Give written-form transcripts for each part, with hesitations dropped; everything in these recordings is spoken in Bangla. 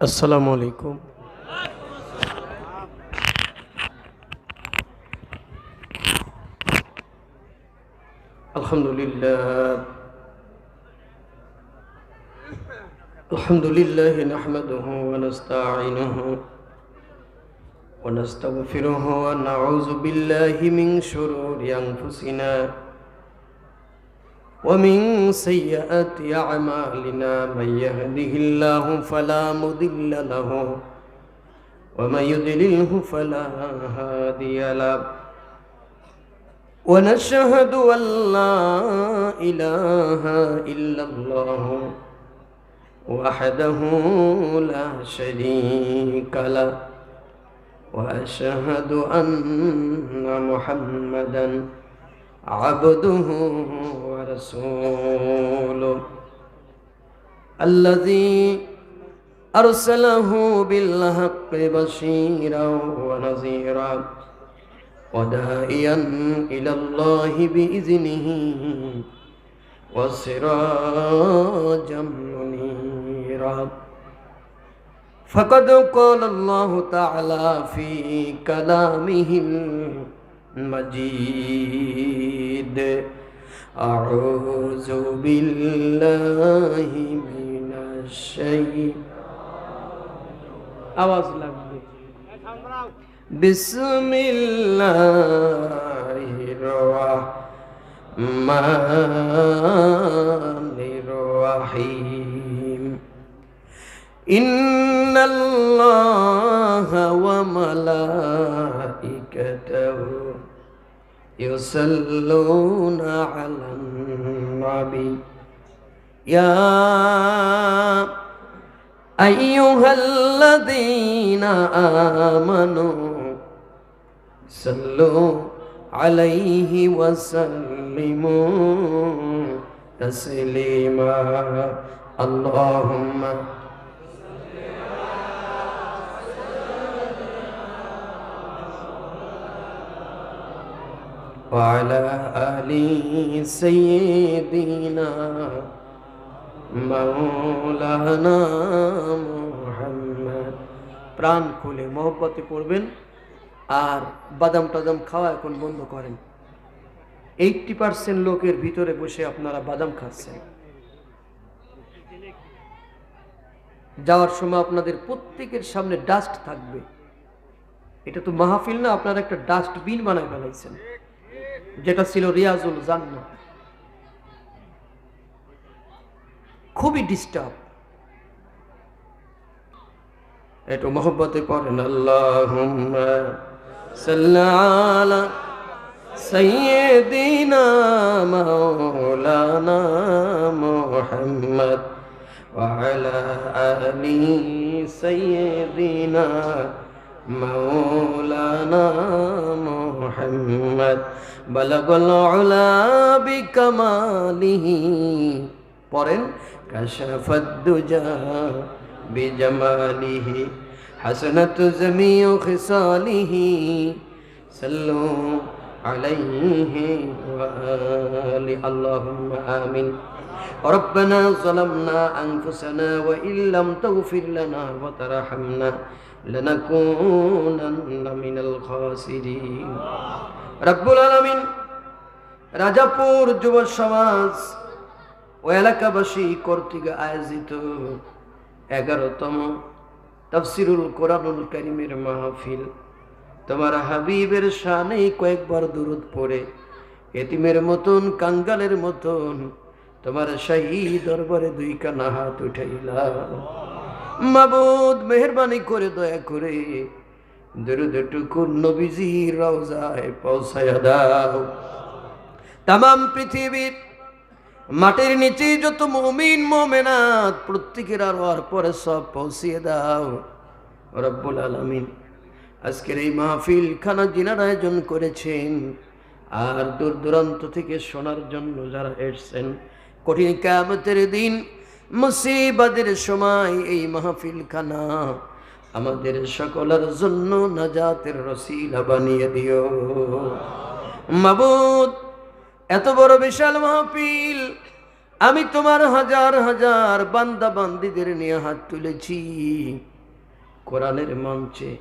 আসসালামু আলাইকুম। আলহামদুলিল্লাহ আলহামদুলিল্লাহ নাহমাদুহু ওয়া নাস্তাঈনুহু ওয়া নাস্তাগফিরুহু ওয়া নাউযু বিল্লাহি মিন শুরুরি আনফুসিনা ওয়া মিন সাইয়্যাতি আ'মালিনা মান ইয়াহদিহিল্লাহু ফালা মুদিল্লা লাহু ওয়া মান ইউদ্লিলহু ফালা হাদিয়া লাহু ونشهد أن لا إله إلا الله وحده لا شريك له وأشهد أن محمدا عبده ورسوله الذي أرسله بالحق بشيرا ونذيرا وداعيا إلى الله بإذنه وسراجا منيرا فقد قال الله تعالى في كلامه المجيد أعوذ بالله من الشيطان آواز লাগবে بسم الله الرحمن الرحيم إن الله وملائكته يصلون على النبي يا أيها الذين آمنوا صلوا عليه وسلموا تسليما اللهم وعلى آل سيدنا মাওলানা মুহাম্মদ। প্রাণ খুলে মহব্বতে পড়বেন আর বাদাম টাদাম খাওয়া এখন বন্ধ করেন। 80% লোকের ভিতরে বসে আপনারা বাদাম খাচ্ছেন। যাওয়ার সময় আপনাদের প্রত্যেকের সামনে ডাস্ট থাকবে। এটা তো মাহফিল না, আপনারা একটা ডাস্টবিন বানায় ফেলাইছেন, যেটা ছিল রিয়াজুল জান্নাহ। খুবই ডিস্টার্ব। একটু মহব্বতে পড়েন আল্লাহুম্মা সাল্লি আলা সাইয়্যিদিনা মাওলানা মুহাম্মদ ওয়া আলা আলি সাইয়্যিদিনা মাওলানা মুহাম্মদ বালাগাল উলা বিকামালিহি। পড়েন كشفت الدجى بجماله حسنت جميع خصاله صلوا عليه وآله اللهم آمين ربنا ظلمنا أنفسنا وإن لم تغفر لنا وترحمنا لنكونن من الخاسرين رب العالمين রাজাপুর যুব সমাজ ও এলাকাবাসী কর্তৃক আয়োজিত 11তম তাফসিরুল কোরআনুল কারীমের মাহফিল, তোমার হাবিবের শানে কয়েকবার দুরূদ পড়ে এতিমের মতন কাঙ্গালের মতন তোমার শাহী দরবারে 2 কানা হাত উঠাইলাম। মাবুদ মেহেরবানি করে দয়া করে দুরূদটুকু নবীজির রওজায় পৌঁছায়া দাও। তামাম পৃথিবীর মাটির নিচে যত মুমিন মুমিনাত প্রত্যেকের আর পরে সব পৌঁছিয়ে দাও রব্বুল আলামিন। আজকের এই মাহফিল খানা জিনার আয়োজন করেছেন আর দূর দূরান্ত থেকে শোনার জন্য যারা এসেছেন, কঠিন কিয়ামতের দিন মুসিবতের সময় এই মাহফিল খানা আমাদের সকলের জন্য নাজাতের রসিলা বানিয়ে দিও মাবুদ। এত বড় বিশাল মাহফিল আমি তোমার হাজার হাজার বান্দা বান্দীদের নিয়ে হাত তুলেছি কোরআনের মঞ্চে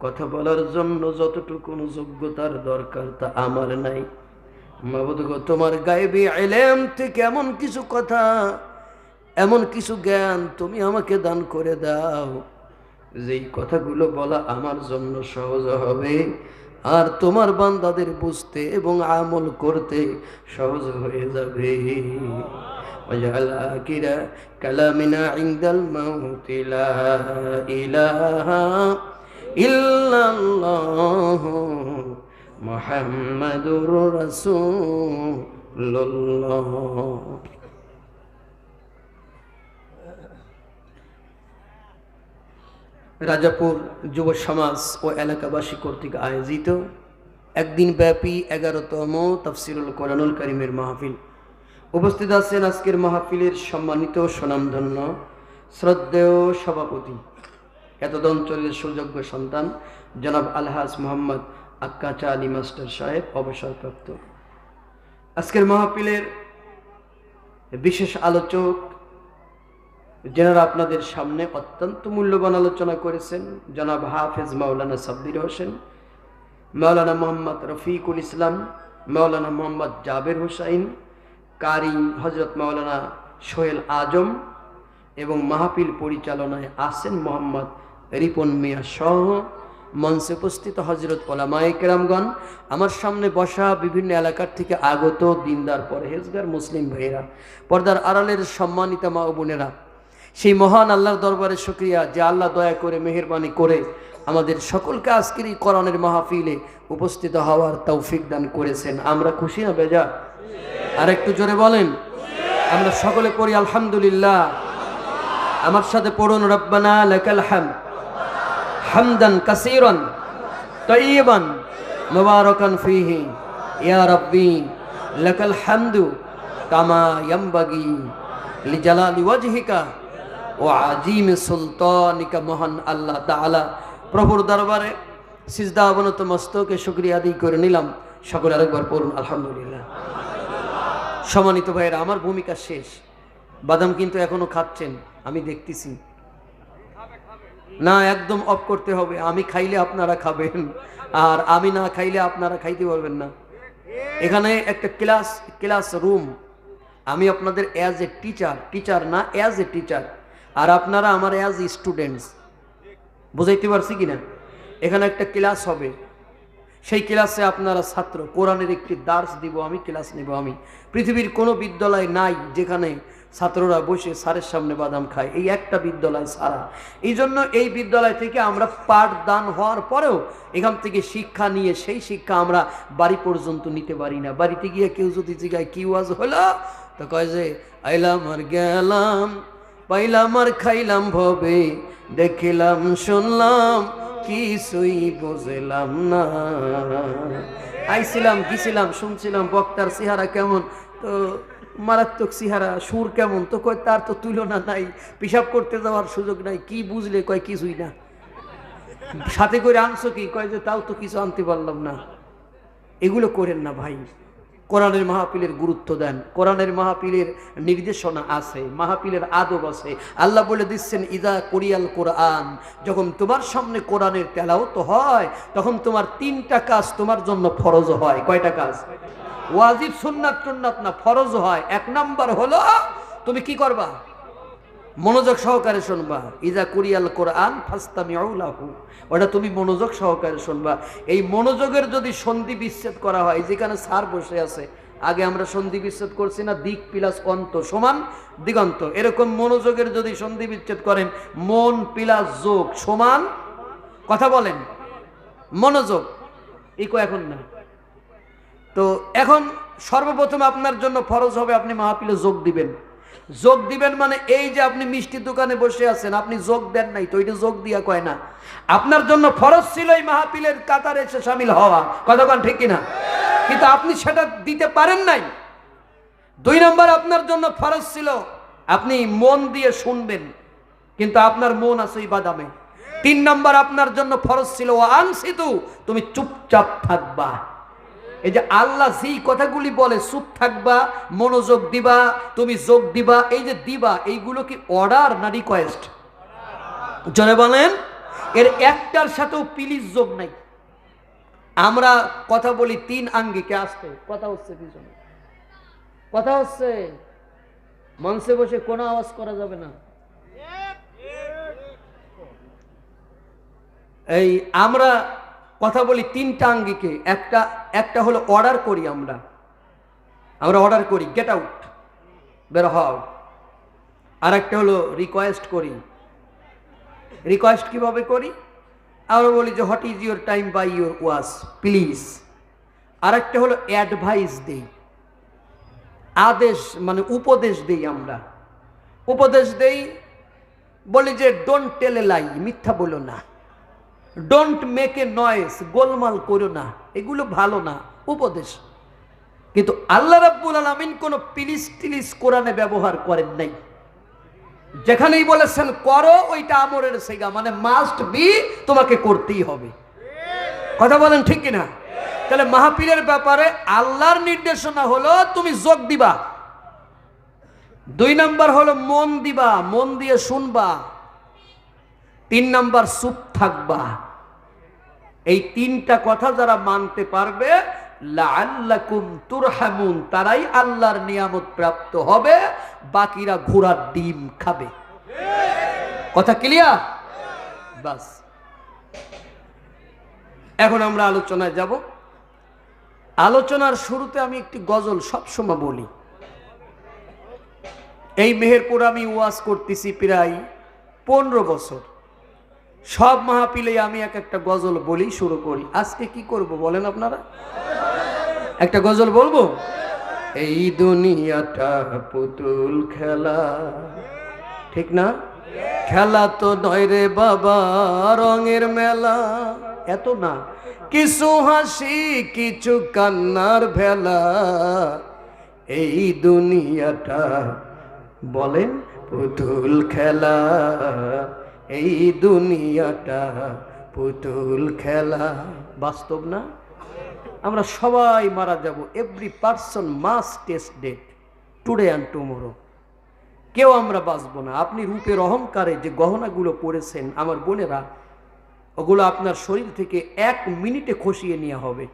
কথা বলার জন্য যতটুকু যোগ্যতার দরকার তা আমার নাই। মাবুদ গো, তোমার গায়েবী ইলম থেকে এমন কিছু কথা, এমন কিছু জ্ঞান তুমি আমাকে দান করে দাও যেই কথাগুলো বলা আমার জন্য সহজ হবে আর তোমার বান্দাদের বুঝতে এবং আমল করতে সহজ হয়ে যাবে। ওয়াজআল আখিরা কালামিনা ইনদাল মাউতি লা ইলাহা ইল্লাল্লাহ মুহাম্মাদুর রাসূলুল্লাহ। রাজাপুর যুব সমাজ ও এলাকাবাসী কর্তৃক আয়োজিত একদিন ব্যাপী 11তম তাফসিরুল কোরআনুল কারীমের মাহফিল। উপস্থিত আছেন আজকের মাহফিলের সম্মানিত সুনামধন্য শ্রদ্ধেয় সভাপতি, এতদ অঞ্চলের সুযোগ্য সন্তান জনাব আলহাজ মোহাম্মদ আক্কাচা আলী মাস্টার সাহেব, অবসরপ্রাপ্ত। আজকের মাহফিলের বিশেষ আলোচক যারা আপনাদের সামনে অত্যন্ত মূল্যবান আলোচনা করেছেন জনাব হাফেজ মাওলানা সাব্বির হোসেন, মাওলানা মোহাম্মদ রফিকুল ইসলাম, মাওলানা মোহাম্মদ জাবের হোসাইন, কারি হজরত মাওলানা সোহেল আজম এবং মাহফিল পরিচালনায় আছেন মোহাম্মদ রিপন মিয়া সহ মঞ্চে উপস্থিত হজরত ওলামায়ে কেরামগণ, আমার সামনে বসা বিভিন্ন এলাকার থেকে আগত দিনদার পরহেজগার মুসলিম ভাইয়েরা, পর্দার আড়ালের সম্মানিত মা ও বোনেরা, সেই মহান আল্লাহর দরবারে শুকরিয়া যে আল্লাহ দয়া করে মেহেরবানি করে আমাদের সকলকে আজকের এই কোরআনের মাহফিলে উপস্থিত হওয়ার তৌফিক দান করেছেন। আমরা খুশি না বেজা? আর একটু জোরে বলেন। আমরা সকলে পড়ি আলহামদুলিল্লাহ। আমার সাথে পড়ুন রব্বানা লাকাল হামদ হামদান কাসীরান তাইয়িবান মুবারাকান ফীহি ইয়া রাব্বি লাকাল হামদু কামা ইয়ামবাগি লিজালালি ওয়াজহিকা ও আজিম সুলতানিকা। মহান আল্লাহ তাআলা প্রভুর দরবারে সিজদা অবনত মস্তকে শুকরিয়া আদায় করে নিলাম। সকলে আরেকবার পড়ুন আলহামদুলিল্লাহ। সম্মানিত ভাইয়েরা, আমার ভূমিকা শেষ। বাদাম কিন্তু এখনো খাচ্ছেন, আমি দেখতেছি না, একদম অফ করতে হবে। আমি খাইলে আপনারা খাবেন, আর আমি না খাইলে আপনারা খাইতে পারবেন না। এখানে একটা ক্লাস রুম, আমি আপনাদের অ্যাজ এ টিচার না অ্যাজ এ টিচার, আর আপনারা আমার অ্যাজ স্টুডেন্টস। বুঝাইতে পারছি কিনা? এখানে একটা ক্লাস হবে, সেই ক্লাসে আপনারা ছাত্র, কোরআনের একটি দার্স দিব আমি, ক্লাস নেব আমি। পৃথিবীর কোনো বিদ্যালয় নাই যেখানে ছাত্ররা বসে স্যারের সামনে বাদাম খায়, এই একটা বিদ্যালয় ছাড়া। এই জন্য এই বিদ্যালয় থেকে আমরা পাঠদান হওয়ার পরেও এখান থেকে শিক্ষা নিয়ে সেই শিক্ষা আমরা বাড়ি পর্যন্ত নিতে পারি না। বাড়িতে গিয়ে কেউ যদি জিজ্ঞায় কি ওয়াজ হলো, তো কয় যে আইলাম আর গেলাম, পাইলাম আর খাইলাম ভবে, দেখিলাম শুনলাম কিছুই বুঝলাম না। আইছিলাম গেছিলাম শুনছিলাম বক্তার চেহারা কেমন, তো মারাত্মক চেহারা, সুর কেমন, তো কয় তার তো তুলনা নাই, পেশাব করতে যাওয়ার সুযোগ নাই। কি বুঝলে? কয় কিছুই না। সাথে করে আনছো কি? কয় যে তাও তো কিছু আনতে পারলাম না। এগুলো করেন না ভাই। কোরআনের মাহফিলের গুরুত্ব দেন, কোরআনের মাহফিলের নির্দেশনা আছে, মাহফিলের আদব আছে। আল্লাহ বলে দিচ্ছেন ইদা কুরিয়াল কোরআন, যখন তোমার সামনে কোরআনের তেলাওয়াত হয় তখন তোমার 3টা কাজ তোমার জন্য ফরজ হয়। কয়টা কাজ? ওয়াজিব সুন্নাত টুন্নাত না, ফরজ হয়। 1 নাম্বার হলো তুমি কি করবা? মনোযোগ সহকারে শুনবা। ইজা কুরিয়াল কোরআন ফাস্তামিউ লাহু, ওটা তুমি মনোযোগ সহকারে শুনবা। এই মনোযোগের যদি সন্ধি বিচ্ছেদ করা হয়, যেখানে স্যার বসে আছে, আগে আমরা সন্ধি বিচ্ছেদ করছি না, দিক প্লাস অন্ত সমান দিগন্ত, এরকম মনোযোগের যদি সন্ধি বিচ্ছেদ করেন, মন প্লাস যোগ সমান, কথা বলেন, মনোযোগ। ইকো এখন না। তো এখন সর্বপ্রথম আপনার জন্য ফরজ হবে আপনি মাহফিলে যোগ দিবেন। যোগ দিবেন মানে এই যে আপনি মিষ্টির দোকানে বসে আছেন, আপনি যোগ দেন নাই তো, এটা যোগ দিয়া কয় না। আপনার জন্য ফরজ ছিল এই মাহফিলের কাতারে এসে শামিল হওয়া, কতক্ষণ ঠিক কিনা? কিন্তু আপনি সেটা দিতে পারেন নাই। 2 নম্বর আপনার জন্য ফরজ ছিল আপনি মন দিয়ে শুনবেন, কিন্তু আপনার মন আছে এই বাদামে। 3 নম্বর আপনার জন্য ফরজ ছিল ও আনসিতু, তুমি চুপচাপ থাকবা। এই যে আল্লাহ যেই কথাগুলি বলে, চুপ থাকবা, মনোযোগ দিবা, তুমি যোগ দিবা, এই যে দিবা, এইগুলো কি অর্ডার না রিকোয়েস্ট? জনে বলেন। এর একটার সাথেও প্লিজ যোগ নাই। আমরা কথা বলি তিন আঙ্গিকে, আসতে কথা হচ্ছে, পিছনে কথা হচ্ছে, মঞ্চে বসে কোনো আওয়াজ করা যাবে না। এই আমরা কথা বলি তিনটা আঙ্গিকে, একটা হলো অর্ডার করি, আমরা অর্ডার করি, গেট আউট, বের হও। আর একটা হলো রিকোয়েস্ট করি। রিকোয়েস্ট কিভাবে করি? আমরা বলি যে what is your time by your watch please. আর একটা হলো অ্যাডভাইস দেই, আদেশ মানে উপদেশ দেই। আমরা উপদেশ দেই, বলি যে ডোন্ট টেল এ লাই, মিথ্যা বলো না, ডোন্ট মেক এ নয়েজ, গোলমাল করো না, এগুলো ভালো না, উপদেশ। কিন্তু আল্লাহ রাব্বুল আলামিন কোন প্লিজ টিলিজ কোরআনে ব্যবহার করেন নাই। যেখানেই বলেছেন করো, ওইটা আমরের সিগা, মানে মাস্ট বি, তোমাকে করতেই হবে। কথা বলেন ঠিক কিনা? তাহলে মাহফিলের ব্যাপারে আল্লাহর নির্দেশনা হলো তুমি যোগ দিবা। 2 নাম্বার হলো মন দিবা, মন দিয়ে শুনবা। 3 নাম্বার চুপ থাকবা। এই 3টা কথা যারা মানতে পারবে, লাআল্লাকুম তুরহামুন, তারাই আল্লাহর নিয়ামত প্রাপ্ত হবে, বাকিরা ঘোড়ার ডিম খাবে। কথা ক্লিয়ার? বাস, এখন আমরা আলোচনায় যাব। আলোচনার শুরুতে আমি একটি গজল সবসময় বলি। এই মেহেরপুর আমি ওয়াজ করতেছি প্রায় 15 বছর। সব মাহফিলে আমি একটা গজল বলি, শুরু করি। আজকে কি করব বলেন আপনারা? একটা গজল বলবো। এই দুনিয়াটা পুতুল খেলা, ঠিক না? খেলা তো নয় রে বাবা, রঙের মেলা। এত না, কিছু হাসি কিছু কান্নার ভেলা। এই দুনিয়াটা বলেন পুতুল খেলা, এই দুনিয়াটা পুতুল খেলা। বাস্তব না? আমরা সবাই মারা যাব। Every person must taste death, today and tomorrow. কেউ আমরা বাঁচবো না। আপনি রূপের অহংকারে যে গহনাগুলো পরেছেন আমার বোনেরা, ওগুলো আপনার শরীর থেকে 1 মিনিটে খসিয়ে নেওয়া হবে।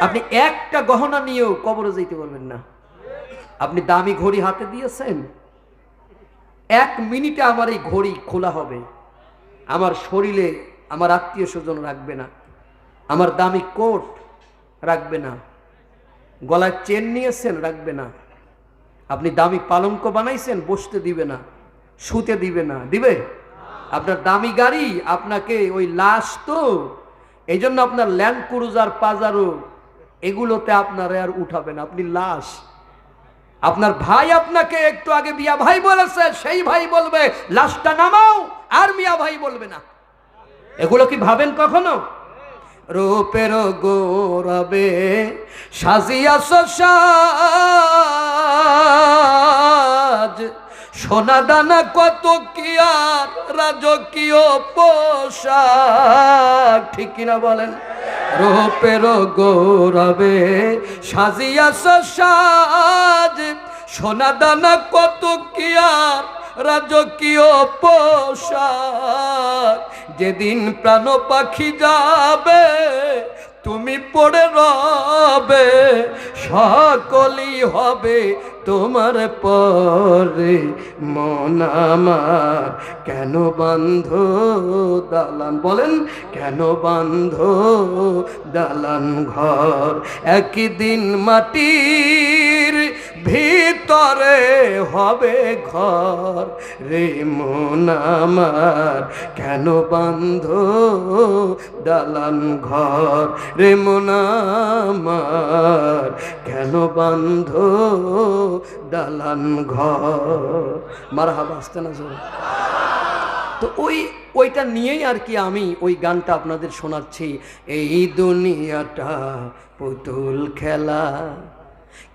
আপনি একটা গহনা নিয়েও কবরে যেতে পারবেন না। আপনি দামি ঘড়ি হাতে দিয়েছেন, 1 মিনিটে আমার এই ঘড়ি খোলা হবে। আমার শরীরে আমার আত্মীয় স্বজন রাখবে না, আমার দামি কোট রাখবে না, গলায় চেন নিয়েছেন রাখবে না, আপনি দামি পালঙ্ক বানাইছেন বসতে দিবে না, শুতে দিবে না। দিবে? আপনার দামি গাড়ি আপনাকে, ওই লাশ তো, এই জন্য আপনার ল্যান্ড ক্রুজার পাজারো এগুলোতে আপনার আর উঠাবে না, আপনি লাশ। আপনার ভাই আপনাকে একটু আগে মিয়া ভাই বলেছে, সেই ভাই বলবে লাশটা নামাও, আর মিয়া ভাই বলবে না। এগুলো কি ভাবেন কখনো? রূপের গৌরবে সাজিয়াছ সাজ, সোনা দানা কত কি আর রাজকীয় পোশাক, ঠিক কিনা বলেন? রূপের গৌরবে সাজিয়াছ সাজ, সোনা দানা কত কি আর রাজকীয় পোশাক। যেদিন প্রাণ পাখি যাবে তুমি পড়ে রবে, সকলই হবে তোমার পরে। মন আমার কেন বান্ধ দালান, বলেন কেন বান্ধ দালান ঘর, একদিন মাটির ভিতরে হবে ঘর। রে মন আমার কেন বান্ধ দালান ঘর, রে মন আমার কেন বান্ধ দালান ঘর। মারহাবা, আসতে না জোরে। তো ওইটা নিয়েই আর কি আমি ওই গানটা আপনাদের শোনাচ্ছি। এই দুনিয়াটা পুতুল খেলা,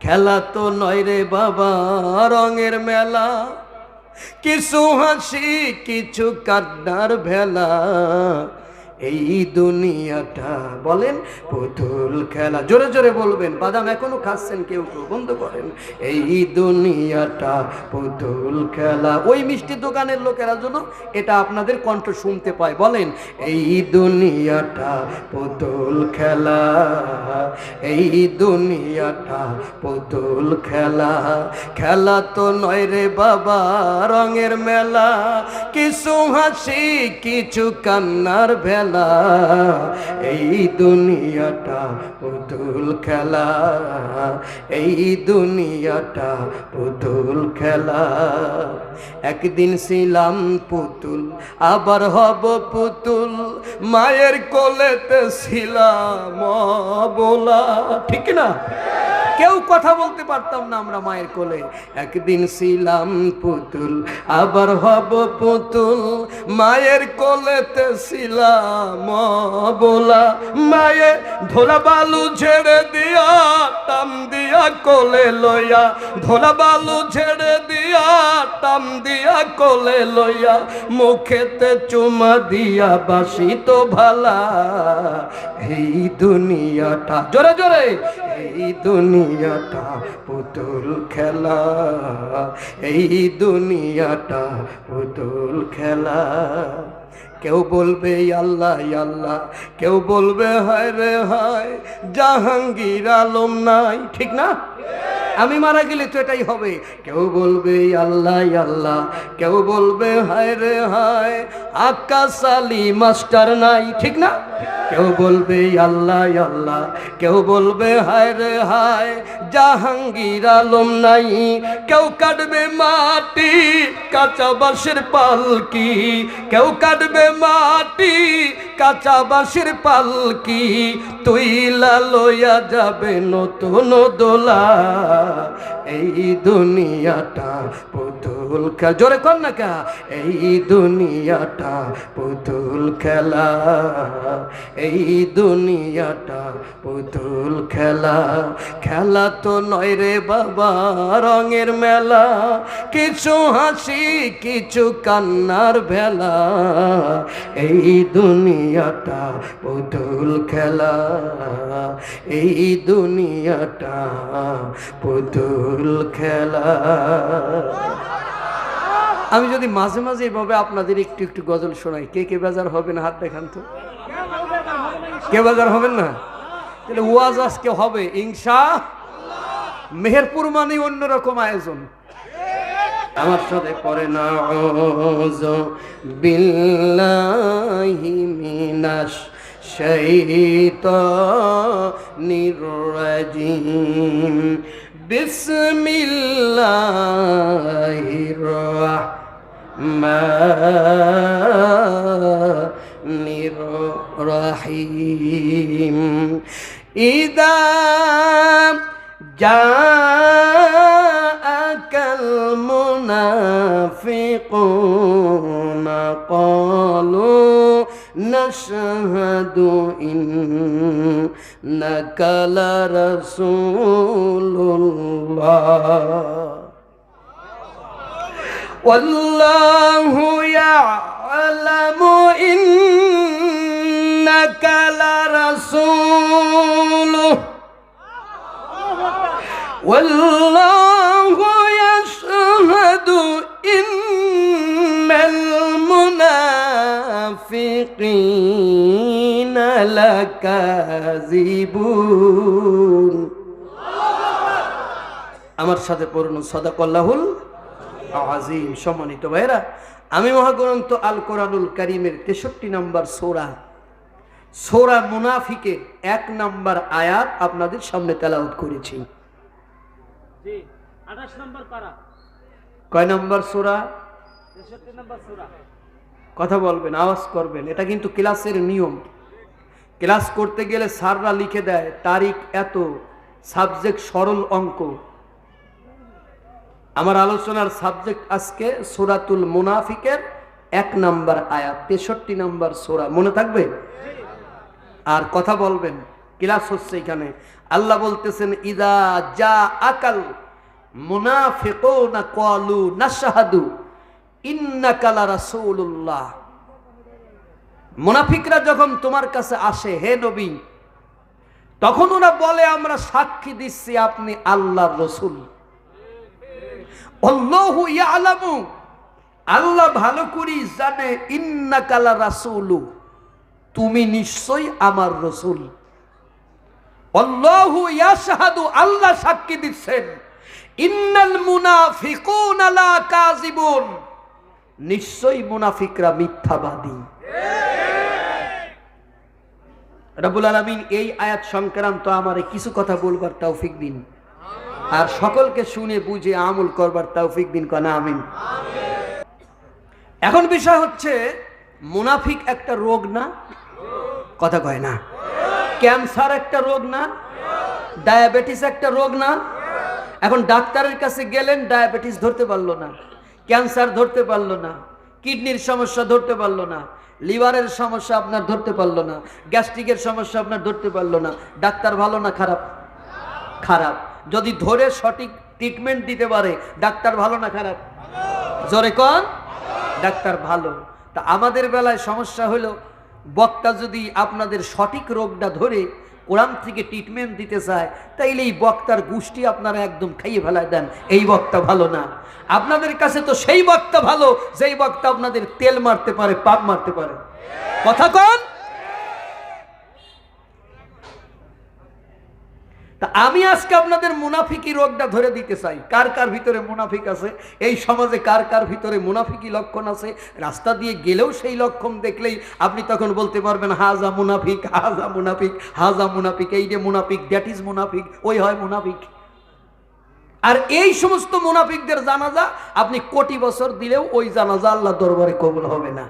খেলা তো নয় রে বাবা রঙের মেলা। কিছু হাসি কিছু কান্নার ভেলা, এই দুনিয়াটা বলেন পুতুল খেলা। জোরে জোরে বলবেন, বাদাম এখনো খাচ্ছেন কেউ কেউ, বন্ধ করেন। এই দুনিয়াটা পুতুল খেলা। ওই মিষ্টি দোকানের লোকেরা জন্য এটা আপনাদের কণ্ঠ শুনতে পায়। বলেন এই দুনিয়াটা পুতুল খেলা, এই দুনিয়াটা পুতুল খেলা। খেলা তো নয় রে বাবা রঙের মেলা, কিছু হাসি কিছু কান্নার ভেলা। এই দুনিয়াটা পুতুল খেলা, এই দুনিয়াটা পুতুল খেলা। একদিন ছিলাম পুতুল আবার হব পুতুল, মায়ের কোলেতে ছিলাম অবলা। ঠিক না? কেউ কথা বলতে পারতাম না আমরা মায়ের কোলে। একদিন ছিলাম পুতুল আবার হব পুতুল, মায়ের কোলেতে ছিলাম অবলা। মায়ে ধোলা বালু ঝেড়ে দিয়া টাম দিয়া কোলে লইয়া, ধোলা বালু ঝেড়ে দিয়া টাম দিয়া কোলে লইয়া, মুখেতে চুমা দিয়া বাসি তো ভালা। এই দুনিয়াটা, জোরে জোরে, এই দুনিয়াটা পুতুল খেলা, এই দুনিয়াটা পুতুল খেলা। কেউ বলবে আল্লাহ আল্লাহ, কেউ বলবে হায় রে হায় জাহাঙ্গীর আলম নাই। ঠিক না? আমি মারা গেলে তো এটাই হবে। কেউ বলবে আল্লাহ আল্লাহ, কেউ বলবে হায় রে হায় আকাশ আলী মাস্টার নাই। ঠিক না? কেউ বলবে আল্লাহ আল্লাহ, কেউ বলবে হায় রে হায় জাহাঙ্গীর আলম নাই। কেউ কাটবে মাটি কাঁচা বাঁশের পালকি, কেউ কাটবে মাটি কাঁচা বাঁশের পালকি, তুইলা লইয়া যাবে নতুন দোলা। এই দুনিয়াটা পুতুল খেলা। জোরে কর না কা, এই দুনিয়াটা পুতুল খেলা, এই দুনিয়াটা পুতুল খেলা। খেলা তো নয় রে বাবা রঙের মেলা, কিছু হাসি কিছু কান্নার ভেলা। এই দুনিয়াটা পুতুল খেলা, এই দুনিয়াটা পুতুল খেলা। আমি যদি মাঝে মাঝে এভাবে আপনাদের একটু একটু গজল শোনাই, কে কে বেজার হবেন? হাত দেখান তো। কে বেজার হবেন না? তাহলে ওয়াজ আজকে হবে ইনশাআল্লাহ। মেহেরপুর মানে অন্যরকম আয়োজন। আমার সাথে পড়ে না আউযু বিল্লাহি মিনাশ শাইতানির রাজিম, বিসমিল্লাহির রাহমানির রাহিম। ইযা জাআকাল মুনাফিকুনা ক্বালু নাশহাদু ইন্নাকা লারাসূলুল্লাহ ওয়াল্লাহু ইয়া'লামু ইন্নাকা লারাসূলুহু ওয়াল্লাহু ইয়াশহাদু ইন্নাল মুনাফিকিনা লাকাযিবুন। আমার সাথে পড়ুন সাদাকাল্লাহুল আযীম। সম্মানিত ভাইরা, আমি মহাগ্রন্থ আল কোরআনুল কারীমের 63 নম্বর সূরা, সূরা মুনাফিকের 1 নম্বর আয়াত আপনাদের সামনে তেলাওয়াত করেছি। জি, 28 নম্বর পারা। কয় নম্বর সূরা? 63 নম্বর সূরা। কথা বলবেন, আওয়াজ করবেন। এটা কিন্তু ক্লাসের নিয়ম। ক্লাস করতে গেলে স্যাররা লিখে দেয় তারিখ এত, সাবজেক্ট সরল অঙ্ক। আমার আলোচনার সাবজেক্ট আজকে সূরাতুল মুনাফিকের 1 নম্বর আয়াত, 63 নম্বর সূরা। মনে থাকবে? আর কথা বলবেন, ক্লাস হচ্ছে এখানে। আল্লাহ বলতেছেন ইযা জাআকাল মুনাফিকুনা ক্বালু নাশহাদু ইন্নাকা লারাসূলুল্লাহ। মুনাফিকরা যখন তোমার কাছে আসে, হে নবী, তখন ওরা বলে আমরা সাক্ষী দিচ্ছি আপনি আল্লাহর রসুল। আল্লাহু ইয়ালামু, আল্লাহ ভালো করি জানে, ইন্নাকা লা রাসূলু, তুমি নিশ্চয়ই আমার রসুল। আল্লাহু ইয়াশহাদু, আল্লাহ সাক্ষী দিচ্ছেন, ইন্নাল মুনাফিকুনা লা কাযিবুন, নিশ্চয়ই মুনাফিকরা মিথ্যাবাদী। রব্বুল আলামিন এই আয়াত সংক্রান্ত আমারে কিছু কথা বলবার তৌফিক দিন, আর সকলকে শুনে বুঝে আমল করবার তৌফিক দিন, কানা আমিন। এখন বিষয় হচ্ছে, মুনাফিক একটা রোগ না? কথা কয় না? ক্যান্সার একটা রোগ না? ডায়াবেটিস একটা রোগ না? এখন ডাক্তারের কাছে গেলেন, ডায়াবেটিস ধরতে পারলো না, ক্যান্সার ধরতে পারলো না, কিডনির সমস্যা ধরতে পারলো না, লিভারের সমস্যা আপনার ধরতে পারলো না, গ্যাস্ট্রিকের সমস্যা আপনার ধরতে পারলো না। ডাক্তার ভালো না খারাপ? খারাপ। যদি ধরে সঠিক ট্রিটমেন্ট দিতে পারে, ডাক্তার ভালো না খারাপ? জোরে কোন? ডাক্তার ভালো। তা আমাদের বেলায় সমস্যা হলো, বক্তা যদি আপনাদের সঠিক রোগটা ধরে কোরআন থেকে ট্রিটমেন্ট দিতে চায়, তাইলে এই বক্তার গোষ্ঠী আপনারা একদম খাইয়ে ফেলায় দেন, এই বক্তা ভালো না। আপনাদের কাছে তো সেই বক্তা ভালো, যেই বক্তা আপনাদের তেল মারতে পারে, পাপ মারতে পারে। কথা কোন? তা আমি আজকে আপনাদের মুনাফিকি রোগটা ধরে দিতে চাই। কার কার ভিতরে মুনাফিক আছে? এই সমাজে কার কার ভিতরে মুনাফিকি লক্ষণ আছে? রাস্তা দিয়ে গেলেও সেই লক্ষণ দেখলেই আপনি তখন বলতে পারবেন, হাজা মুনাফিক, হাজা মুনাফিক, হাজা মুনাফিক, এই যে মুনাফিক, দ্যাট ইজ মুনাফিক, ওই হয় মুনাফিক। আর এই সমস্ত মুনাফিকদের জানাজা আপনি কোটি বছর দিলেও ওই জানাজা আল্লাহ দরবারে কবুল হবে না।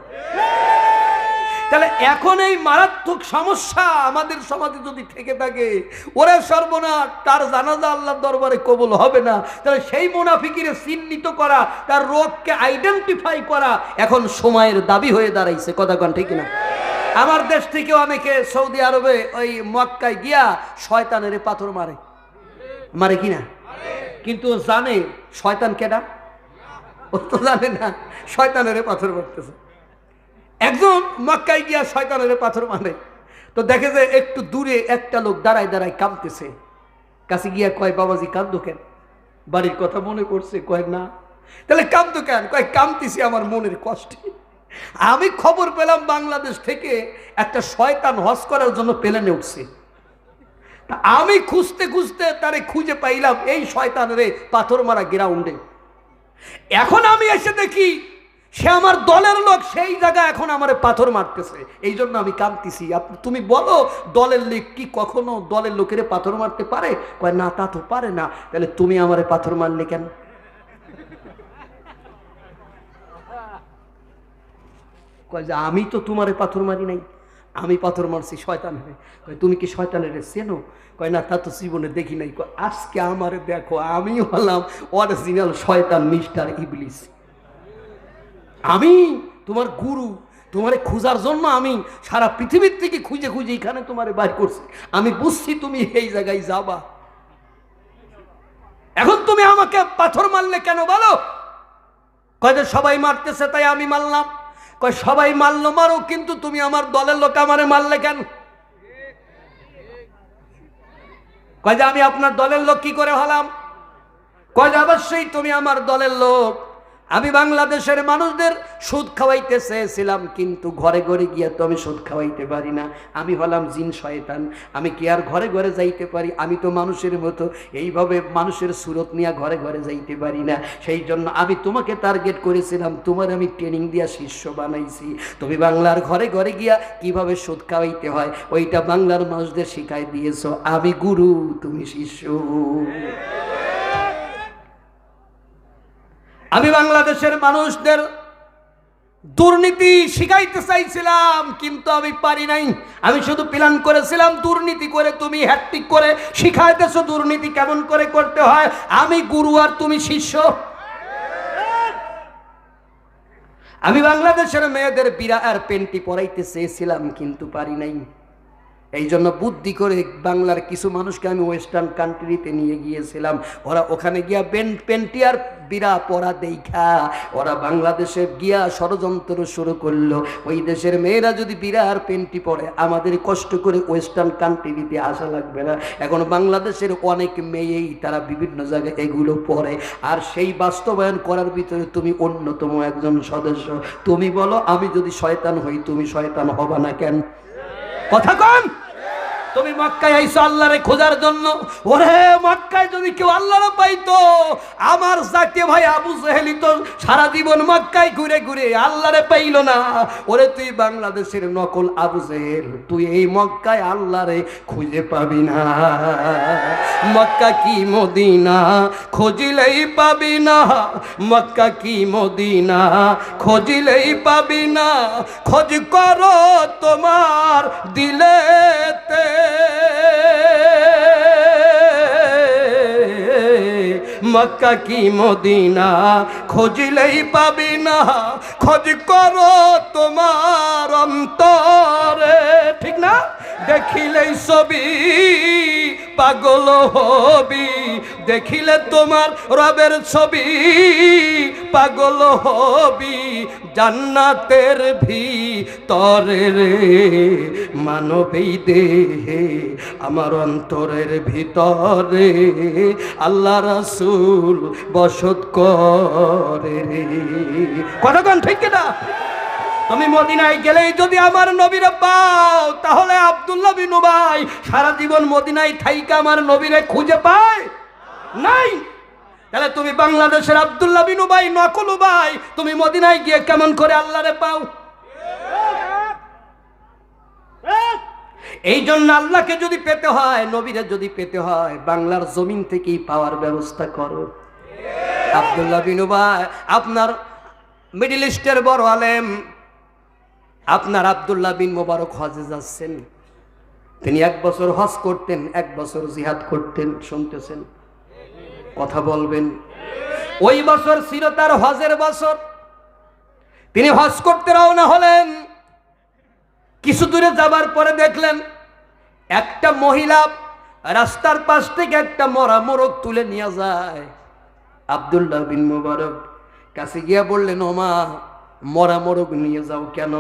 তাহলে এখন এই মারাত্মক সমস্যা আমাদের সমাজে যদি থেকে থাকে, ওরে সর্বনাশ, তার জানাজা আল্লাহর দরবারে কবুল হবে না। তাহলে সেই মুনাফিকিরে চিহ্নিত করা, তার রোগকে আইডেন্টিফাই করা এখন সময়ের দাবি হয়ে দাঁড়াইছে। কথা কোন ঠিক না? আমার দেশ থেকে অনেকে সৌদি আরবে ওই মক্কায় গিয়া শয়তানের পাথর মারে, মারে কিনা? কিন্তু জানে শয়তান কেডা? ও তো জানে না শয়তানের পাথর মারতেছে। একজন মক্কায় গিয়া শয়তানের পাথর মানে, তো দেখে যে একটু দূরে একটা লোক দাঁড়ায় দাঁড়ায় কাঁদতেছে। কাছে গিয়া কয়, বাবাজি কান্দো কেন? বাড়ির কথা মনে পড়ছে? কয় না। তাহলে কান্দো কেন? কয় কাঁদতেছি আমার মনের কষ্টে। আমি খবর পেলাম বাংলাদেশ থেকে একটা শয়তান হজ করার জন্য প্লেনে উঠছে। তা আমি খুঁজতে খুঁজতে তারে খুঁজে পাইলাম এই শয়তানের পাথর মারা গ্রাউন্ডে। এখন আমি এসে দেখি সে আমার দলের লোক, সেই জায়গায় এখন আমারে পাথর মারতেছে। এই জন্য আমি কাঁদতেছি। তুমি বলো, দলের লোক কি কখনো দলের লোকের পাথর মারতে পারে? কয় না, তা তো পারে না। তাহলে তুমি আমারে পাথর মারলে কেন? কয় যে আমি তো তোমারে পাথর মারি নাই, আমি পাথর মারছি শয়তানের। কয় তুমি কি শয়তানের চেনো? কয় না, তা তো জীবনে দেখি নাই। কয় আজকে আমারে দেখো, আমি হলাম অরিজিনাল শয়তান, মিস্টার ইবলিস। আমি তোমার গুরু, তোমারে খোঁজার জন্য আমি সারা পৃথিবীর থেকে খুঁজে খুঁজে এখানে তোমারে বাইর করছি। আমি বুঝছি তুমি এই জায়গায় যাবা। এখন তুমি আমাকে পাথর মারলে কেন বলো? কয় যে সবাই মারতেছে তাই আমি মারলাম। কয় সবাই মারলো মারো, কিন্তু তুমি আমার দলের লোক, আমারে মারলে কেন? কয় যে আমি আপনার দলের লোক কি করে হলাম? কয় যে অবশ্যই তুমি আমার দলের লোক। আমি বাংলাদেশের মানুষদের সুদ খাওয়াইতে চেয়েছিলাম, কিন্তু ঘরে ঘরে গিয়া তো আমি সুদ খাওয়াইতে পারি না। আমি হলাম জিন শয়তান, আমি কি আর ঘরে ঘরে যাইতে পারি? আমি তো মানুষের মতো এইভাবে মানুষের সুরত নিয়ে ঘরে ঘরে যাইতে পারি না। সেই জন্য আমি তোমাকে টার্গেট করেছিলাম, তোমার আমি ট্রেনিং দিয়া শিষ্য বানাইছি। তুমি বাংলার ঘরে ঘরে গিয়া কিভাবে সুদ খাওয়াইতে হয় ওইটা বাংলার মানুষদের শিখাই দিয়েছ। আমি গুরু, তুমি শিষ্য। আমি বাংলাদেশের মানুষদের দুর্নীতি শিখাইতে চাইছিলাম, কিন্তু আমি পারি নাই। আমি শুধু প্ল্যান করেছিলাম দুর্নীতি করে তুমি হ্যাট্রিক করে শিখাইতেছো দুর্নীতি কেমন করে করতে হয়। আমি গুরু আর তুমি শিষ্য। আমি বাংলাদেশের মেয়েদের বিরা আর পেন্টি পরাইতে চেয়েছিলাম, কিন্তু পারি নাই। এই জন্য বুদ্ধি করে বাংলার কিছু মানুষকে আমি ওয়েস্টার্ন কান্ট্রিতে নিয়ে গিয়েছিলাম। ওরা ওখানে গিয়া পেন্টিয়ার বিরা পরা দেখা ওরা বাংলাদেশে গিয়া ষড়যন্ত্র শুরু করলো। ওই দেশের মেয়েরা যদি বিরার পেন্টি পরে আমাদের কষ্ট করে ওয়েস্টার্ন কান্ট্রিতে আসা লাগবে না। এখন বাংলাদেশের অনেক মেয়েই তারা বিভিন্ন জায়গায় এগুলো পরে, আর সেই বাস্তবায়ন করার ভিতরে তুমি অন্যতম একজন সদস্য। তুমি বলো, আমি যদি শয়তান হই তুমি শয়তান হবা না কেন? কথা কন। তুমি মক্কায় আইছো আল্লাহরে খোঁজার জন্য। ওরে মক্কায় যদি কেউ আল্লাহরে পাইতো, আমার জাতীয় ভাই আবু জেহেলি তো সারা জীবন মক্কায় ঘুরে ঘুরে আল্লাহরে পাইল না। ওরে তুই বাংলাদেশের নকল আবু জেহেল, তুই এই মক্কায় আল্লাহরে খুঁজে পাবি না। মক্কা কি মদিনা খোঁজিলেই পাবি না, মক্কা কি মদিনা খোঁজিলেই পাবি না। খোঁজ করো তোমার দিলেতে, মক্কা কি মদিনা খোঁজিলেই পাবি না। খোঁজ করো তোমার অন্তরে, ঠিক না? দেখিলেই ছবি পাগল হবি, দেখিলে তোমার রবের ছবি পাগল হবি। জান্নাতের ভিতরে রে মানবী দেহে আমার অন্তরের ভিতরে আল্লাহ রাসূল বসত করে রে। কতক্ষণ ঠিক না? তুমি মদিনায় গেলেই যদি আমার নবীরে পাও, তাহলে আব্দুল্লাহ বিন উবাই সারা জীবন মদিনায় থাইকা আমার নবীরে খুঁজে পায় নাই। তাহলে তুমি বাংলাদেশের আব্দুল্লাহ বিন উবাই, নকল উবাই, তুমি মদিনায় গিয়ে কেমন করে আল্লাহরে পাও? এই জন্য আল্লাহকে যদি পেতে হয়, নবীরে যদি পেতে হয়, বাংলার জমিন থেকেই পাওয়ার ব্যবস্থা করো। আব্দুল্লাহ বিন উবাই আপনার মিডল ইস্টের বড় আলেম, আপনার আব্দুল্লাহ বিন মোবারক হজে যাচ্ছেন। তিনি 1 বছর হজ করতেন, 1 বছর জিহাদ করতেন। শুনতেছেন? কথা বলবেন। ওই বছর ছিল তার হজের বছর। তিনি হজ করতে রওনা হলেন। কিছু দূরে যাবার পরে দেখলেন একটা মহিলা রাস্তার পাশ থেকে একটা মরা মোরগ তুলে নিয়ে যায়। আব্দুল্লাহ বিন মোবারক কাছে গিয়া বললেন, ও মা, মরা মোরগ নিয়ে যাও কেন?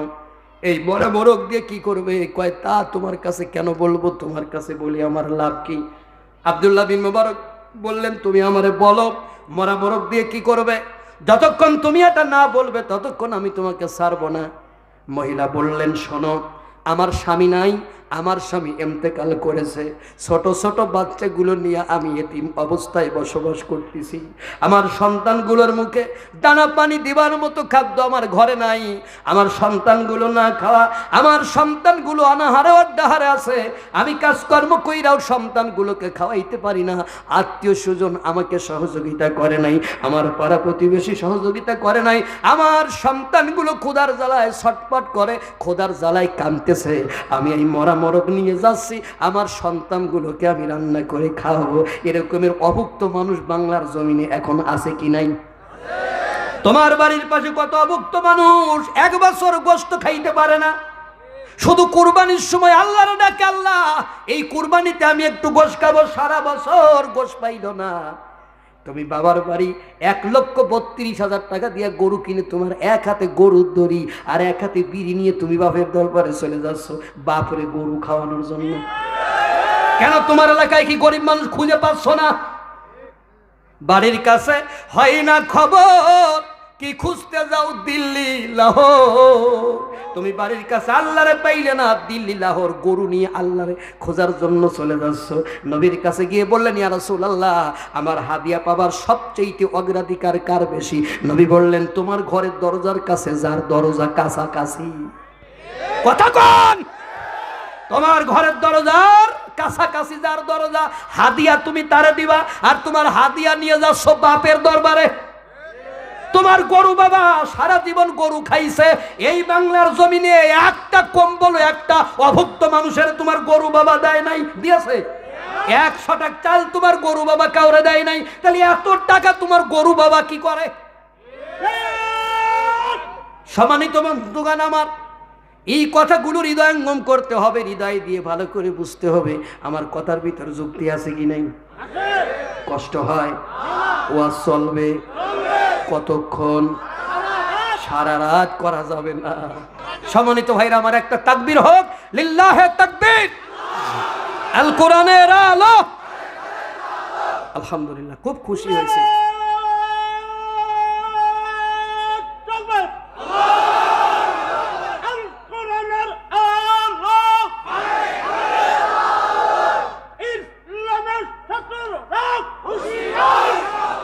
এই মরা মোরগ দিয়ে কি করবে? কয়, তা তোমার কাছে কেন বলবো? তোমার কাছে বলি আমার লাভ কি? আব্দুল্লাহ বিন মোবারক বললেন, তুমি আমারে বলো মরা মোরগ দিয়ে কি করবে? যতক্ষণ তুমি এটা না বলবে ততক্ষণ আমি তোমাকে ছাড়বো না। মহিলা বললেন, শোনো, আমার স্বামী নাই, আমার স্বামী ইন্তেকাল করেছে। ছোট ছোট বাচ্চাগুলো নিয়ে আমি এতিম অবস্থায় বসবাস করতেছি। আমার সন্তানগুলোর মুখে দানা পানি দিবার মতো খাদ্য আমার ঘরে নাই। আমার সন্তানগুলো না খাওয়া, আমার সন্তানগুলো অনাহারে অড্ডাহারে আছে। আমি কাজকর্ম কইরাও সন্তানগুলোকে খাওয়াইতে পারি না। আত্মীয় স্বজন আমাকে সহযোগিতা করে নাই, আমার পাড়া প্রতিবেশী সহযোগিতা করে নাই। আমার সন্তানগুলো ক্ষুধার জ্বালায় ছটপট করে, ক্ষুধার জ্বালায় কাঁদতেছে। আমি এই মরা মোরগ নিয়ে যাচ্ছি, আমার সন্তানগুলোকে আমি রান্না করে খাওয়াবো। এরকমের অভুক্ত মানুষ বাংলার জমিনে এখন আছে কি নাই? তোমার বাড়ির পাশে কত অভুক্ত মানুষ 1 বছর গোশত খাইতে পারে না, শুধু কুরবানির সময় আল্লাহর ডাকে, আল্লাহ এই কুরবানিতে আমি একটু গোশ খাবো, সারা বছর গোশ পাইল না। তুমি বাবার বাড়ি 1,32,000 টাকা দিয়ে গরু কিনে তোমার এক হাতে গরুর দড়ি আর এক হাতে বিড়ি নিয়ে তুমি বাপের দরবারে চলে যাচ্ছ বাপরে গরু খাওয়ানোর জন্য। কেন তোমার এলাকায় কি গরিব মানুষ খুঁজে পাচ্ছ না? বাড়ির কাছে হয় না খবর, কি খুঁজতে যাও দিল্লি লাহোর। তুমি বাড়ির কাছে আল্লাহরে পাইলে না, দিল্লি লাহোর গরু নিয়ে আল্লাহরে খোঁজার জন্য চলে যাচ্ছ। নবীর কাছে গিয়ে বললেন, ইয়া রাসূলুল্লাহ, আমার হাদিয়া পাবার সবচেয়ে অগ্রাধিকার কার বেশি? নবী বললেন, তোমার ঘরের দরজার কাছে যার দরজা কাছাকাছি। কথা কোন? তোমার ঘরের দরজার কাছাকাছি যার দরজা, হাদিয়া তুমি তারে দিবা। আর তোমার হাদিয়া নিয়ে যাচ্ছ বাপের দরবারে। তোমার গরু বাবা সারা জীবন গরু খাইছে, এই বাংলার জমিনে একটা কম্বল একটা অভুক্ত মানুষের তোমার গরু বাবা দেয় নাই? দিয়েছে? 100 টাকা চাল তোমার গরু বাবা কাউরে দেয় নাই। তাহলে এত টাকা তোমার গরু বাবা কি করে? সম্মানিত বন্ধুগণ আমার, এই কথাগুলো হৃদয়ঙ্গম করতে হবে, হৃদয় দিয়ে ভালো করে বুঝতে হবে আমার কথার ভিতর যুক্তি আছে কি নাই। কষ্ট হয়, ওয়াজ চলবে কতক্ষণ, সারা রাত করা যাবে না। সম্মানিত ভাইরা আমার, একটা তাকবীর হোক, লিল্লাহে তাকবীর, আল কোরআনের আলো। আলহামদুলিল্লাহ, খুব খুশি হয়েছে।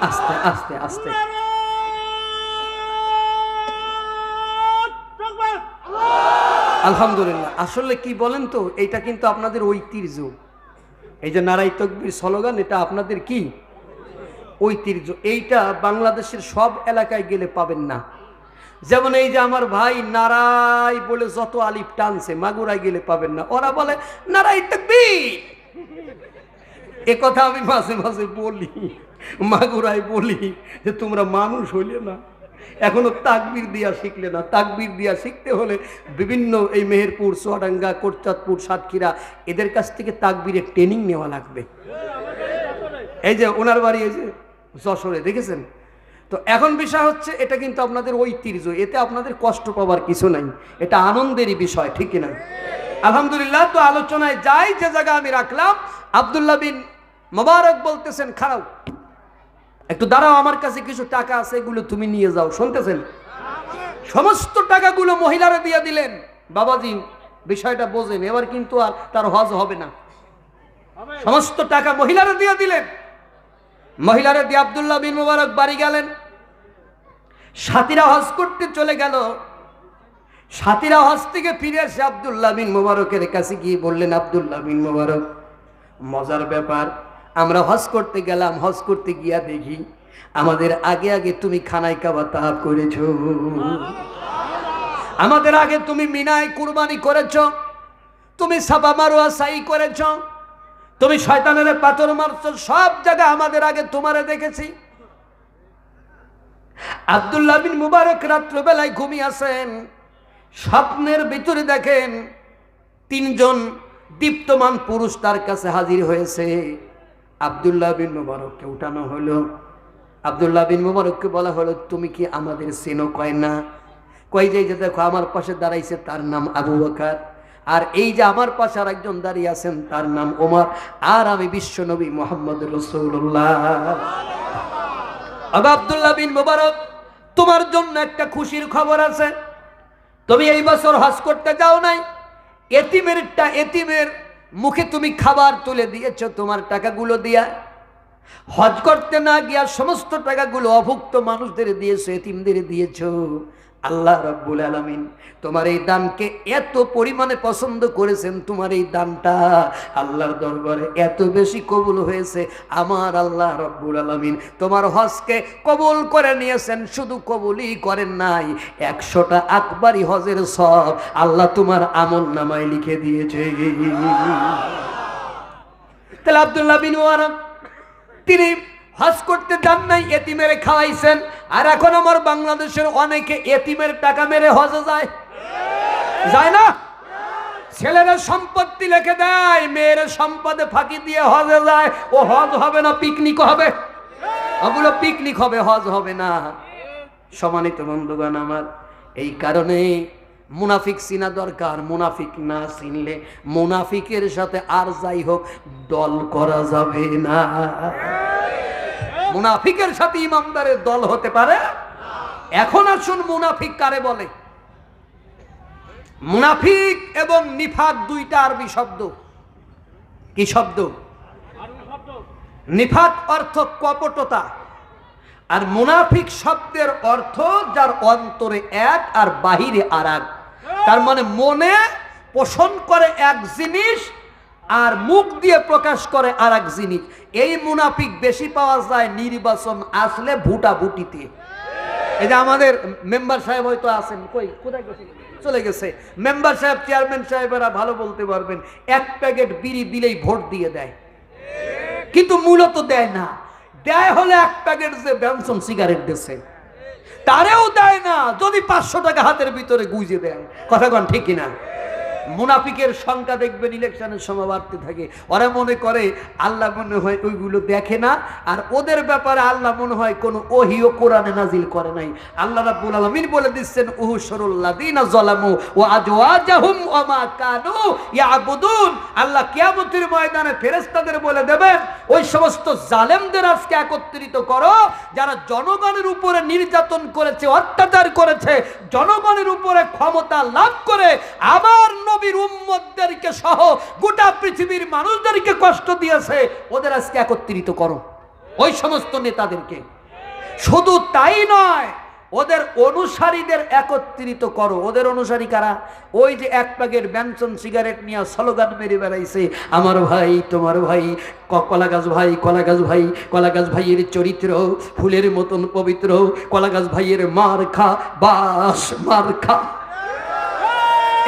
আস্তে আস্তে আস্তে, আলহামদুলিল্লাহ। আসলে কি বলেন তো, এইটা কিন্তু আপনাদের ঐতিহ্য। এই যে নারাই তাকবীর স্লোগান, এটা আপনাদের কি ঐতিহ্য। এইটা বাংলাদেশের সব এলাকায় গেলে পাবেন না। যেমন এই যে আমার ভাই নারাই বলে যত আলিফ টানছে, মাগুরায় গেলে পাবেন না। ওরা বলে নারাই তাকবীর। এ কথা আমি মাঝে মাঝে বলি, মাগুরায় বলি যে তোমরা মানুষ হইলে না, এখনো তাকবীর দিয়া শিখলে না। তাকবীর দিয়া শিখতে হলে বিভিন্ন এই মেহেরপুর, চুয়াডাঙ্গা, কোটচাঁদপুর, সাতক্ষীরা, এদের কাছ থেকে তাকবীরের ট্রেনিং নেওয়া লাগবে। এই যে ওনার বাড়ি এই যে যশোরে, দেখেছেন তো। এখন বিষয় হচ্ছে, এটা কিন্তু আপনাদের ঐতিহ্য, এতে আপনাদের কষ্ট পাবার কিছু নাই, এটা আনন্দেরই বিষয়, ঠিক কিনা? আলহামদুলিল্লাহ। তো আলোচনায় যাই, যে জায়গা আমি রাখলাম, আব্দুল্লাহ বিন মোবারক বলতেছেন, খারাপ একটু দাঁড়াও, আমার কাছে কিছু টাকা আছে, এগুলো তুমি নিয়ে যাও। শুনতেছেন? সমস্ত টাকাগুলো মহিলারা দিয়ে দিলেন। বাবাজি বিষয়টা বোঝেন, এবার কিন্তু আর তার হজ হবে না। সমস্ত টাকা মহিলারা দিয়ে দিলেন। মহিলারা দিয়ে আব্দুল্লাহ বিন মোবারক বাড়ি গেলেন। সাথীরা হজ করতে চলে গেল। সাথীরা হজ থেকে ফিরে এসে আব্দুল্লাহ বিন মোবারকের কাছে গিয়ে বললেন, আব্দুল্লাহ বিন মোবারক, মজার ব্যাপার, আমরা হজ করতে গেলাম, হজ করতে গিয়া দেখি আমাদের আগে আগে তুমি খানায় কাবা তাওয়াফ করেছো, আমাদের আগে তুমি মিনায় কুরবানি করেছো, তুমি সাফা মারওয়া সাই করেছো, তুমি শয়তানের পাথর মারছো, সব জায়গা আমাদের আগে তোমারে দেখেছি। আব্দুল্লাহ বিন মুবারক রাত্রবেলায় ঘুমিয়ে আছেন, স্বপ্নের ভিতরে দেখেন তিনজন দীপ্তমান পুরুষ তার কাছে হাজির হয়েছে। আব্দুল্লাহ বিন মুবারককে উঠানো হলো। আব্দুল্লাহ বিন মুবারককে বলা হলো, তুমি কি আমাদের চেনো? কয় না। কয় যে দেখো আমার পাশে দাঁড়াইছে, তার নাম আবু বকর, আর এই যে আমার পাশে আর একজন দাঁড়িয়ে আছেন, তার নাম ওমর, আর আমি বিশ্ব নবী মুহাম্মদ রাসূলুল্লাহ। আব্দুল্লাহ বিন মুবারক, তোমার জন্য একটা খুশির খবর আছে। তুমি এই বছর হজ করতে যাও নাই, এতিমের মুখে তুমি খাবার তুলে দিয়েছো তোমার টাকাগুলো দিয়া। হজ করতে না গিয়া সমস্ত টাকাগুলো অভুক্ত মানুষদের দিয়েছো, এতিমদের দিয়েছো। আল্লাহ রাব্বুল আলামিন তোমার এই দানকে এত পরিমাণে পছন্দ করেছেন, তোমার এই দানটা আল্লাহর দরবারে এত বেশি কবুল হয়েছে। আমার আল্লাহ রাব্বুল আলামিন তোমার হজকে কবুল করে নিয়েছেন। শুধু কবুলই করেন নাই, 100টা আকবরী হজের সব আল্লাহ তোমার আমলনামায় লিখে দিয়েছে। তাহলে আব্দুল্লাহ বিন মুবারক তিনি হজ করতে যান নাই, এতিমের খাওয়াইছেন। আর এখন আমার বাংলাদেশের অনেকে এতিমের টাকা মেরে হজে যায়, যায় না? ছেলেরা সম্পত্তি লিখে দেয়, মেয়ের সম্পদে ফাঁকি দিয়ে হজে যায়। ও হজ হবে না, পিকনিক হবে। ওগুলো পিকনিক হবে, হজ হবে না। সম্মানিত বন্ধুগণ আমার, এই কারণে মুনাফিক চিনা দরকার। মুনাফিক না চিনলে মুনাফিকের সাথে আর যাই হোক দল করা যাবে না। মুনাফিকের সাথে ইমানদারের দল হতে পারে। এখন আসুন, মুনাফিক কারে বলে? মুনাফিক এবং নিফাক দুইটা আরবি শব্দ। কি শব্দ? নিফাক অর্থ কপটতা, আর মুনাফিক শব্দের অর্থ যার অন্তরে এক আর বাহিরে আর এক। তার মানে মনে পোষণ করে এক জিনিস আর মুখ দিয়ে প্রকাশ করে আর এক জিনিস। এই মুনাফিক বেশি পাওয়া যায় নির্বাচন আসলে ভুটাভুটিতে। এই যে আমাদের মেম্বার সাহেব হয়তো আছেন, কই কোথায় গেছে? চলে গেছে। মেম্বার সাহেব, চেয়ারম্যান সাহেবেরা ভালো বলতে পারবেন, এক প্যাকেট বিড়ি দিলেই ভোট দিয়ে দেয়, কিন্তু মূলত দেয় না। দেয় হলে এক প্যাকেট যে বেনসন সিগারেট দিচ্ছে। তারেও দেয় না যদি 500 টাকা হাতের ভিতরে গুঁজে দেয়। কথা কন ঠিক কিনা? মুনাফিকের সংখ্যা দেখবেন ইলেকশনের সময় বাড়তে থাকে। ওরা মনে করে আল্লাহ মনে হয় ওইগুলো দেখে না, আর ওদের ব্যাপারে আল্লাহ মনে হয় কোনো ওহিও কোরআনে নাজিল করে নাই। আল্লাহ রাব্বুল আলামিন বলে দিচ্ছেন উহুশুরুল্লাযিনা যালামু ওয়া আজওয়াজাহুম ওয়া মা কানু ইয়াবুদুন। আল্লাহ কিয়ামতের ময়দানে ফেরেশতাদের বলে দেবেন, ওই সমস্ত জালেমদের আজকে একত্রিত করো যারা জনগণের উপরে নির্যাতন করেছে, অত্যাচার করেছে, জনগণের উপরে ক্ষমতা লাভ করে আমার নবীর উম্মতদেরকে সহ গোটা পৃথিবীর মানুষদেরকে কষ্ট দিয়েছে, ওদের আজকে একত্রিত করো, ওই সমস্ত নেতাদেরকে। শুধু তাই নয়, ওদের অনুসারীদের একত্রিত করো। ওদের অনুসারী কারা? ওই যে এক প্যাকেট ব্যঞ্জন সিগারেট নিয়ে স্লোগান মেরে বেড়াইছে, আমার ভাই তোমার ভাই, কলাগাছ ভাই কলাগাছ ভাই, কলাগাছ ভাইয়ের চরিত্র ফুলের মতন পবিত্র, কলাগাছ ভাইয়ের মার খা বাস মার খা।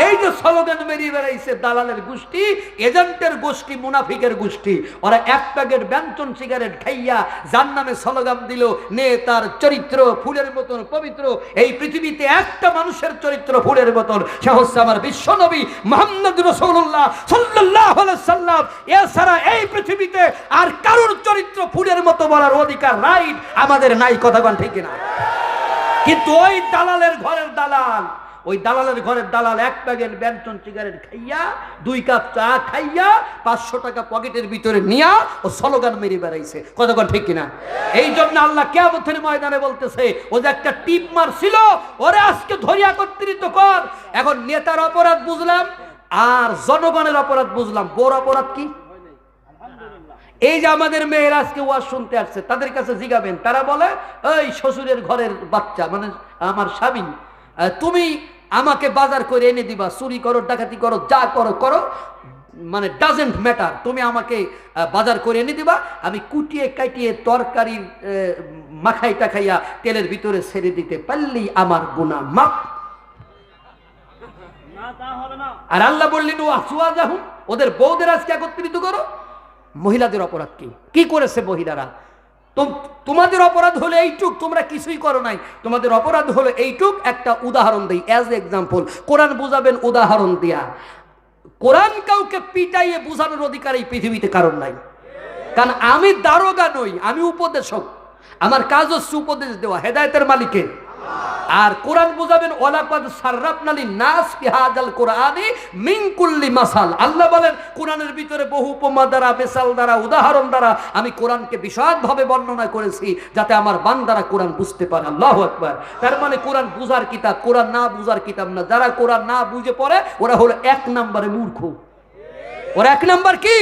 এই যে স্লোগান বেরিয়ে বেড়াইছে দালালের গোষ্ঠী, এজেন্টের গোষ্ঠী, মুনাফিকের গোষ্ঠী। ওরা এক প্যাকেট ব্যঞ্জন সিগারেট খাইয়া যার নামে স্লোগান দিল নেতার চরিত্র ফুলের মতন পবিত্র। এই পৃথিবীতে একটা মানুষের চরিত্র ফুলের মতন, সে হচ্ছে আমার বিশ্বনবী মুহাম্মদ রাসূলুল্লাহ সাল্লাল্লাহু আলাইহি সাল্লাম। এছাড়া এই পৃথিবীতে আর কারোর চরিত্র ফুলের মতো বলার অধিকার রাইট আমাদের নাই। কথা বলেন ঠিক কিনা? কিন্তু ওই দালালের ঘরের দালাল, ওই দালালের ঘরের দালাল এক প্যাকেট ব্যঞ্জন সিগারেট খাইয়া 2 কাপ চা খাইয়া 500 টাকা পকেটের ভিতরে নিয়া ও স্লোগান মেরে বেড়াইছে। কতক্ষণ ঠিক কিনা? এই জন্য আল্লাহ কিয়ামতের ময়দানে বলতেছে, ও যে একটা টিপ মারছিল ওরে আজকে ধরে একত্রিত কর। এখন নেতার অপরাধ বুঝলাম আর জনগণের অপরাধ বুঝলাম। বড় অপরাধ কি? এই যে আমাদের মেয়েরা আজকে ওয়াজ শুনতে আসছে, তাদের কাছে জিগাবেন, তারা বলে এই শ্বশুরের ঘরের বাচ্চা মানে আমার স্বামী, তুমি আমাকে বাজার করে এনে দিবা, চুরি করো ডাকাতি করো যা করো করো, মানে ডাজেন্ট ম্যাটার, তুমি আমাকে বাজার করে এনে দিবা, আমি কুটিয়ে কাটিয়ে তরকারির মাখাই টাখাইয়া তেলের ভিতরে ছেড়ে দিতে পারলেই আমার গুনাহ মাফ। আর আল্লাহ বললেন ওয়াসওয়াজাহুম, ওদের বউদের আজকে একত্রিত করো। মহিলাদের অপরাধ কি? কি করেছে মহিলারা? তোমাদের অপরাধ হলো এইটুক, তোমরা কিছুই করো নাই। তোমাদের অপরাধ হলো এইটুক। একটা উদাহরণ দেই অ্যাজ এক্সাম্পল। কোরআন বুঝাবেন উদাহরণ দিয়া। কোরআন কাউকে পিটাইয়ে বুঝানোর অধিকার এই পৃথিবীতে কারণ নাই। কারণ আমি দারোগা নই, আমি উপদেশক। আমার কাজ হচ্ছে উপদেশ দেওয়া, হেদায়েতের মালিকে। আর কোরআন বুঝাবেন ওয়ালাকাদ সাররাফনা লিন-নাস ফি হাযাল কোরআনি মিন কুল্লি মাসাল। আল্লাহ বলেন কোরআনের ভিতরে বহু উপমা দ্বারা, মিসাল দ্বারা, উদাহরণ দ্বারা আমি কোরআনকে বিশদভাবে বর্ণনা করেছি যাতে আমার বান্দারা কোরআন বুঝতে পারে। আল্লাহু আকবার। তার মানে কোরআন বুঝার কিতাব, কোরআন না বুঝার কিতাব না। যারা কোরআন না বুঝে পড়ে ওরা হলো 1 নম্বরে মূর্খ। ওরা 1 নম্বর কি?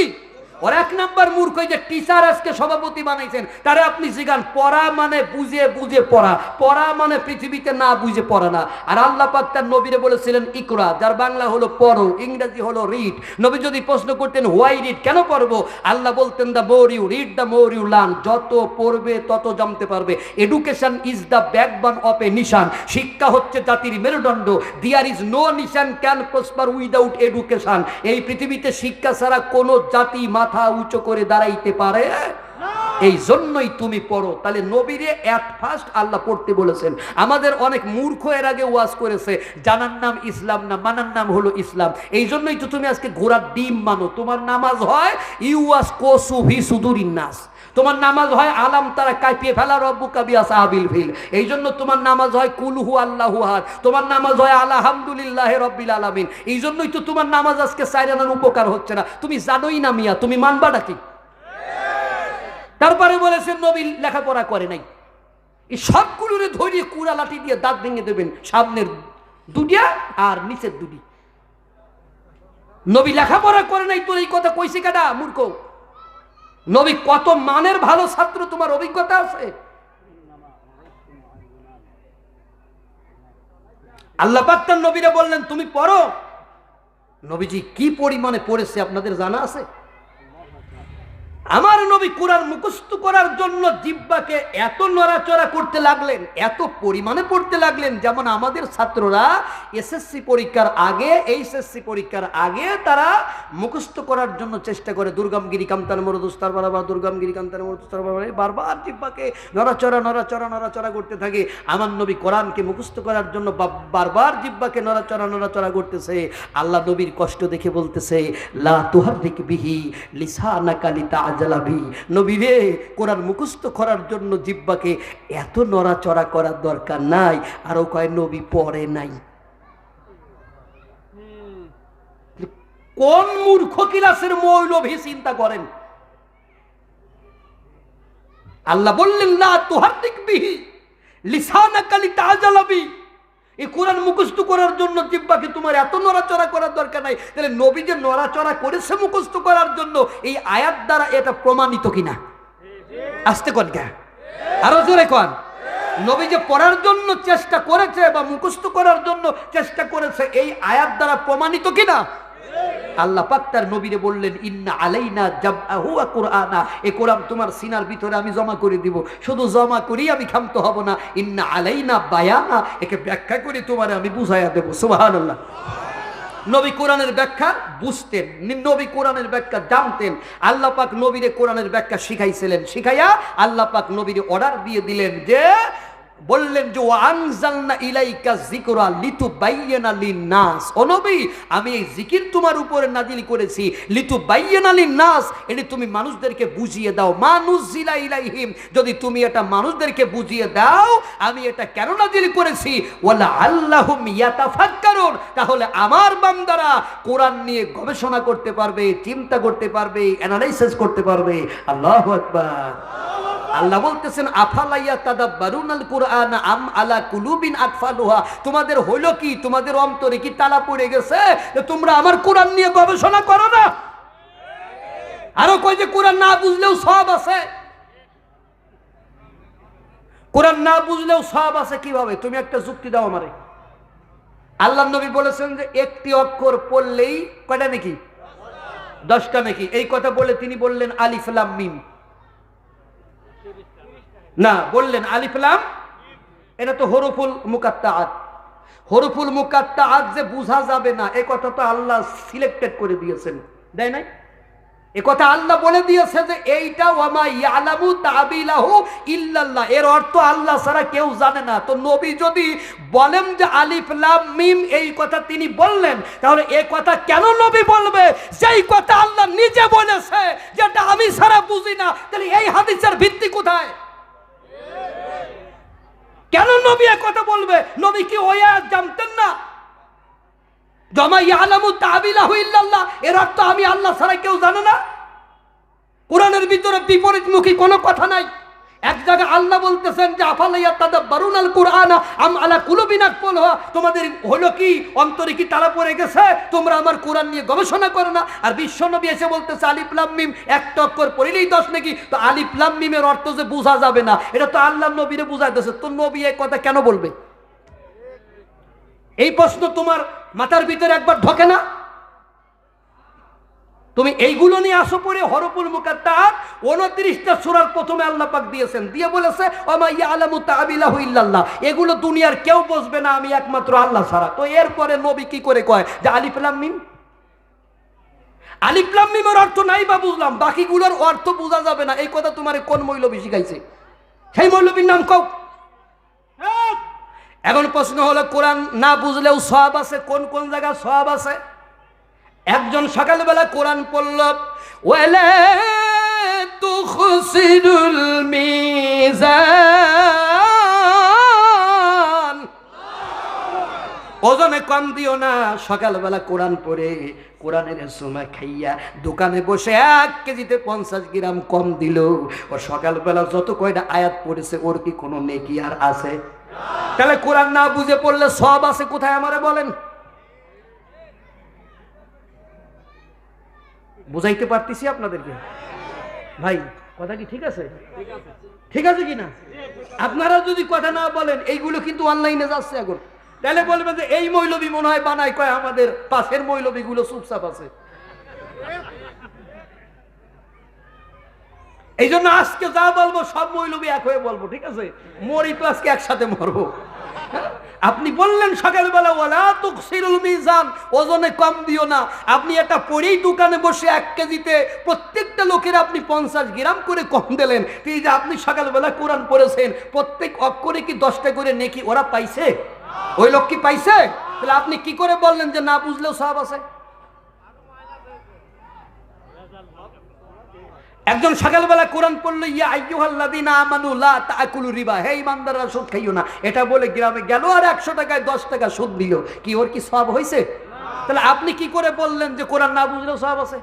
ওর 1 নম্বর মূর্খ। যে টিচার আজকে সভাপতি বানাইছেন তারা আপনি জিগান, পড়া মানে বুঝে বুঝে পড়া, পড়া মানে পৃথিবীতে না বুঝে পড়া না। আর আল্লাহ পাক তার নবীরে বলেছিলেন ইকরা, যার বাংলা হলো পড়ো, ইংরেজি হলো রিড। নবী যদি প্রশ্ন করতেন হোয়াই রিড, কেন পড়বো, আল্লাহ বলতেন the more you read the more you learn, যত পড়বে তত জানতে পারবে। Education is the backbone of a nation, শিক্ষা হচ্ছে জাতির মেরুদণ্ড। There is no nation can prosper without education. এই পৃথিবীতে শিক্ষা ছাড়া কোনো জাতি মাথা উঁচু করে দাঁড়াইতে পারে। এই জন্যই তুমি পড়ো। তাহলে নবীরে এট ফার্স্ট আল্লাহ পড়তে বলেছেন। আমাদের অনেক মূর্খ এর আগে ওয়াজ করেছে, জানার নাম ইসলাম না, মানার নাম হলো ইসলাম। এই জন্যই তো তুমি আজকে ঘোড়ার ডিম মানো। তোমার নামাজ হয় ইউ ওয়াজ কোসু ভি সুদুরিন নাস, তোমার নামাজ হয় আলাম তারা কাঁপিয়ে ফেলা রব্বুকা বিআসহাবিল ফিল। এই জন্য তোমার নামাজ হয় কুল হু আল্লাহু আহাদ, তোমার নামাজ হয় আলহামদুলিল্লাহি রাব্বিল আলামিন। এই জন্যই তো তোমার নামাজ আজকে সাইরানার উপকার হচ্ছে না। তুমি জানোই না মিয়া, তুমি মানবাটা কি? তারপরে বলেছেন নবী লেখাপড়া করে নাই। এই সবগুলোরে ধরিয়ে কুড়া লাঠি দিয়ে দাঁত ভেঙে দেবেন, সামনের দুটিয়া আর নিচের দুটি। নবী লেখাপড়া করে নাই, তোর এই কথা কইছে কাটা মূর্খ? নবী কত মানের ভালো ছাত্র, তোমার অভিজ্ঞতা আছে? আল্লাহ পাক তার নবীরা বললেন তুমি পড়ো। নবীজি কি পরিমাণে পড়েছে আপনাদের জানা আছে? আমার নবী কোরআন মুখস্থ করার জন্য জিহ্বাকে এত নড়াচড়া করতে লাগলেন, এত পরিমাণে পড়তে লাগলেন, যেমন আমাদের ছাত্ররা এসএসসি পরীক্ষার আগে, এইচএসসি পরীক্ষার আগে তারা মুখস্থ করার জন্য চেষ্টা করে। দুর্গমগিরি কামতান মরুদুস্তার বারবার, দুর্গমগিরি কামতান মরুদুস্তার বারবার, বারবার জিহ্বাকে নড়াচড়া নড়াচড়া নড়াচড়া করতে থাকে। আমার নবী কোরআনকে মুখস্থ করার জন্য বারবার জিহ্বাকে নড়াচড়া নড়াচড়া করতেছে। আল্লাহ নবীর কষ্ট দেখে বলতেছে, লা তুহাররিক বিহি লিসানাকা লিতাআজালাবি। নবী রে, কোরআন মুখস্থ করার জন্য জিহ্বাকে এত নড়াচড়া করার দরকার নাই। আরো কয় নবী পড়ে নাই। কোন মূর্খ ক্লাসের মৌলভী চিন্তা করেন? আল্লাহ বললেন, লা তুহাররিক বিহি লিসানাকা লিতাআজালাবি। এই কোরআন মুখস্থ করার জন্য জিহ্বাকে তোমার এত নড়াচড়া করার দরকার নাই। তাহলে নবী যে নড়াচড়া করেছে মুখস্থ করার জন্য, এই আয়াত দ্বারা এটা প্রমাণিত কিনা? আস্তে কন কে, আরো জোরে কন। নবী যে পড়ার জন্য চেষ্টা করেছে বা মুখস্থ করার জন্য চেষ্টা করেছে, এই আয়াত দ্বারা প্রমাণিত কিনা? আল্লাহ পাক তার নবীরে বললেন, ইন্না আলাইনা জামআহু ওয়া কুরআনা। এই কোরআন তোমার সিনার ভিতরে আমি জমা করে দিব। শুধু জমা করি আমি ক্ষান্ত হব না, ইন্না আলাইনা বায়ানা, একে ব্যাখ্যা করে তোমার আমি বুঝাইয়া দেব। সুবহানাল্লাহ। নবী কোরআনের ব্যাখ্যা বুঝতেন, নবী কোরআনের ব্যাখ্যা জানতেন। আল্লাহ পাক নবীরে কোরআনের ব্যাখ্যা শিখাইছিলেন। শিখাইয়া আল্লাহ পাক নবীরে অর্ডার দিয়ে দিলেন, যে বললেন যে ওয়ানজালনা ইলাইকা যিকরা লিতুবাইয়িনা লিন-নাস। ও নবী, আমি এই জিকির তোমার উপরে নাজিল করেছি লিতুবাইয়িনা লিন-নাস, এটি তুমি মানুষদেরকে বুঝিয়ে দাও। মানুজিলা ইলাইহিম, যদি তুমি এটা মানুষদেরকে বুঝিয়ে দাও আমি এটা কেন নাজিল করেছি, ওয়ালা আল্লাহুম ইয়াতাফাক্কারুন, তাহলে আমার বান্দারা কোরআন নিয়ে গবেষণা করতে পারবে, চিন্তা করতে পারবে, অ্যানালাইসিস করতে পারবে। আল্লাহু আকবার। আল্লাহ বলতেছেন, আফালা ইয়াতাদাব্বারুনাল কুরআন আম আলা কুলুবিন আকফালুহা। তোমাদের হইল কি, তোমাদের অন্তরে কি তালা পড়ে গেছে যে তোমরা আমার কোরআন নিয়ে গবেষণা করো না? আরো কয় যে কোরআন না বুঝলেও সওয়াব আছে। কোরআন না বুঝলেও সওয়াব আছে কিভাবে? তুমি একটা যুক্তি দাও আমারে। আল্লাহর নবী বলেছেন যে একটি অক্ষর পড়লেই কয়টা নাকি? 10টা নাকি। এই কথা বলে তিনি বললেন আলিফ লাম মিম। না, বললেন আলিফ লাম, এটা তো হরফুল মুকাত্তাআত। হরফুল মুকাত্তাআত যে বুঝা যাবে না, এই কথা তো আল্লাহ সিলেক্টেড করে দিয়েছেন, তাই না? এই কথা আল্লাহ বলে দিয়েছে যে এইটা ওয়ামা ইয়ালামু তাবিলাহু ইল্লাল্লাহ, এর অর্থ আল্লাহ ছাড়া কেউ জানে না। তো নবী যদি বলেন যে আলিফ লাম মিম, এই কথা তিনি বললেন, তাহলে এই কথা কেন নবী বলবে যেই কথা আল্লাহ নিজে বলেছে যেটা আমি ছাড়া বুঝি না? তাহলে এই হাদিসের ভিত্তি কোথায়? কেন নবী এই কথা বলবে? নবী কি ওই আয়াত জানতেন না? ওয়ামা ইয়ালামু তাবিলাহু ইল্লাল্লাহ, এর অর্থ আমি আল্লাহ ছাড়া কেউ জানে না। কোরআনের ভিতরে বিপরীতমুখী কোনো কথা নাই। এক জায়গায় আল্লাহ বলতেছেন যে আফালা ইয়াতাদাব্বারুনাল কুরআনা আম আলা কুলুবিন আকফালুহা, তোমাদের হলো কি, অন্তরে কি তালা পড়ে গেছে, তোমরা আমার কোরআন নিয়ে গবেষণা করো না? আর বিশ্ব নবী এসে বলতেছে আলিফ লাম মিম একটা অক্ষর পড়লেই 10 নাকি। তো আলিফ লাম মিমের অর্থ যে বোঝা যাবে না, এটা তো আল্লাহ নবীরে বুঝাইতেছে। তো নবী এই কথা কেন বলবে? এই প্রশ্ন তোমার মাথার ভিতরে একবার ঢোকে না? তুমি এইগুলো নিয়ে আসো পড়ে হরফুল মুকাত্তাআত 29টা সূরার প্রথমে আল্লাহ পাক দিয়েছেন, দিয়ে বলেছে ওয়ামা ইয়ালামু তাবিলাহু ইল্লাল্লাহ, এগুলো দুনিয়ার কেউ বুঝবে না আমি একমাত্র আল্লাহ ছাড়া। তো এরপরে নবী কি করে কয় যে আলিফ লাম মিম? আলিফ লাম মিমের অর্থ নাই বা বুঝলাম, বাকিগুলোর অর্থ বোঝা যাবে না, এই কথা তোমার কোন মৌলবী শিখাইছে? সেই মৌলবীর নাম কও। এখন প্রশ্ন হলো, কোরআন না বুঝলেও সওয়াব আছে, কোন কোন জায়গায় সওয়াব আছে? একজন সকালবেলা কোরআন পড়ল, ওয়ালা তুখসিরুল মিজান, ওজনে কম দিও না। সকালবেলা কোরআন পড়ে কোরআনের সময় খাইয়া দোকানে বসে 1 কেজিতে 50 গ্রাম কম দিল, ও সকালবেলা যত কয়টা আয়াত পড়েছে ওর কি কোনো নেকি আর আছে? তাহলে কোরআন না বুঝে পড়লে সওয়াব আছে কোথায় আমারে বলেন? বুঝাইতে পারতেছি আপনাদেরকে ভাই? কথা কি ঠিক আছে? ঠিক আছে কিনা? আপনারা যদি কথা না বলেন, এইগুলো কিন্তু অনলাইনে যাচ্ছে এখন, তাহলে বলবে যে এই মৌলবী মনে হয় বানায়, কয় আমাদের পাশের মৌলবীগুলো চুপচাপ আছে। এই জন্য আজকে যা বলবো সব মৌলবী এক হয়ে বলবো, ঠিক আছে? মরি তো আজকে একসাথে মরবো। আপনি বললেন সকালবেলা ওয়ালা তুকসিরুল মিজান, ওজনে কম দিও না। আপনি এটা পরেই দোকানে বসে 1 কেজিতে প্রত্যেকটা লোকের আপনি 50 গ্রাম করে কম দিলেন। এই যে আপনি সকালবেলা কোরআন পড়েছেন, প্রত্যেক অক্ষরে কি 10টা করে নেকি ওরা পাইছে? ওই লোক কি পাইছে? তাহলে আপনি কি করে বললেন যে না বুঝলেও সওয়াব আছে? একজন সকালবেলা কোরআন পড়লো ইয়া আইয়ুহাল্লাযীনা আমানু লা তাকুলু রিবা, হে ঈমানদাররা সুদ খাইও না, এটা বলে গ্রামে গেল আর 100 টাকায় 10 টাকা সুদ দিল, কি ওর কি সওয়াব হইছে? তাহলে আপনি কি করে বললেন যে কোরআন না বুঝলেও সওয়াব আছে?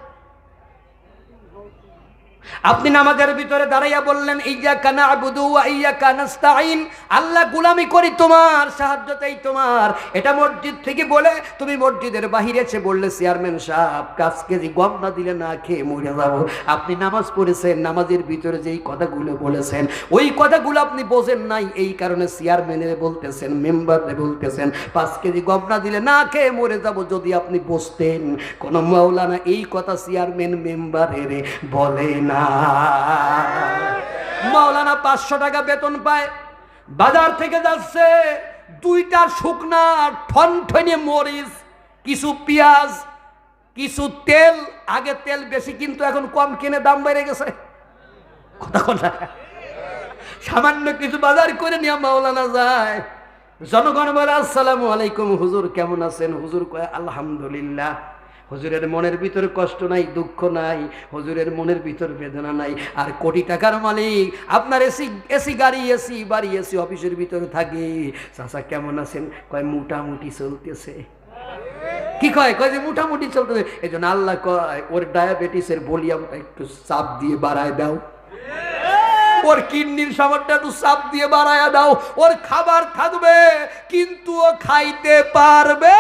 আপনি নামাজের ভিতরে দাঁড়াইয়া বললেন ইয়্যাকা না'বুদু ওয়া ইয়্যাকা নাস্তাঈন, আল্লাহ গোলামি করি তোমার, সাহায্য চাই তোমার। এটা মসজিদ থেকে বলে তুমি মসজিদের বাহিরে এসে বললে চেয়ারম্যান সাহেব 5 কেজি গম না দিলে না খেয়ে মরে যাব। আপনি নামাজ পড়েছেন, নামাজের ভিতরে যেই কথাগুলো বলেছেন ওই কথাগুলো আপনি বোঝেন নাই, এই কারণে চেয়ারম্যানের বলতেছেন, মেম্বারে বলতেছেন 5 কেজি গম না দিলে না খেয়ে মরে যাব। যদি আপনি বুঝতেন কোন মাওলানা এই কথা চেয়ারম্যান মেম্বারের বলে না। মাওলানা 500 টাকা বেতন পায়, বাজার থেকে যাচ্ছে 2টা শুকনা ঠনঠনে মরিচ, কিছু পেঁয়াজ, কিছু তেল। আগে তেল বেশি কিন্তু এখন কম কিনে দাম বেড়ে গেছে। কথা সামান্য কিছু বাজার করে নিয়ে মাওলানা যায়, জনগণ বলে আসসালামু আলাইকুম হুজুর কেমন আছেন? হুজুর কয় আলহামদুলিল্লাহ। হুজুরের মনের ভিতরে কষ্ট নাই, দুঃখ নাই, হুজুরের মনের ভিতরে বেদনা নাই। আর কোটি টাকার মালিক, আপনার এসি গাড়ি, এসি বাড়ি, এসি অফিসের ভিতরে থাকে। চাচা কেমন আছেন? কয় মোটামুটি চলতেছে। কি কয়? কয় যে মোটামুটি চলতেছে। এই জন্য আল্লাহ কয় ওর ডায়াবেটিসের ভলিউমটা একটু চাপ দিয়ে বাড়ায় দাও, ওর কিডনির সামর্থ্য একটু চাপ দিয়ে বাড়ায় দাও। ওর খাবার থাকবে কিন্তু ও খাইতে পারবে।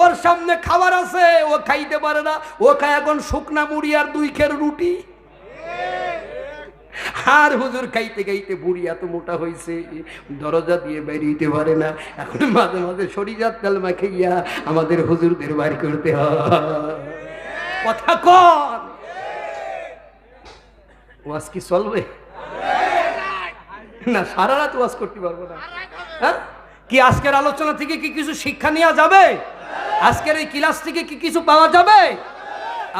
ওর সামনে খাবার আছে, ও খাইতে পারে না। ও খায় এখন শুকনা মুড়ি আর 2 খের রুটি। আর হুজুর খাইতে খাইতে বুড়ি এত মোটা হয়েছে দরজা দিয়ে বেরিয়ে পারে না। এখন মাঝে মাঝে শরীজাত কালমা খাইয়া আমাদের হুজুরদের বাইর করতে হয়। কথা কন ওয়াজ কি চলবে না? সারা রাত ওয়াজ করতে পারবো না। হ্যাঁ, কি আজকের আলোচনা থেকে কি কিছু শিক্ষা নেওয়া যাবে? আজকের এই ক্লাস থেকে কি কিছু পাওয়া যাবে?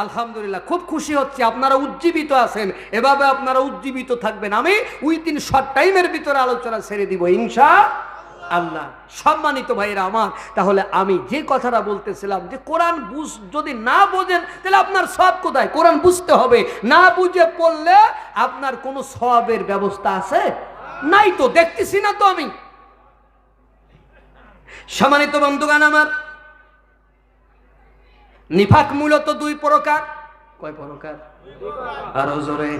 আলহামদুলিল্লাহ, খুব খুশি হচ্ছে আপনারা উজ্জীবিত আছেন। এভাবে আপনারা উজ্জীবিত থাকবেন। আমি উইথিন শর্ট টাইমের ভিতরে আলোচনা ছেড়ে দিব ইনশাআল্লাহ। সম্মানিত ভাইরা আমার, তাহলে আমি যে কথাটা বলতেছিলাম যে কোরআন যদি না বোঝেন তাহলে আপনার সওয়াব কোথায়? কোরআন বুঝতে হবে। না বুঝে পড়লে আপনার কোনো সওয়াবের ব্যবস্থা আছে? নাই তো, দেখতেছি না তো আমি। সম্মানিত বন্ধুগণ আমার, নিফাক মূলত 2 প্রকার। কয় প্রকার? আরো জোরে।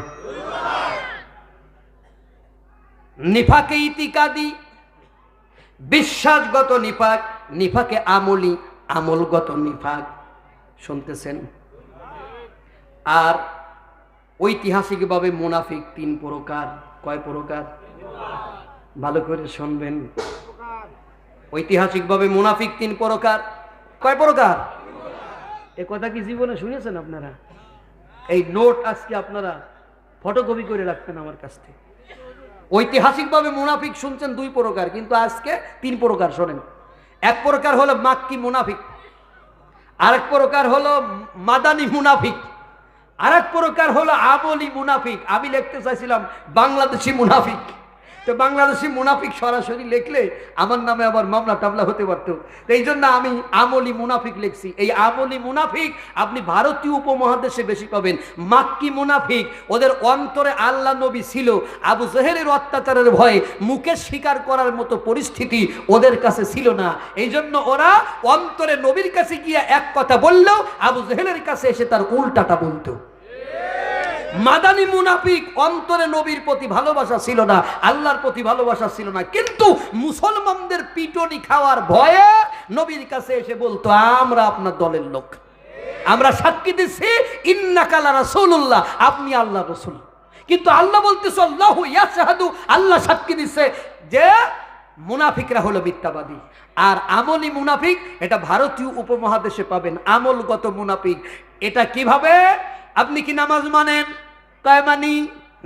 নিফাকে ইতিকাদি, বিশ্বাসগত নিফাক, নিফাকে আমলি, আমলগত নিফাক। শুনতেছেন? আর ঐতিহাসিকভাবে মুনাফিক 3 প্রকার। কয় প্রকার? ভালো করে শুনবেন। ঐতিহাসিকভাবে মুনাফিক 3 প্রকার। কয় প্রকার? এ কথা কি জীবনে শুনেছেন আপনারা? এই নোট আজকে আপনারা ফটোকপি করে রাখবেন আমার কাছ থেকে। ঐতিহাসিকভাবে মুনাফিক শুনছেন 2 প্রকার, কিন্তু আজকে 3 প্রকার শোনেন। 1 প্রকার হলো মাক্কি মুনাফিক, আরেক প্রকার হলো মাদানি মুনাফিক, আরেক প্রকার হলো আমলি মুনাফিক। আমি লিখতে চাইছিলাম বাংলাদেশি মুনাফিক, তো বাংলাদেশি মুনাফিক সরাসরি লিখলে আমার নামে আবার মামলা টামলা হতে পারতো। এই জন্য আমি আমলি মুনাফিক লিখছি। এই আমলি মুনাফিক আপনি ভারতীয় উপমহাদেশে বেশি পাবেন। মাক্কি মুনাফিক, ওদের অন্তরে আল্লাহ নবী ছিল, আবু জেহেলের অত্যাচারের ভয়ে মুখে স্বীকার করার মতো পরিস্থিতি ওদের কাছে ছিল না। এই জন্য ওরা অন্তরে নবীর কাছে গিয়ে এক কথা বললেও আবু জেহেলের কাছে এসে তার উল্টাটা বলতো। মাদানি মুনাফিক, অন্তরে নবীর প্রতি ভালোবাসা ছিল না, আল্লাহর প্রতি ভালোবাসা ছিল না, কিন্তু মুসলমানদের পিটনি খাওয়ার ভয়ে নবীর কাছে এসে বলতো আমরা আপনার দলের লোক, আমরা সাক্ষী দিচ্ছি ইন্নাকা লা রাসূলুল্লাহ, আপনি আল্লাহর রাসূল। কিন্তু আল্লাহ বলতেছে আল্লাহু ইয়াশহাদু, আল্লাহ সাক্ষী দিচ্ছে যে মুনাফিকরা হলো মিথ্যাবাদী। আর আমলি মুনাফিক এটা ভারতীয় উপমহাদেশে পাবেন। আমলগত মুনাফিক এটা কিভাবে? আপনি কি নামাজ মানেন? তাই মানি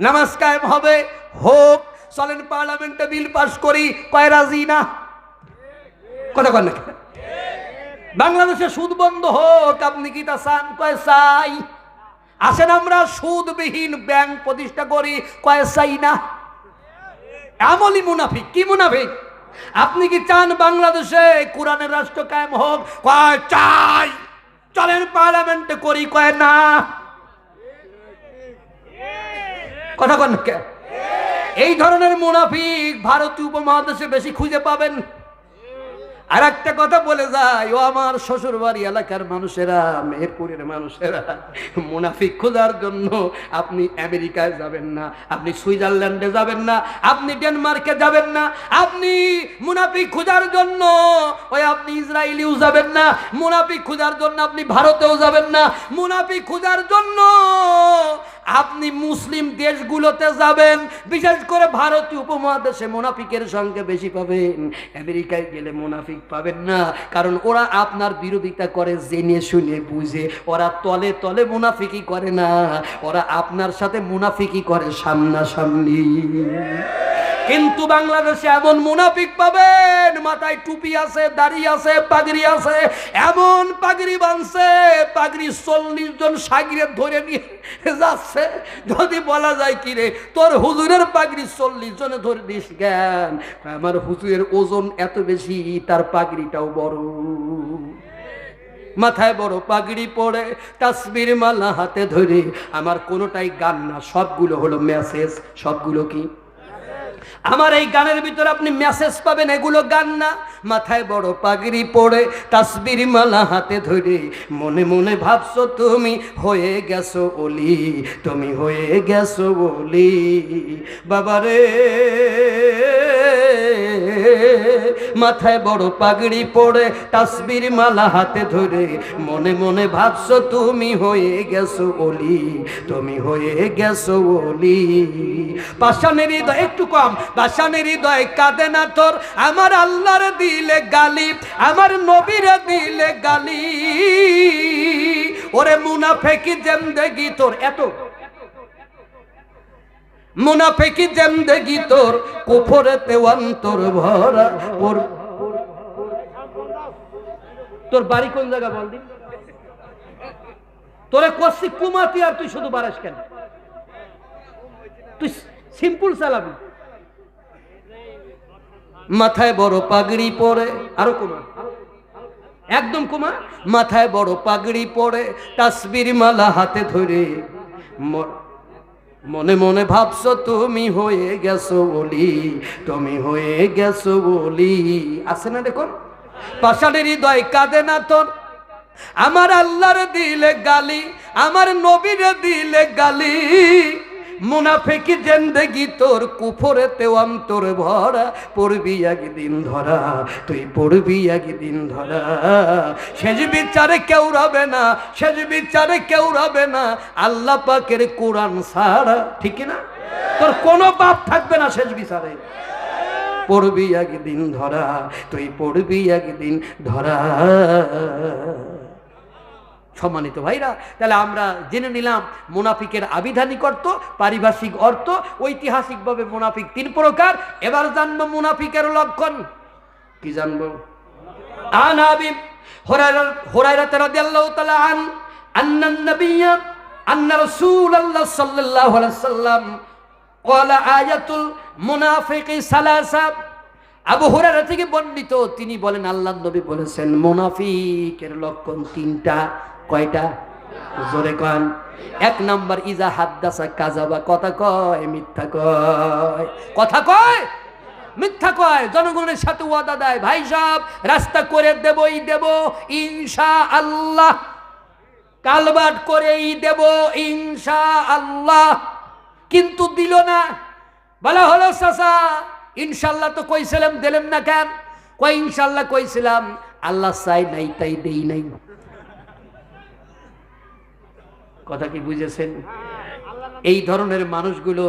নামাজ কায়েম হবে, হোক, চলেন পার্লামেন্টে বিল পাস করি, কয় রাজি না? কথা কন না? বাংলাদেশে সুদ বন্ধ হোক, আপনি কি তা চান? কয় চাই। আসেন আমরা সুদবিহীন ব্যাংক প্রতিষ্ঠা করি, কয় চাই না? আমলি মুনাফিক। কি মুনাফিক? আপনি কি চান বাংলাদেশে কোরআনের রাষ্ট্র কায়েম হোক? কয় চাই। চলেন পার্লামেন্টে করি, কয় না। কথা কন কে? এই ধরনের মুনাফিক ভারতীয় উপমহাদেশে বেশি খুঁজে পাবেন। আর একটা কথা বলে যায়, ও আমার শ্বশুর বাড়ি এলাকার মানুষেরা, মেহেরপুরের মানুষেরা, মুনাফিক খোঁজার জন্য আপনি আমেরিকায় যাবেন না, আপনি সুইজারল্যান্ডে যাবেন না, আপনি ডেনমার্কে যাবেন না, আপনি মুনাফিক খোঁজার জন্য ওই আপনি ইসরায়েলেও যাবেন না, মুনাফিক খোঁজার জন্য আপনি ভারতেও যাবেন না, মুনাফিক খোঁজার জন্য আপনি মুসলিম দেশগুলোতে যাবেন। বিশেষ করে ভারতীয় উপমহাদেশে মুনাফিকের সংখ্যা বেশি পাবেন। আমেরিকায় গেলে মুনাফিক পাবেন না, কারণ ওরা আপনার বিরোধিতা করে জেনে শুনে বুঝে। ওরা তলে তলে মুনাফিকি করে না, ওরা আপনার সাথে মুনাফিকি করে সামনাসামনি। কিন্তু বাংলাদেশে এমন মুনাফিক পাবেন, মাথায় টুপি আছে, দাড়ি আছে, পাগড়ি আছে, এমন পাগড়ি বাঁধছে, পাগড়ি 40 জন সাগিরে ধরে নিয়ে যাচ্ছে। যদি বলা যায় কি রে, তোর হুজুরের পাগড়ি 40 জনে ধরে দিস জ্ঞান, আমার হুজুরের ওজন এত বেশি, তার পাগড়িটাও বড়। মাথায় বড় পাগড়ি পরে, তাসবির মালা হাতে ধরে। আমার কোনোটাই গান না, সবগুলো হলো মেসেজ। সবগুলো কি? আমার এই গানের ভিতরে আপনি মেসেজ পাবেন, এগুলো গান না। মাথায় বড় পাগড়ি পড়ে, তাসবির মালা হাতে ধরে, মনে মনে ভাবছো তুমি হয়ে গেছো ওলি, তুমি হয়ে গেছো ওলি। বাবারে মাথায় বড় পাগড়ি পড়ে, তাসবির মালা হাতে ধরে, মনে মনে ভাবছো তুমি হয়ে গেছো ওলি, তুমি হয়ে গেছো ওলি। পাষাণের হৃদয়, একটু কম, পাষাণের হৃদয় কাঁদে না তোর, আমার আল্লাহর দিলে গালি, আমার নবীর দিলে গালি। ওরে মুনাফিকি জিন্দেগি তোর, এত মুনাফিকি জিন্দেগি তোর, কুফরেতে অন্তর ভরা। তোর বাড়ি কোন জায়গা বল দি? তোরে কষি কুমাতি, আর তুই শুধু বাড়াস কেন? তুই সিম্পল চালাবি। মাথায় বড় পাগড়ি পরে, আরো কুমা, একদম কুমা। মাথায় বড় পাগড়ি পরে, তাসবির মালা হাতে ধরে, মনে মনে ভাবছো তুমি হয়ে গেছো ওলি, তুমি হয়ে গেছো ওলি। আছে না? দেখুন, পাষাণের হৃদয় কাঁদে না তোর, আমার আল্লাহর দিলে গালি, আমার নবীর দিলে গালি। মুনাফিকি জিন্দেগি তোর, কুফরেতে অন্তর ভরা। পড়বি একদিন ধরা, তুই পড়বি একদিন ধরা। শেষ বিচারে কেউ রবে না, শেষ বিচারে কেউ রবে না, আল্লাহ পাকের কোরআন ছাড়া। ঠিক না? তোর কোনো বাপ থাকবে না শেষ বিচারে। পড়বি একদিন ধরা, তুই পড়বি একদিন ধরা। সম্মানিত ভাইরা, তাহলে আমরা জেনে নিলাম মুনাফিকের আবিধানিক অর্থ, পারিভাষিক অর্থ, ঐতিহাসিকভাবে মুনাফিক 3 প্রকার। এবার জানবো মুনাফিকের লক্ষণ। কি জানবো? আন আবি হুরায়রা রাদিয়াল্লাহু তাআলা আন্না নবিয়্য আন্না রাসূলুল্লাহ সাল্লাল্লাহু আলাইহি ওয়াসাল্লাম ক্বালা আয়াতুল মুনাফিকি সালাসা। আবু হুরায়রা থেকে বর্ণিত, তিনি বলেন আল্লাহর নবী বলেছেন মুনাফিকের লক্ষণ 3টা। কয়টা? জোরে কন। 1 নাম্বার, ইজা হাদ্দাসা কাযাবা, কথা কয় মিথ্যা কয়। কথা কয় মিথ্যা কয়, জনগণের সাথে ওয়াদা দেয়, ভাই সাহেব রাস্তা করে দেবই দেব ইনশাআল্লাহ, কালবাট করেই দেব ইনশাআল্লাহ, কিন্তু দিল না। বলা হলো চাচা ইনশাআল্লাহ তো কইছিলাম, দিলেন না কেন? কই ইনশাআল্লাহ কইছিলাম, আল্লাহ চাই নাই তাই দেই নাই। কথা কি বুঝেছেন? এই ধরনের মানুষগুলো,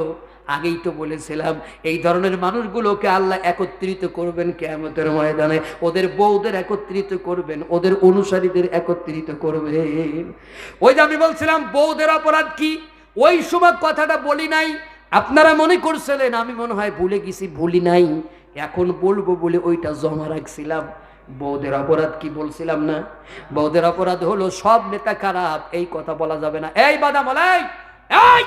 আগেই তো বলেছিলাম, এই ধরনের মানুষগুলোকে আল্লাহ একত্রিত করবেন কিয়ামতের ময়দানে। ওদের বউদের একত্রিত করবেন, ওদের অনুসারীদের একত্রিত করবেন। ওই যে আমি বলছিলাম বউদের অপরাধ কি? ওই সময় কথাটা বলি নাই, আপনারা মনে করছিলেন আমি মনে হয় ভুলে গেছি, ভুলি নাই, এখন বলবো বলে ওইটা জমা রাখছিলাম। বৌদের অপরাধ কি বলছিলাম না? বৌদের অপরাধ হলো সব নেতা খারাপ, এই কথা বলা যাবে না। এই বাদামলাই, এই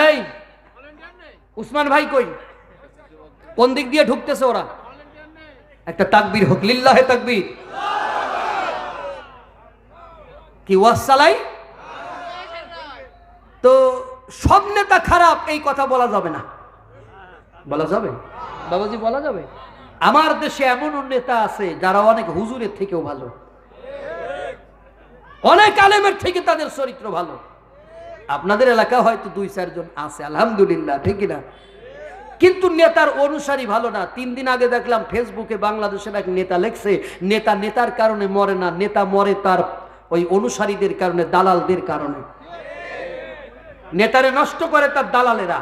এই উসমান ভাই কই? কোন দিক দিয়ে ঢুকতেছে ওরা? একটা তাকবীর হোক, লিল্লাহে তাকবীর। কি ওয়াজ চালাই? তো সব নেতা খারাপ এই কথা বলা যাবে না। বলা যাবে বাবাজি, বলা যাবে? আমার দেশে এমন নেতা আছে যারা অনেক হুজুরের থেকেও ভালো, অনেক আলেমের থেকে তাদের চরিত্র ভালো। আপনাদের এলাকা হয়তো 2-4 জন আছে, আলহামদুলিল্লাহ, ঠিক না? কিন্তু নেতার অনুসারী ভালো না। 3 দিন আগে দেখলাম ফেসবুকে বাংলাদেশের এক নেতা লেখছে, নেতা নেতার কারণে মরে না, নেতা মরে তার ওই অনুসারীদের কারণে, দালালদের কারণে। নেতারে নষ্ট করে তার দালালেরা।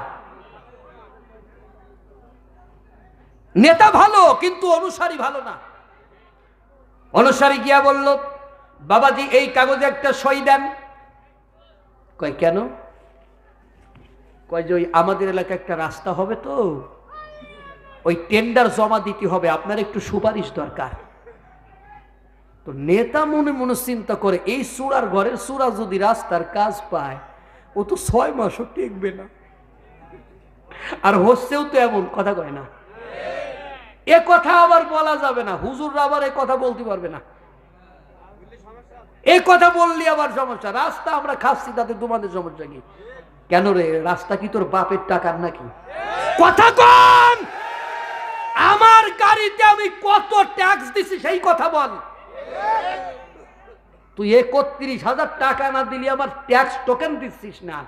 নেতা ভালো কিন্তু অনুসারী ভালো না। অনুসারী গিয়া বলল, বাবাজি এই কাগজে একটা সই দেন। কয় কেন? কয় যে ওই আমাদের এলাকায় একটা রাস্তা হবে, তো ওই টেন্ডার জমা দিতে হবে, আপনার একটু সুপারিশ দরকার। তো নেতা মনে মনে চিন্তা করে, এই চূড়ার ঘরের চূড়া যদি রাস্তার কাজ পায়, ও তো 6 মাসও টিকবে না। আর হচ্ছেও তো এমন, কথা কয় না? এ কথা আবার বলা যাবে না, হুজুররা আবার এ কথা বলতে পারবে না। এই কথা বললি আবার সমস্যা। রাস্তা আমরা খাচ্ছি, তাতে তোমাদের সমস্যা কি? কেন রে, রাস্তা কি তোর বাপের টাকার নাকি? কথা কন। আমার গাড়িতে আমি কত ট্যাক্স দিছি সেই কথা বল। তুই 31,000 টাকা না দিলি আমার ট্যাক্স টোকেন দিচ্ছিস না।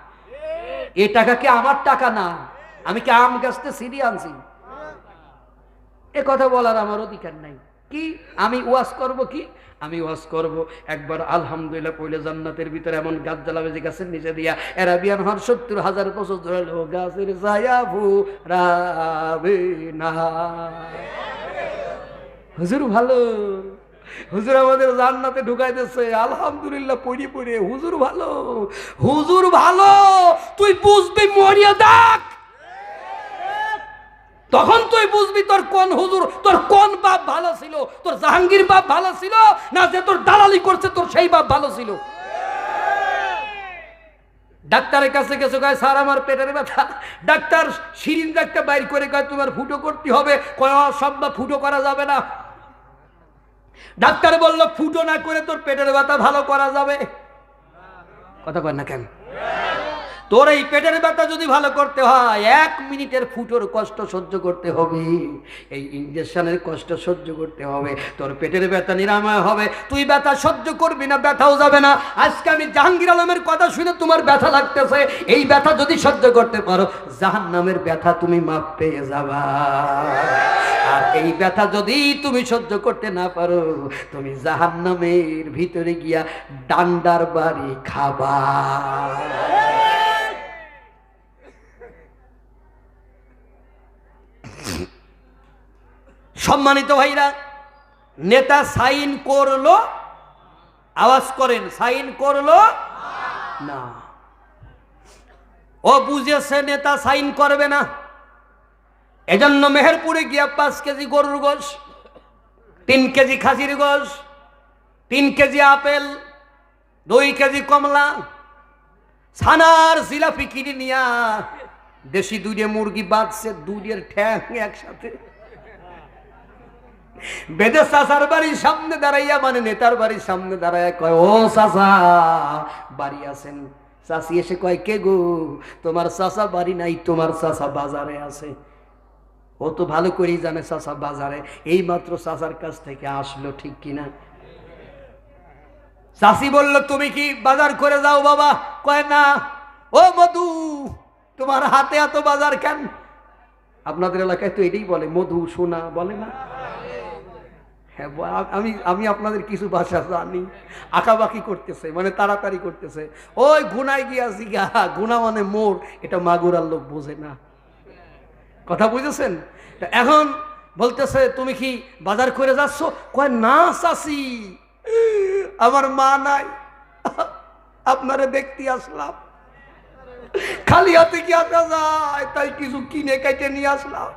এ টাকা কি আমার টাকা না? আমি কি আম গাছতে সিঁড়ি আনছি? এ কথা বলার আমার অধিকার নাই। কি আমি ওয়াজ করব? কি আমি ওয়াজ করব? একবার আলহামদুলিল্লাহ পয়লে জান্নাতের ভিতরে এমন গাছ জ্বালাবে যে গাছের নিচে দিয়া অ্যারাবিয়ান হর 70,000 বছর ধরে গাছের ছায়া ফুরাবে না। হুজুর ভালো, হুজুর আমাদের জান্নাতে ঢুকাইতেছে, আলহামদুলিল্লাহ পড়ি পড়ে। হুজুর ভালো, হুজুর ভালো, তুই বুঝবি মরিয়া দেখ, তখন তুই বুঝবি তোর কোন হুজুর, তোর কোন বাপ ভালো ছিল। তোর জাহাঙ্গীর বাপ ভালো ছিল না, যে তোর দালালি করছে তোর সেই বাপ ভালো ছিল? ডাক্তারের কাছে গেছে, কয় স্যার আমার পেটের ব্যথা। ডাক্তার সিরিঞ্জ একটা বাইর করে কয় তোমার ফুটো করতে হবে। কয় সব বা ফুটো করা যাবে না। ডাক্তার বলল ফুটো না করে তোর পেটের ব্যথা ভালো করা যাবে। কথা কয় না কেন? তোর এই পেটের ব্যথা যদি ভালো করতে হয় 1 মিনিটের ফুটোর কষ্ট সহ্য করতে হবে, এই ইনজেকশনের কষ্ট সহ্য করতে হবে, তোর পেটের ব্যথা নিরাময় হবে। তুই ব্যথা সহ্য করবি না, ব্যথাও যাবে না। আজকে আমি জাহাঙ্গীর আলমের কথা শুনে তোমার ব্যথা লাগতেছে, এই ব্যথা যদি সহ্য করতে পারো জাহান্নামের ব্যথা তুমি মাপ পেয়ে যাবা। আর এই ব্যথা যদি তুমি সহ্য করতে না পারো, তুমি জাহান্নামের ভিতরে গিয়া ডান্ডার বাড়ি খাবা। সম্মানিত ভাইরা, নেতা সাইন করলো, আওয়াজ করেন, সাইন করলো না। ও বুঝেছে নেতা সাইন করবে না, এজন্য মেহেরপুরে গিয়া 5 কেজি গরুর গোশ, 3 কেজি খাসির গোশ, 3 কেজি আপেল, 2 কেজি কমলা, ছানার জিলাপি কিনে নিয়া দেশি 2 মুরগি বাঁধছে, 2 ঠ্যাং একসাথে বেদে চাচার বাড়ির সামনে দাঁড়াইয়া, মানে নেতার বাড়ির সামনে দাঁড়াইয়া কয়, ও চাচা বাড়ি আছেন? চাচি এসে কয়, কে গো? তোমার চাচা বাড়ি নাই, তোমার চাচা বাজারে আছে। ও তো ভালো করেই জানে চাচা বাজারে, এই মাত্র চাচার কাছ থেকে আসলো, ঠিক কিনা? চাচি বলল, তুমি কি বাজার করে যাও বাবা? কয় না। ও মধু, তোমার হাতে এত বাজার কেন? আপনাদের এলাকায় তো এটাই বলে, মধু সোনা বলে না? হ্যাঁ, আমি আপনাদের কিছু ভাষা জানি। আঁকাবাকি করতেছে মানে তাড়াতাড়ি করতেছে। ওই গুনায় গিয়াছি গা, গুনা মানে মোর, এটা মাগুরার লোক বোঝে না। কথা বুঝেছেন? এখন বলতেছে তুমি কি বাজার করে যাচ্ছ? কয় না চাচি, আমার মা নাই, আপনারে দেখতে আসলাম। খালি হাতে কি আসা যায়? তাই কিছু কিনে কেটে নিয়ে আসলাম।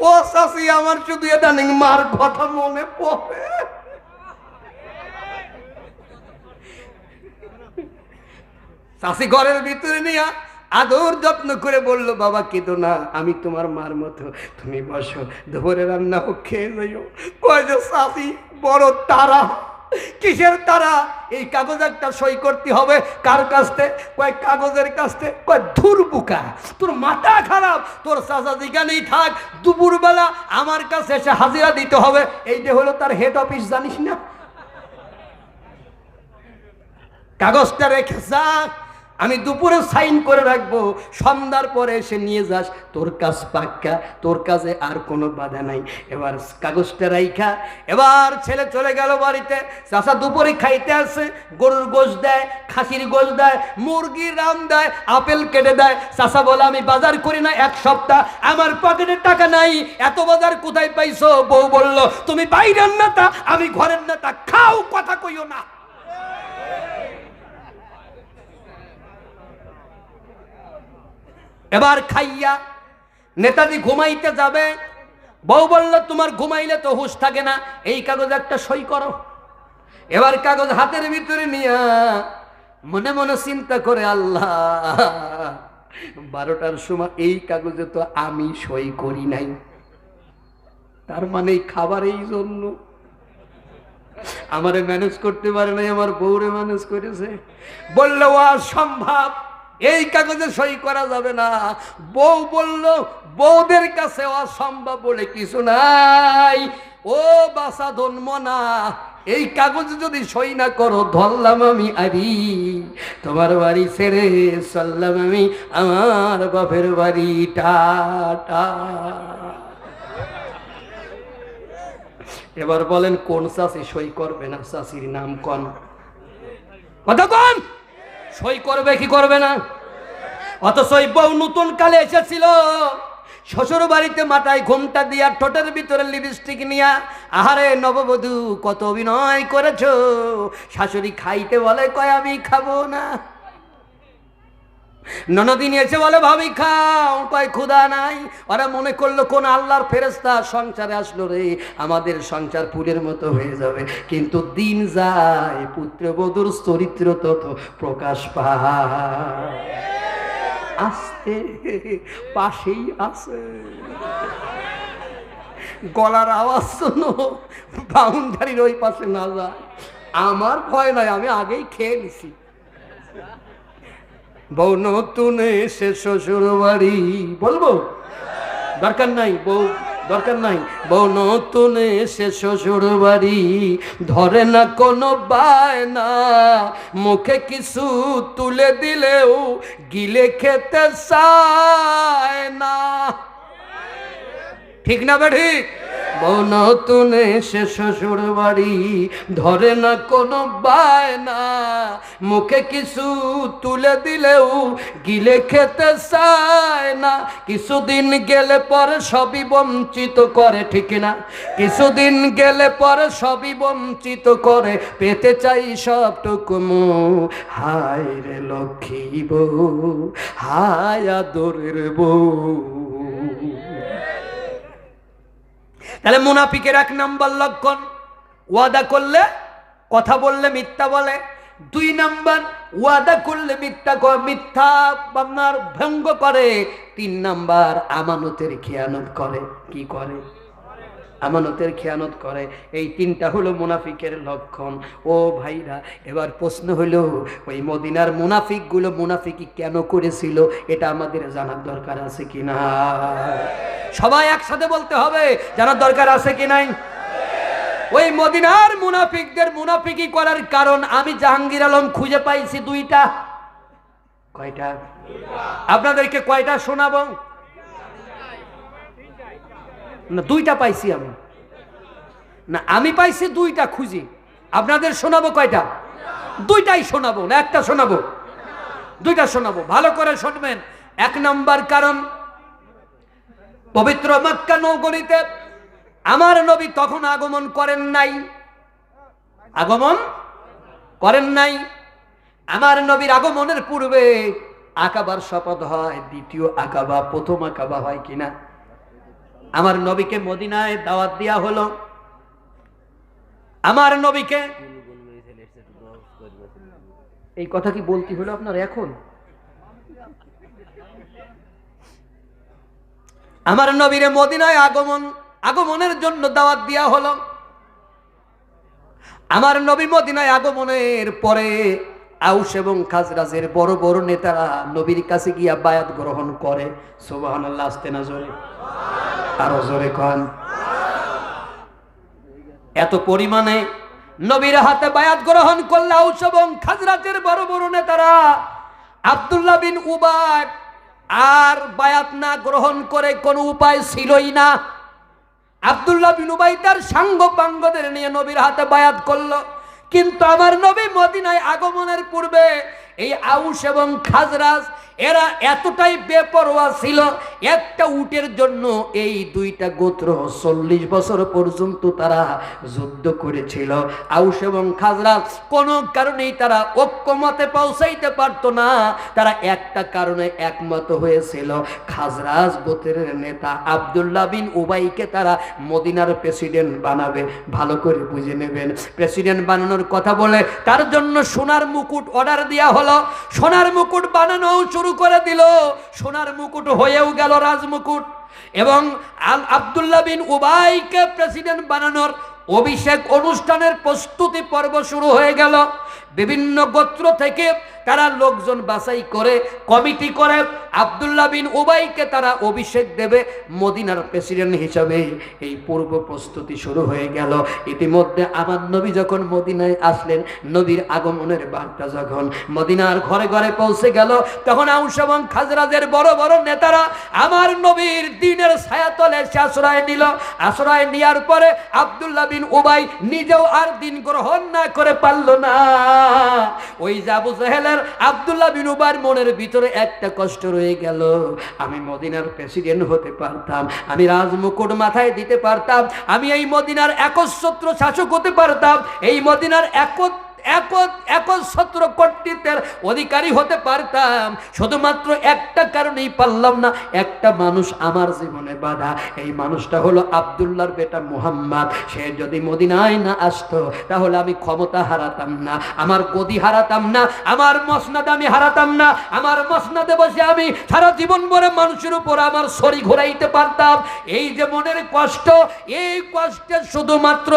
ও চাচি, আমার শুধু এটা নেই, মার কথা মনে পড়ে। চাচি ঘরের ভিতরে নিয়ে আদর যত্ন করে বলল, বাবা কেঁদো না, আমি তোমার মার মতো, তুমি বসো, দুপুরে রান্না খেয়ে যাইও। কয় যে চাচি বড় তারা। কিসের তারা? এই কাগজ একটা সই করতে হবে। কার কাছতে? কয় কাগজের কাছতে। কয় ধুর বুকা, তোর মাথা খারাপ, তোর চাচা যেখানেই থাক দুপুরবেলা আমার কাছে এসে হাজিরা দিতে হবে। এইটা হলো তার হেড অফিস, জানিস না? কাগজটা রেখে যা, আমি দুপুরে সাইন করে রাখবো, সন্ধ্যার পরে এসে নিয়ে যাস, তোর কাজ পাক্কা, তোর কাজে আর কোনো বাধা নাই। এবার কাগজটা রাইখা এবার ছেলে চলে গেল বাড়িতে। চাচা দুপুরে খাইতে আসে, গরুর গোশ দেয়, খাসির গোশ দেয়, মুরগির রাম দেয়, আপেল কেটে দেয়। চাচা বলে আমি বাজার করি না 1 সপ্তাহ, আমার পকেটে টাকা নাই, এত বাজার কোথায় পাইছো? বউ বলল তুমি বাইরের নেতা, আমি ঘরের নেতা, খাও, কথা কইও না। এবার খাইয়া নেতাজি ঘুমাইতে যাবে, বউ বলল তোমার ঘুমাইলে তো হুঁশ থাকে না, এই কাগজ একটা সই করো। এবার কাগজ হাতের ভিতরে নিয়া মনে মনে চিন্তা করে, আল্লাহ 12টার সময় এই কাগজে তো আমি সই করি নাই, তার মানে খাবার এই জন্য আমারে ম্যানেজ করতে পারে নাই, আমার বউরে ম্যানেজ করেছে। বলল অসম্ভব, এই কাগজে সই করা যাবে না। বউ বলল বউদের কাছে অসম্ভব বলে কিছু নাই। ও বাসা ধন্ম না, এই কাগজে যদি সই না করো ধরলাম আমি আরি, তোমার বাড়ি ছেড়ে চললাম আমি আমার বাপের বাড়ি, টাটা। এবার বলেন কোন চাষি সই করবে না? চাষির নাম কোন? কথা কোন? সই করবে কি করবে না? অথচ ওই বউ নতুন কালে এসেছিল শ্বশুর বাড়িতে, মাথায় ঘুমটা দিয়া, ঠোঁটের ভিতরে লিপস্টিক নিয়া, আহারে নববধূ কত অভিনয় করেছো। শাশুড়ি খাইতে বলে, কয় আমি খাবো না। ননদিন এসে বলে ভাবি খাও, কয় ক্ষুধা নাই। ওরা মনে করলো কোন আল্লাহর ফেরেশতা সংসারে আসলো রে, আমাদের সংসার ফুলের মতো হয়ে যাবে। কিন্তু দিন যায়, পুত্রবধূর চরিত্র তত প্রকাশ পায়। আসতে পাশেই আছে, গলার আওয়াজ শোনো, বাউন্ডারির ওই পাশে না যায়। আমার ভয় নাই, আমি আগেই খেয়ে নিছি। বউ নতুন এসে শ্বশুর বাড়ি, বলবো দরকার নাই, বউ দরকার নাই। বউ নতুন এসে শ্বশুর বাড়ি, ধরে না কোনো বায়না, মুখে কিছু তুলে দিলেও গিলে খেতে চায় না। ঠিক না বে ঠিক? বউ নতুন এসে শ্বশুর বাড়ি, ধরে না কোনো বায়না, মুখে কিছু তুলে দিলেও গিলে খেতে চায় না। কিছুদিন গেলে পরে সবই বঞ্চিত করে, ঠিক না? কিছুদিন গেলে পরে সবই বঞ্চিত করে, পেতে চাই সবটুকু মুখ। হায় রে লক্ষ্মী বউ, হায় আদরের বউ। তাহলে মুনাফিকের 1 নম্বর লক্ষণ, ওয়াদা করলে, কথা বললে মিথ্যা বলে। 2 নম্বর, ওয়াদা করলে মিথ্যা আপনার ভঙ্গ করে। 3 নম্বর, আমানতের খেয়ানত করে। কি করে? আমানতের খেয়ানত করে। এই 3টা হলো মুনাফিকের লক্ষণ। ও ভাইরা, এবার প্রশ্ন হলো, ওই মদিনার মুনাফিকগুলো মুনাফিকি কেন করেছিল, এটা আমাদের জানার দরকার আছে কিনা? সবাই একসাথে বলতে হবে, জানার দরকার আছে কি নাই? ওই মদিনার মুনাফিকদের মুনাফিকি করার কারণ আমি জাহাঙ্গীর আলম খুঁজে পাইছি 2টা। কয়টা? আপনাদেরকে কয়টা শোনাবো? না, 2টা পাইছি আমি। না, আমি পাইছি 2টা, খুঁজি। আপনাদের শোনাবো কয়টা? 2টাই শোনাবো না, একটা শোনাবো? 2টা শোনাবো, ভালো করে শুনবেন। 1 নম্বর কারণ, পবিত্র মক্কা নগরীতে আমার নবী তখন আগমন করেন নাই, আগমন করেন নাই। আমার নবীর আগমনের পূর্বে আকাবার শপথ হয়, দ্বিতীয় আকাবা প্রথম আকাবা হয় কিনা। আমার নবীকে মদিনায় দাওয়াত দেয়া হলো। আমার নবীকে, এই কথা কি বলতে হলো আপনার এখন? আমার নবীরে মদিনায় আগমনের জন্য দাওয়াত দেয়া হলো। আমার নবী মদিনায় আগমনের পরে আউস এবং খাজরাজের বড় বড় নেতারা নবীর কাছে গিয়া বায়াত গ্রহণ করে। সুবহানাল্লাহ, আস্তে না জোরে, আরো জোরে কন। এত পরিমাণে নবীর হাতে বায়াত গ্রহণ করলে আউস এবং খাজরাজের বড় বড় নেতারা, আব্দুল্লাহ বিন উবাই আর বায়াত না গ্রহণ করে কোনো উপায় ছিলই না। আব্দুল্লাহ বিন উবাই তার সাঙ্গ পাঙ্গদের নিয়ে নবীর হাতে বায়াত করলো। কিন্তু আমার নবী মদিনায় আগমনের পূর্বে এই আউস এবং খাজরাজ এরা এতটাই বেপরোয়া ছিল, একটা উটের জন্য এই দুইটা গোত্র 40 বছর পর্যন্ত তারা যুদ্ধ করেছিল। আউস এবং খাজরাজ কোনো কারণেই তারা ঐক্যমতে পৌঁছাইতে পারত না। তারা একটা কারণে একমত হয়েছিল, খাজরাজ গোত্রের নেতা আব্দুল্লাহ বিন উবাইকে তারা মদিনার প্রেসিডেন্ট বানাবে। ভালো করে বুঝে নেবেন, প্রেসিডেন্ট বানানোর কথা বলে তার জন্য সোনার মুকুট অর্ডার দেওয়া হলো। সোনার মুকুট বানানো শুরু করে দিল। সোনার মুকুট হয়েও গেল রাজমুকুট। এবং আব্দুল্লাহ বিন উবাইকে প্রেসিডেন্ট বানানোর অভিষেক অনুষ্ঠানের প্রস্তুতি পর্ব শুরু হয়ে গেল। বিভিন্ন গোত্র থেকে তারা লোকজন বাছাই করে কমিটি করে আব্দুল্লাহ বিন উবাইকে তারা অভিষেক দেবে মদিনার প্রেসিডেন্ট হিসাবে। এই পূর্ব প্রস্তুতি শুরু হয়ে গেল। ইতিমধ্যে আমার নবী যখন মদিনায় আসলেন, নবীর আগমনের বার্তা যখন মদিনার ঘরে ঘরে পৌঁছে গেল, তখন আউস এবং খাজরাজের বড় বড় নেতারা আমার নবীর দ্বীনের ছায়াতলে এসে আশ্রয় নিল। আশ্রয় নেওয়ার পরে আব্দুল্লাহ বিন উবাই নিজেও আর দ্বীন গ্রহণ না করে পারল না। ওই যে আবু জাহেলের আব্দুল্লাহ বিন উবাইর মনের ভিতরে একটা কষ্ট রয়ে গেল, আমি মদিনার প্রেসিডেন্ট হতে পারতাম, আমি রাজমুকুট মাথায় দিতে পারতাম, আমি এই মদিনার একচ্ছত্র শাসক হতে পারতাম, এই মদিনার একচ্ছত্র কর্তৃত্বের অধিকারী হতে পারতাম। শুধুমাত্র একটা কারণেই পারলাম না, একটা মানুষ আমার জীবনে বাধা। এই মানুষটা হলো আব্দুল্লাহর বেটা মুহাম্মদ। সে যদি মদিনায় না আসতো তাহলে আমি ক্ষমতা হারাতাম না, আমার গদি হারাতাম না, আমার মসনদ আমি হারাতাম না, আমার মসনদে বসে আমি সারা জীবন ভরে মানুষের উপর আমার ছড়ি ঘোরাইতে পারতাম। এই যে মনের কষ্ট, এই কষ্টের শুধুমাত্র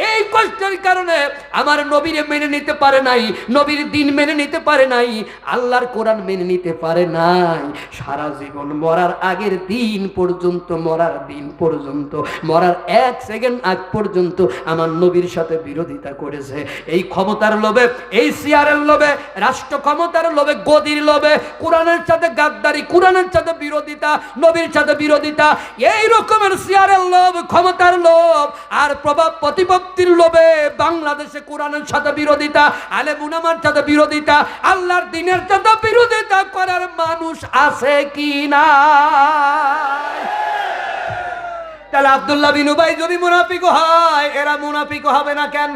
এই কষ্টের কারণে আমার নবীর মেনে নিতে পারে নাই, নবীর দ্বীন মেনে নিতে পারে নাই, আল্লাহর কোরআন মেনে নিতে পারে নাই। সারা জীবন মরার আগের দিন পর্যন্ত, মরার দিন পর্যন্ত, মরার 1 সেকেন্ড আগ পর্যন্ত আমার নবীর সাথে বিরোধিতা করেছে। এই ক্ষমতার লোভে, এই চেয়ারের লোভে, রাষ্ট্র ক্ষমতার লোভে, গদির লোভে, কোরআনের সাথে গাদ্দারি, কোরআনের সাথে বিরোধিতা, নবীর সাথে বিরোধিতা, এই রকমের চেয়ারের লোভ, ক্ষমতার লোভ আর প্রভাব প্রতিপত্তির লোভে বাংলাদেশে কোরআনের সাথে বিরোধিতা, আলেম উলামার সাথে বিরোধিতা, আল্লাহর দ্বীনের সাথে বিরোধিতা করার মানুষ আছে কি না? তাহলে আব্দুল্লাহ বিন উবাই যদি মুনাফিক হয়, এরা মুনাফিক হবে না কেন?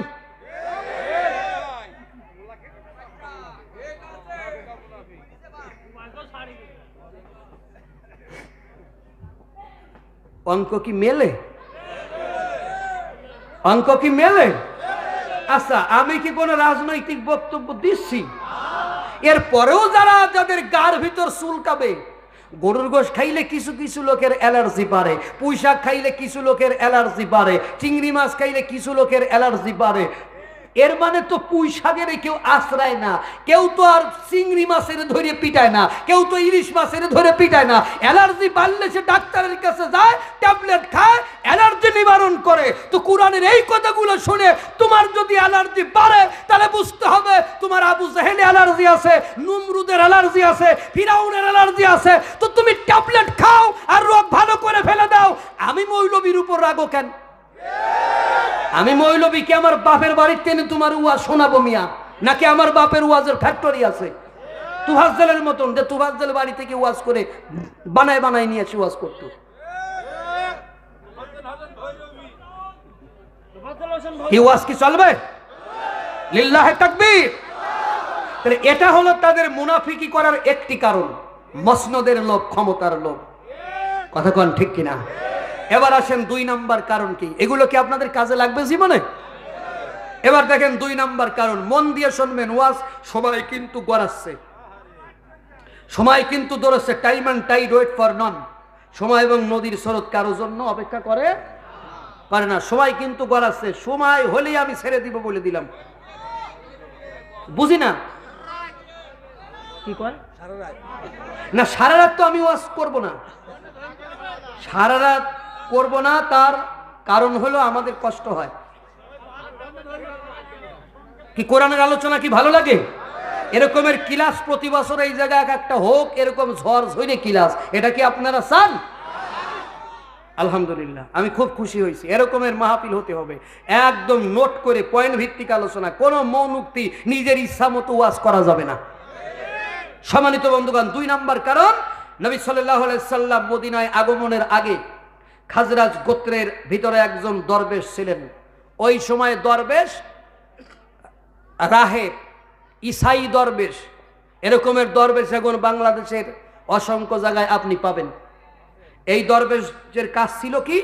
অঙ্ক কি মেলে? অঙ্ক কি মেলে? আচ্ছা, আমি কি কোনো রাজনৈতিক বক্তব্য দিচ্ছি? এর পরেও যাদের গার ভিতর চুলকাবে, গরুর গোশ খাইলে কিছু কিছু লোকের অ্যালার্জি বাড়ে, পুঁই শাক খাইলে কিছু লোকের অ্যালার্জি বাড়ে, চিংড়ি মাছ খাইলে কিছু লোকের অ্যালার্জি বাড়ে, এর মানে তো পুঁই শাকের কেউ আশ্রয় না, কেউ তো আর চিংড়ি মাছের ধরে পিটায় না, কেউ তো ইলিশ মাছের ধরে পিটায় না। অ্যালার্জি বাড়লে সে ডাক্তারের কাছে যায়, ট্যাবলেট খায়, অ্যালার্জি নিবারণ করে। তো কোরআনের এই কথাগুলো শুনে তোমার যদি অ্যালার্জি বাড়ে, তাহলে বুঝতে হবে তোমার আবু জাহেল অ্যালার্জি আছে, নমরুদের অ্যালার্জি আছে, ফিরাউনের অ্যালার্জি আছে। তো তুমি ট্যাবলেট খাও আর রোগ ভালো করে ফেলে দাও। আমি মৌলবীর উপর রাগো কেন? আমি মৌলবীকে আমার বাপের বাড়ির টেনে তোমার ওয়াজ শোনাবো মিয়া? নাকি আমার বাপের ওয়াজের ফ্যাক্টরি আছে তুফাজ্জলের মতন, যে তুফাজ্জল বাড়ি থেকে ওয়াজ করে বানায় নিয়ে এসে ওয়াজ করতো? এই ওয়াজ কি চলবে? লিল্লাহে তাকবীর। তাহলে এটা হলো তাদের মুনাফিকি করার একটি কারণ, মসনদের লোভ, ক্ষমতার লোভ। কথা কোন ঠিক কিনা? এবার আসেন 2 নাম্বার কারণ কি? এগুলো কি আপনাদের কাজে লাগবে জীবনে? এবার দেখেন 2 নাম্বার কারণ, মন দিয়ে শুনবেন ওয়াজ। সবাই কিন্তু গড়াচ্ছে, সময় কিন্তু দৌড়াচ্ছে। Time and tide wait for none. সময় এবং নদীর স্রোত কারোর জন্য অপেক্ষা করে না। সময় কিন্তু গড়াচ্ছে। সময় হলেই আমি ছেড়ে দিব বলে দিলাম। বুঝি না কি কয় না, সারা রাত তো আমি ওয়াজ করব না, সারা রাত করব না। তার কারণ হলো আমাদের কষ্ট হয়। কি কোরআনের আলোচনা কি ভালো লাগে? এরকমের ক্লাস প্রতি বছর এই জায়গায় একটা হোক, এরকম ঝড় ঝরে ক্লাস, এটা কি আপনারা চান? আলহামদুলিল্লাহ, আমি খুব খুশি হয়েছি। এরকমের মাহফিল হতে হবে, একদম নোট করে পয়েন্ট ভিত্তিক আলোচনা, কোনো মৌনুক্তি, নিজের ইচ্ছা মতো ওয়াজ করা যাবে না। সম্মানিত বন্ধুগণ, 2 নাম্বার কারণ, নবী সাল্লাল্লাহু আলাইহি সাল্লাম মদিনায় আগমনের আগে খাজরাজ গোত্রের ভিতরে একজন দরবেশ ছিলেন। ওই সময় দরবেশ, রাহেব, ইসাই দরবেশ, এরকমের দরবেশ এখন বাংলাদেশের অসংখ্য জায়গায় আপনি পাবেন। এই দরবেশের কাজ ছিল কি?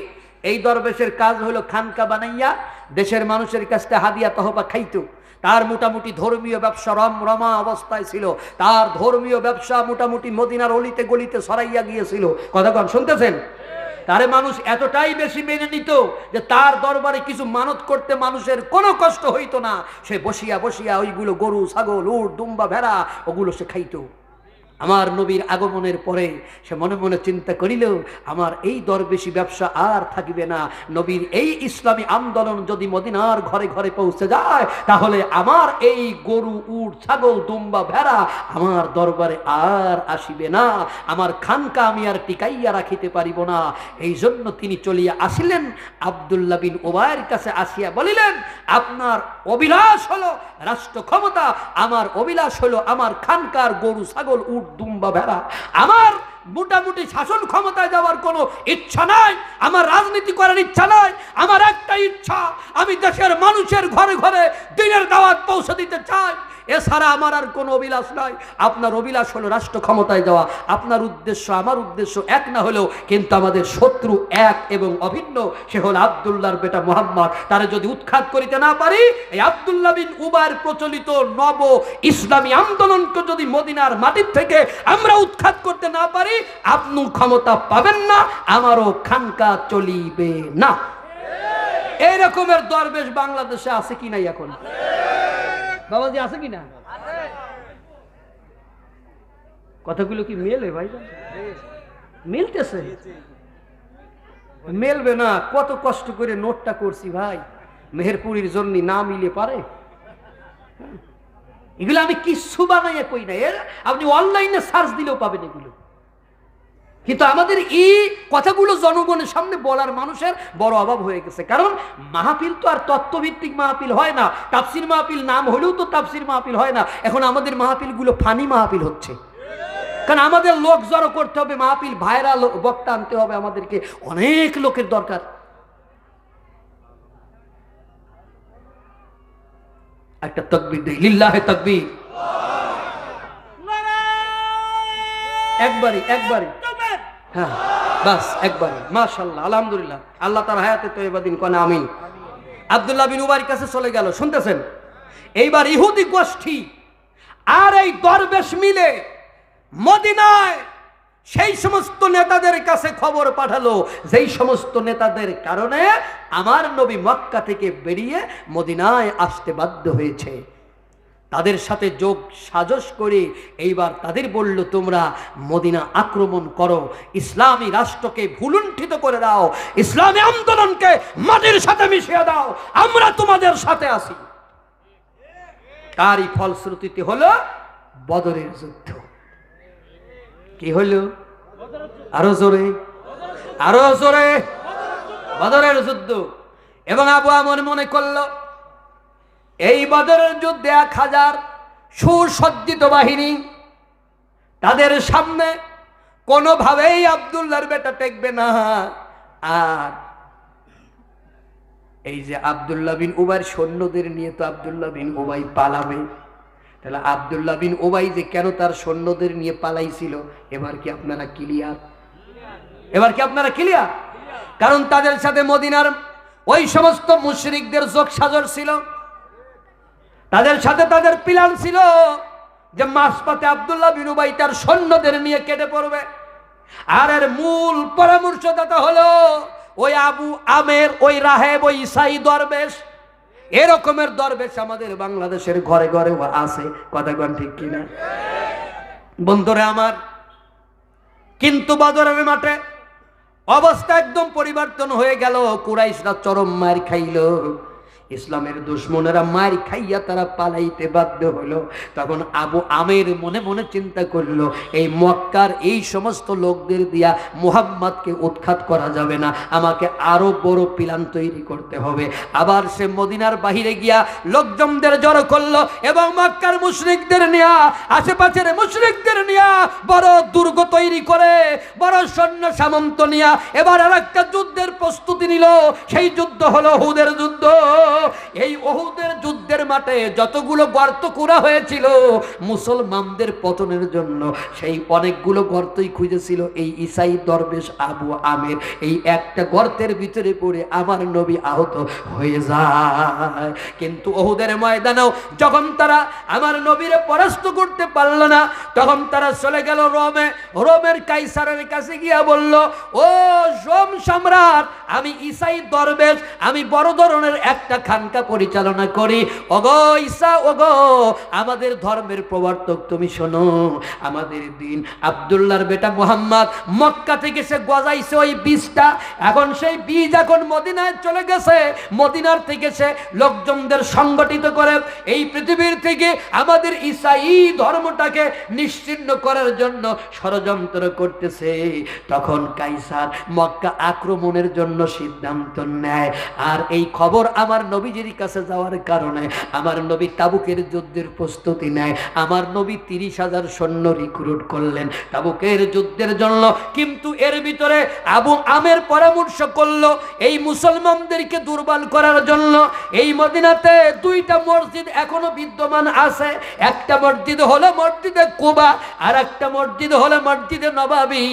এই দরবেশের কাজ হলো খানকা বানাইয়া দেশের মানুষের কাছে হাদিয়া তহবা খাইতো। তার মোটামুটি ধর্মীয় ব্যবসা রমরমা অবস্থায় ছিল। তার ধর্মীয় ব্যবসা মোটামুটি মদিনার অলিতে গলিতে ছড়াইয়া গিয়েছিল। কথাগণ শুনতেছেন? তারে মানুষ এতটাই বেশি মেনে নিত যে তার দরবারে কিছু মানত করতে মানুষের কোনো কষ্ট হইতো না। সে বসিয়া বসিয়া ওইগুলো গরু, ছাগল, উট, দুম্বা, ভেড়া ওগুলো সে খাইতো। আমার নবীর আগমনের পরে সে মনে মনে চিন্তা করিল, আমার এই দরবেশি ব্যবসা আর থাকিবে না। নবীর এই ইসলামী আন্দোলন যদি মদিনার ঘরে ঘরে পৌঁছে যায়, তাহলে আমার এই গরু, উট, ছাগল, দুম্বা, ভেড়া আমার দরবারে আর আসিবে না। আমার খানকা আমি আর টিকাইয়া রাখিতে পারিব না। এই জন্য তিনি চলিয়া আসিলেন। আব্দুল্লাহ বিন উবাইয়ের কাছে আসিয়া বলিলেন, আপনার অভিলাষ হলো রাষ্ট্র ক্ষমতা, আমার অভিলাষ হলো আমার খানকার গরু, ছাগল, উট, দুম্বা, ভেড়া। আমার মোটামুটি শাসন ক্ষমতায় যাওয়ার কোনো ইচ্ছা নাই, আমার রাজনীতি করার ইচ্ছা নাই। আমার একটা ইচ্ছা, আমি দেশের মানুষের ঘরে ঘরে দিনের দাওয়াত পৌঁছে দিতে চাই। এছাড়া আমার আর কোনো অভিলাষ নাই। আপনার অভিলাষ হলো রাষ্ট্র ক্ষমতায় যাওয়া। আপনার উদ্দেশ্য আমার উদ্দেশ্য এক না হলেও কিন্তু আমাদের শত্রু এক এবং অভিন্ন। সে হল আব্দুল্লাহর বেটা মুহাম্মদ। তারা যদি উৎখাত করিতে না পারি, এই আব্দুল্লাহ বিন উবাইর প্রচলিত নব ইসলামী আন্দোলনকে যদি মদিনার মাটির থেকে আমরা উৎখাত করতে না পারি, আপনি ক্ষমতা পাবেন না, আমারও খানকা চলিবে না। এই রকমের দরবেশ বাংলাদেশে আছে কি নাই এখন? বাবাজি আছে কিনা? কথাগুলো কি মেলে ভাই? মিলতেছে? মেলবে না। কত কষ্ট করে নোটটা করছি ভাই, মেহেরপুরীর জন্য না মিলে পারে? এগুলো আমি কিছু বানাইয়া কই না, এর আপনি অনলাইনে সার্চ দিলেও পাবেন এগুলো। কিন্তু আমাদের এই কথাগুলো জনগণের সামনে বলার মানুষের বড় অভাব হয়ে গেছে। কারণ মাহফিল তো আর তত্ত্বভিত্তিক মাহফিল হয় না, তাফসির মাহফিল নাম হলেও তো তাফসির মাহফিল হয় না। এখন আমাদের মাহফিলগুলো ফানি মাহফিল হচ্ছে। কারণ আমাদের লোক জড়ো করতে হবে, মাহফিল ভাইরাল বক্তা আনতে হবে, আমাদেরকে অনেক লোকের দরকার। একটা তাকবীর দেই, লিল্লাহে তাকবীর। একবারই হ্যাঁ, বাস একবারই। মাশাআল্লাহ, আলহামদুলিল্লাহ, আল্লাহ তার হায়াতে তয়্যিবা দিন কোন আমিন। আব্দুল্লাহ বিন উবাইর কাছে চলে গেল, শুনতেছেন? এইবার ইহুদি গোষ্ঠী আর এই দরবেশ মিলে মদিনায় সেই সমস্ত নেতাদের কাছে খবর পাঠালো, যেই সমস্ত নেতাদের কারণে আমার নবী মক্কা থেকে বেরিয়ে মদিনায় আসতে বাধ্য হয়েছে। তাদের সাথে যোগ সাজস করে এইবার তাদের বলল, তোমরা মদিনা আক্রমণ করো, ইসলামী রাষ্ট্রকে ভুলুণ্ঠিত করে দাও, ইসলামী আন্দোলনকে মাটির সাথে মিশিয়ে দাও, আমরা তোমাদের সাথে আছি। তারই ফলশ্রুতিতে হলো বদরের যুদ্ধ। কি হলো? আরো জোরে, বদরের যুদ্ধ। এবং আবু আমর মনে করল, এই বদরের যুদ্ধে 1000 সুসজ্জিত বাহিনী, তাদের সামনে কোনোভাবেই আব্দুল্লাহর বেটা টেকবে না। আর এই যে আব্দুল্লাহ বিন উবাইর সৈন্যদের নিয়ে তো আব্দুল্লাহ বিন উবাই পালাবে, তাহলে আব্দুল্লাহ বিন উবাই যে কেন তার সৈন্যদের নিয়ে পালাইছিল, এবার কি আপনারা ক্লিয়ার? এবার কি আপনারা ক্লিয়ার? কারণ তাদের সাথে মদিনার ওই সমস্ত মুশরিকদের যোগ সাজর ছিল, তাদের সাথে তাদের প্ল্যান ছিল যে মাঝপথে আব্দুল্লাহ বিন উবাই তার সৈন্যদের নিয়ে কেটে পড়বে। আর এর মূল পরামর্শদাতা হলো ওই আবু আমের, ওই রাহেব, ওই ইসাই দরবেশ। এরকমের দরবেশ আমাদের বাংলাদেশের ঘরে ঘরে আছে, কথা কোন ঠিক কিনা বন্ধুরা আমার? কিন্তু বদরের মাঠে অবস্থা একদম পরিবর্তন হয়ে গেল। কুরাইশরা চরম মার খাইল, ইসলামের দুশ্মনেরা মার খাইয়া তারা পালাইতে বাধ্য হলো। তখন আবু আমের মনে মনে চিন্তা করলো, এই মক্কার এই সমস্ত লোকদের দিয়া মুহাম্মদকে উৎখাত করা যাবে না, আমাকে আরো বড় প্ল্যান তৈরি করতে হবে। আবার সে মদিনার বাহিরে গিয়া লোকজনদের জড়ো করলো এবং মক্কার মুশরিকদের নিয়া, আশেপাশের মুশরিকদের নিয়া বড় দুর্গ তৈরি করে, বড় সৈন্য সামন্ত নিয়া এবার আর একটা যুদ্ধের প্রস্তুতি নিল। সেই যুদ্ধ হলো উহুদের যুদ্ধ। এই উহুদের যুদ্ধের মাঠে যতগুলো গর্ত করা হয়েছিল মুসলমানদের পতনের জন্য, সেই অনেকগুলো গর্তই খুঁজেছিল এই ইসাই দরবেশ আবু আমের। এই একটা গর্তের ভিতরে পড়ে আমার নবী আহত হয়ে যায়। কিন্তু উহুদের ময়দানেও যখন তারা আমার নবীরে পরাস্ত করতে পারল না, তখন তারা চলে গেল রোমে। রোমের কাইসারের কাছে গিয়া বলল, ও রোম সম্রাট, আমি ইসাই দরবেশ, আমি বড় ধরনের একটা খানকা পরিচালনা করি। ওগো ঈসা, ওগো আমাদের ধর্মের প্রবর্তক, তুমি শোনো, আমাদের দিন আব্দুল্লাহর বেটা মুহাম্মদ মক্কা থেকে সে গজাইছে ওই বীজটা, এখন সেই বীজ এখন মদিনায় চলে গেছে। মদিনার থেকে সে লোকজনদের সংগঠিত করে এই পৃথিবীর থেকে আমাদের ঈসাই ধর্মটাকে নিশ্চিহ্ন করার জন্য ষড়যন্ত্র করতেছে। তখন কাইসার মক্কা আক্রমণের জন্য সিদ্ধান্ত নেয়। আর এই খবর আমার নবীজির কাছে যাওয়ার কারণে আমার নবী তাবুকের যুদ্ধের প্রস্তুতি নেয়। আমার নবী 30,000 সৈন্য রিক্রুট করলেন তাবুকের যুদ্ধের জন্য। কিন্তু এর ভিতরে আবু আমের পরামর্শ করলো এই মুসলমানদেরকে দুর্বল করার জন্য। এই মদিনাতে 2টা মসজিদ এখনো বিদ্যমান আছে। একটা মসজিদ হলো মসজিদে কুবা, আর একটা মসজিদ হলো মসজিদে নবাবী।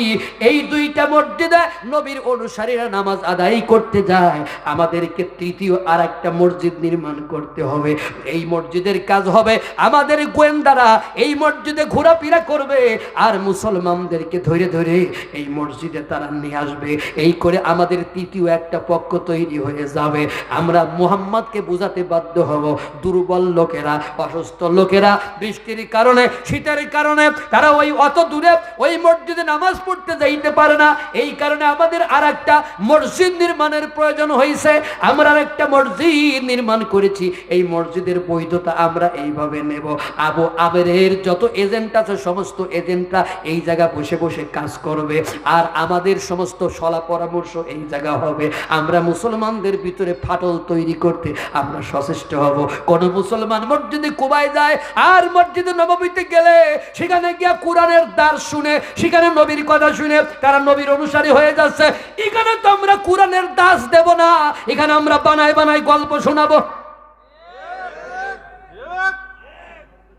এই 2টা মসজিদে নবীর অনুসারীরা নামাজ আদায় করতে যায়। আমাদেরকে তৃতীয় আর একটা মসজিদ নির্মাণ করতে হবে। এই মসজিদের কাজ হবে আমাদের গোয়েন্দারা এই মসজিদে ঘোরাফেরা করবে আর মুসলমানদেরকে ধরে ধরে এই মসজিদে তারা নিয়ে আসবে। এই করে আমাদের তৃতীয় একটা পক্ষ তৈরি হয়ে যাবে। আমরা মুহাম্মদকে বোঝাতে বাধ্য হব, দুর্বল লোকেরা, অসুস্থ লোকেরা বৃষ্টির কারণে, শীতের কারণে তারা ওই অত দূরে ওই মসজিদে নামাজ পড়তে যাইতে পারে না। এই কারণে আমাদের আর একটা মসজিদ নির্মাণের প্রয়োজন হয়েছে। আমরা আর একটা মসজিদ নির্মাণ করেছি। এই মসজিদের বৈধতা আমরা এইভাবে নেব। আবু আমেরের যত এজেন্ট আছে সমস্ত এজেন্টরা এই জায়গা বসে বসে কাজ করবে, আর আমাদের সমস্ত সলা পরামর্শ এই জায়গা হবে। আমরা মুসলমানদের ভিতরে ফাটল তৈরি করতে আমরা সচেষ্ট হব। কোন মুসলমান মসজিদে কুবায় যায় আর মসজিদে নববীতে গেলে সেখানে গিয়া কোরআনের দার শুনে, সেখানে নবীর কথা শুনে তারা নবীর অনুসারী হয়ে যাচ্ছে। এখানে তো আমরা কোরআনের দাস দেব না, এখানে আমরা বানায় বানায় গল্প শোনাবো।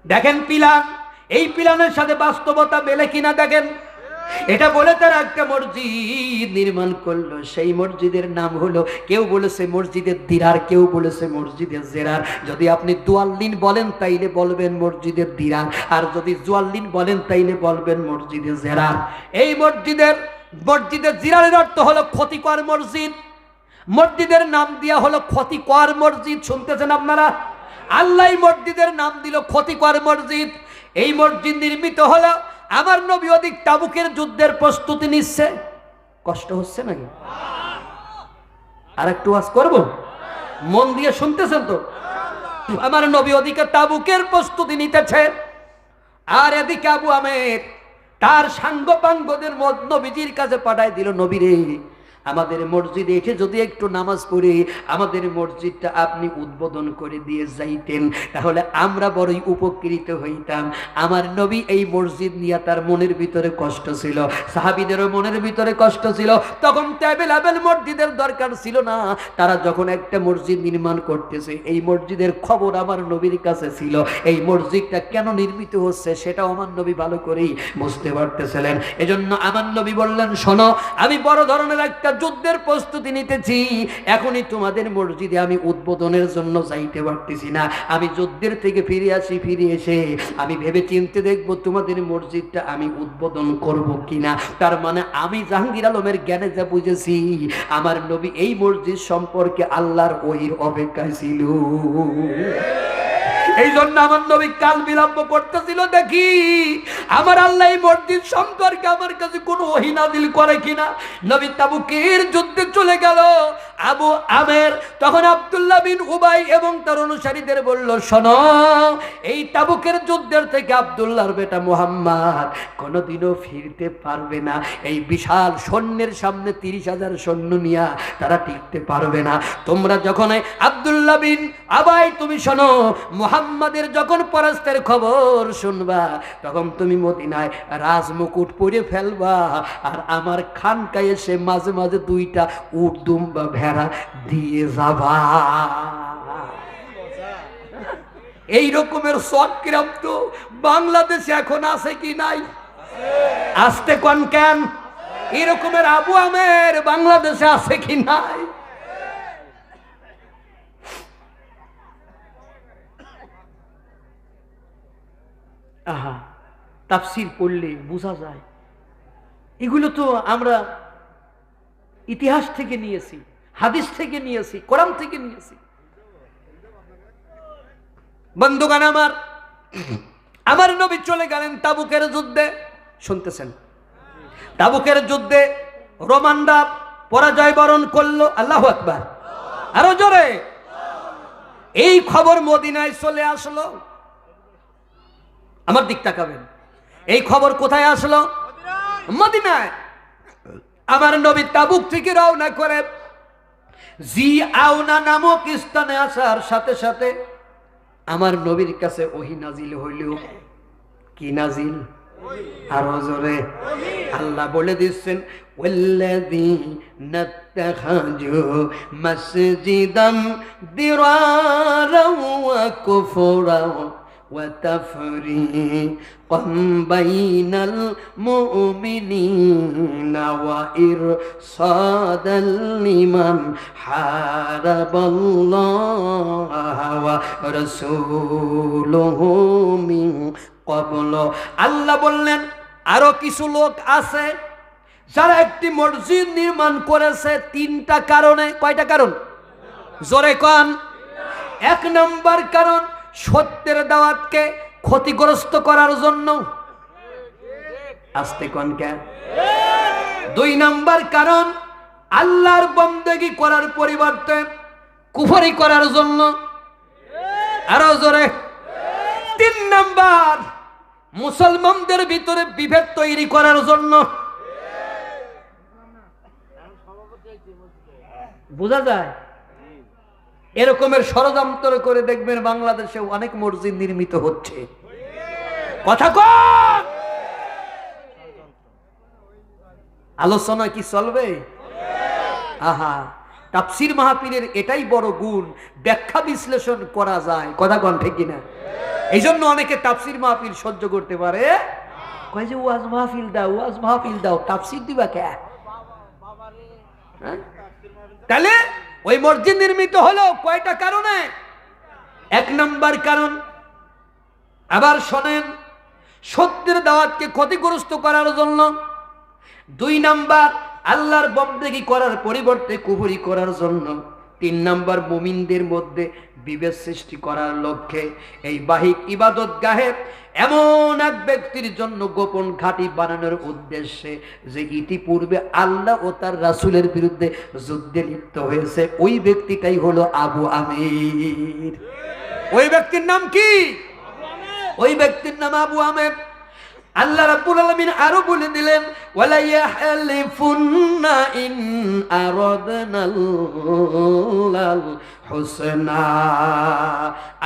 দেখেন প্ল্যান, এই প্ল্যানের সাথে বাস্তবতা মেলে কিনা দেখেন। এটা বলে তারা একটা মসজিদ নির্মাণ করলো। সেই মসজিদের নাম হলো, কেউ বলেছে মসজিদের দিরার, কেউ বলেছে মসজিদের জেরার। যদি আপনি দুয়াল্লিন বলেন তাইলে বলবেন মসজিদের দিরার, আর যদি জুয়াল্লিন বলেন তাইলে বলবেন মসজিদের জেরার। এই মসজিদের জিরারের অর্থ হলো ক্ষতিকর মসজিদ। মসজিদের নাম দিয়া হলো ক্ষতিকর মসজিদ। শুনতেছেন আপনারা? আল্লাহ মসজিদের নাম দিল ক্ষতিকর মসজিদ। এই মসজিদ নির্মিত হলো আমার নবী অধিক তাবুকের যুদ্ধের প্রস্তুতি নিচ্ছে। কষ্ট হচ্ছে নাকি? আর একটু ওয়াজ করব, মন দিয়ে শুনতেছেন তো? আমার নবী ওদিকে তাবুকের প্রস্তুতি নিতেছে, আর এদিকে আবু আমের তার সাঙ্গপাঙ্গদের নবীজির কাছে পাঠায় দিল, নবী রে, আমাদের মসজিদে এসে যদি একটু নামাজ পড়ে আমাদের মসজিদটা আপনি উদ্বোধন করে দিয়ে যাইতেন, তাহলে আমরা বড়ই উপকৃত হইতাম। আমার নবী এই মসজিদ নিয়ে তার মনের ভিতরে কষ্ট ছিল, সাহাবীদেরও মনের ভিতরে কষ্ট ছিল। তখন অ্যাভেলেবল মসজিদের দরকার ছিল না। তারা যখন একটা মসজিদ নির্মাণ করতেছে, এই মসজিদের খবর আমার নবীর কাছে ছিল। এই মসজিদটা কেন নির্মিত হচ্ছে সেটাও আমার নবী ভালো করেই বুঝতে পারতেছিলেন। এজন্য আমার নবী বললেন, শোনো, আমি বড় ধরনের একটা যুদ্ধের প্রস্তুতি নিতেছি। এখনই তোমাদের মসজিদে আমি উদ্বোধনের জন্য যাইতে পারতেছি না। আমি যুদ্ধের থেকে ফিরে এসে আমি ভেবে চিনতে দেখবো তোমাদের মসজিদটা আমি উদ্বোধন করব কিনা। তার মানে আমি জাহাঙ্গীর আলমের জ্ঞানে যা বুঝেছি, আমার নবী এই মসজিদ সম্পর্কে আল্লাহর ওহির অপেক্ষায় ছিল। এই জন্য আমার নবী কাল বিলম্ব করতেছিল, দেখি আমার আল্লাহ এই মসজিদ সম্পর্কে আমার কাছে কোনো ওহী নাযিল করে কিনা। নবী তাবুকের যুদ্ধে চলে গেল। আবু আমের তখন আব্দুল্লাহ বিন উবাই এবং তার অনুসারীদের বলল, শোনো, এই তাবুকের যুদ্ধের থেকে আব্দুল্লাহর বেটা মুহাম্মদ কোনোদিনও ফিরতে পারবে না। এই বিশাল সৈন্যের সামনে 30,000 সৈন্য নিয়ে তারা টিকতে পারবে না। তোমরা যখন আব্দুল্লাহ বিন আবাই, তুমি শোনো, মুহাম্মাদের যখন পরাস্তের খবর শুনবা, তখন তুমি মদিনায় রাজমুকুট পরে ফেলবা, আর আমার খানকায় এসে মাঝে মাঝে 2টা উট দুম্বা ভেড়া দিয়ে যাবা। এই রকমের চক্রাম তো বাংলাদেশে এখন আছে কি নাই? আসতে কোন কেন এরকমের আবু আমের বাংলাদেশে আছে কি নাই? আহা, তাফসীর পড়লে বোঝা যায় এগুলো তো আমরা ইতিহাস থেকে নিয়েছি, হাদিস থেকে নিয়েছি, কোরআন থেকে নিয়েছি। বন্ধুগণ আমার নবী চলে গেলেন তাবুকের যুদ্ধে। শুনতেছেন? তাবুকের যুদ্ধে রোমানরা পরাজয় বরণ করলো। আল্লাহু আকবার, আরো জোরে। এই খবর মদিনায় চলে আসলো। আমার দিক তাকাবেন, এই খবর কোথায় আসলো? মদিনায়। আমার নবী তাবুক থেকে রওনা করে জি আওনা নামক স্থানে আসার সাথে সাথে আমার নবীর কাছে ওহী নাজিল হইল। কি নাজিল? আরো জোরে। আল্লাহ বলে দিচ্ছেন, ওয়াল্লাযীনা ইত্তাখাযু মাসজিদান দিরারাও ওয়া কুফরাও وتفريقا بين المؤمنين وإرصادا لمن حارب الله ورسوله من قبل। আল্লাহ বললেন, আরো কিছু লোক আছে যারা একটি মসজিদ নির্মাণ করেছে 3টা কারণে। কয়টা কারণ? জোরে কোন। 1 নম্বর কারণ সত্যের দাওয়াতকে ক্ষতিগ্রস্ত করার জন্য। আস্তে কোন কে। 2 নম্বর কারণ আল্লাহর বন্দেগী করার পরিবর্তে কুফরি করার জন্য। আরো জোরে। 3 নম্বর মুসলমানদের ভিতরে বিভেদ তৈরি করার জন্য। বোঝা যায়? এরকমের ষড়যন্ত্র করে দেখবেন বাংলাদেশে অনেক মসজিদ নির্মিত হচ্ছে। কথা কন। আলোচনা কি চলবে? আহা, তাফসীর মাহফিলের এটাই বড় গুণ, ব্যাখ্যা বিশ্লেষণ করা যায়। কথা কন ঠিক কিনা? এই জন্য অনেকে তাফসীর মাহফিল সহ্য করতে পারে, কয় যে ওয়াজ মাহফিল দাও, ওয়াজ মাহফিল দাও, তাফসীর দিবা কে? তাহলে ওই মসজিদ নির্মিত হলো কয়টা কারণে? 1 নম্বর কারণ, আবার শোনেন, সত্যের দাওয়াতকে ক্ষতিগ্রস্ত করার জন্য। 2 নম্বর আল্লাহর বন্দেগী করার পরিবর্তে কুফরি করার জন্য। 3 নম্বর মুমিনদের মধ্যে বিভেদ সৃষ্টি করার লক্ষ্যে এই বাহিক ইবাদত গাহে এমন এক ব্যক্তির জন্য গোপন ঘাঁটি বানানোর উদ্দেশ্যে যে ইতিপূর্বে আল্লাহ ও তার রাসূলের বিরুদ্ধে যুদ্ধে লিপ্ত হয়েছে। ওই ব্যক্তিটাই হলো আবু আমির। ওই ব্যক্তির নাম কি? ওই ব্যক্তির নাম আবু আমির। আল্লাহ রাব্বুল আলামিন আরো বলে দিলেন ওয়ালা ইয়াহলিফুন্না ইন আরাদনাল হুসনা।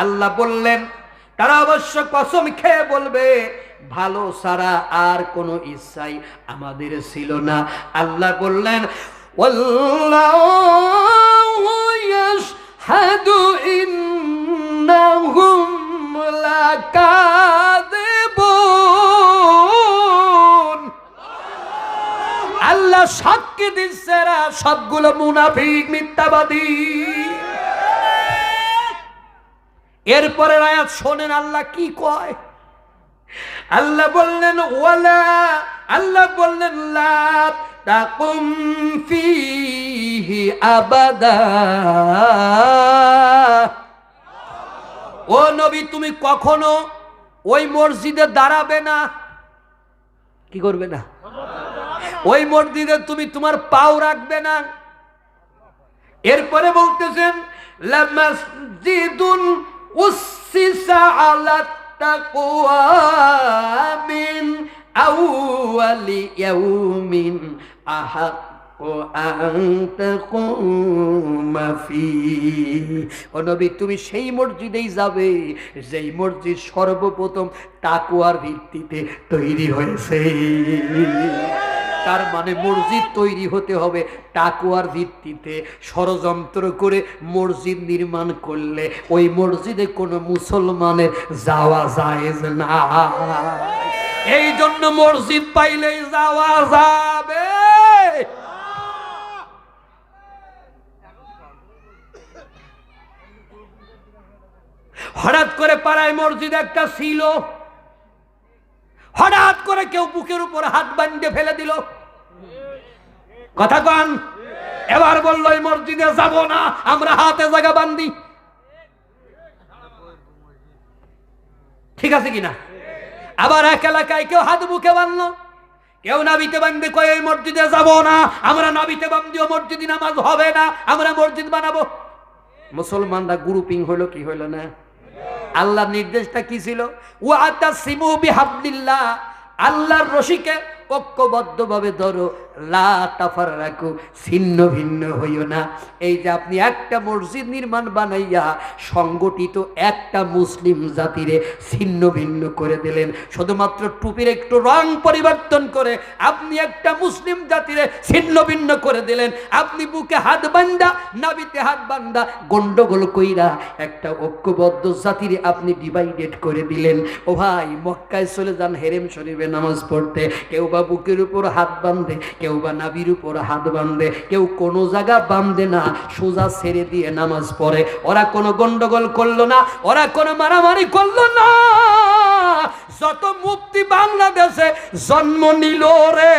আল্লাহ বললেন তারা অবশ্য কসম খেয়ে বলবে ভালো ছাড়া আর কোনো ইচ্ছাই আমাদের ছিল না। আল্লাহ বললেন ওয়াল্লাহু ইয়াশহাদু ইন্নাহুম লাকাযিবুন। আল্লাহ সাক্ষী দিচ্ছে এরা সবগুলো মুনাফিক, মিথ্যাবাদী। এরপরের আয়াত শোনেন আল্লাহ কি কয়। আল্লাহ বললেন ওয়ালা, আল্লাহ বললেন লা তাকুম ফিহি আবাদা। ও নবী তুমি কখনো ওই মসজিদে দাঁড়াবে না। কি করবে না? ওই মসজিদে তুমি তোমার পাও রাখবে না। এরপরে বলতেছেন লা মাসজিদুন উসসিসা আলা তাকওয়া মিন আউয়ালি ইয়াউমিন আহাক্কু আন তাকুমা ফীহি। ও নবী তুমি সেই মসজিদেই যাবে যেই মসজিদ সর্বপ্রথম তাকওয়ার ভিত্তিতে তৈরি হয়েছে। তার মানে মসজিদ তৈরি হতে হবে তাকওয়ার ভিত্তিতে। ষড়যন্ত্র করে মসজিদ নির্মাণ করলে ওই মসজিদে কোনো মুসলমানের যাওয়া জায়েজ না। এই জন্য মসজিদ পাইলেই যাওয়া যাবে। হঠাৎ করে পাড়ায় মসজিদ একটা ছিল, হঠাৎ করে কেউ বুকের উপর হাত বাঁধে ফেলে দিল। কথা কন। এবার বললো এই মসজিদে যাব না, আমরা হাতে জায়গা বান্ধি। ঠিক আছে কিনা? আবার এক এলাকায় কেউ হাত বুকে বাঁধলো, কেউ নাবিতে বান্ধে কয় এই মসজিদে যাব না, আমরা নাবিতে বান্ধিও মসজিদে নামাজ হবে না, আমরা মসজিদ বানাবো। মুসলমানরা গ্রুপিং হলো কি হলো না? আল্লাহর নির্দেশটা কি ছিল? ওয়াতাসিমু বিহাবলিল্লাহ, আল্লাহর রশিকে ঐক্যবদ্ধভাবে ধরো, লা তাফাররাকু, ছিন্ন ভিন্ন হইও না। এই যে আপনি একটা মসজিদ নির্মাণ বানাইয়া সংগঠিত একটা মুসলিম জাতিরে ছিন্ন ভিন্ন করে দিলেন। শুধুমাত্র টুপির একটু রং পরিবর্তন করে আপনি একটা মুসলিম জাতিরে ছিন্ন ভিন্ন করে দিলেন। আপনি বুকে হাত বান্ধা, নাবিতে হাত বান্ধা, গন্ডগোল কইরা একটা ঐক্যবদ্ধ জাতিরে আপনি ডিভাইডেড করে দিলেন। ও ভাই, মক্কায় চলে যান হেরেম শরীফে নামাজ পড়তে, কেউ বা বুকের উপর হাত বাঁধে, কেউ বা নাভির উপর হাত বাঁধে, কেউ কোনো জায়গা বাঁধে না, সোজা ছেড়ে দিয়ে নামাজ পড়ে। ওরা কোনো গন্ডগোল করলো না, ওরা কোনো মারামারি করলো না। যত মুফতি বাংলাদেশে জন্ম নিল রে,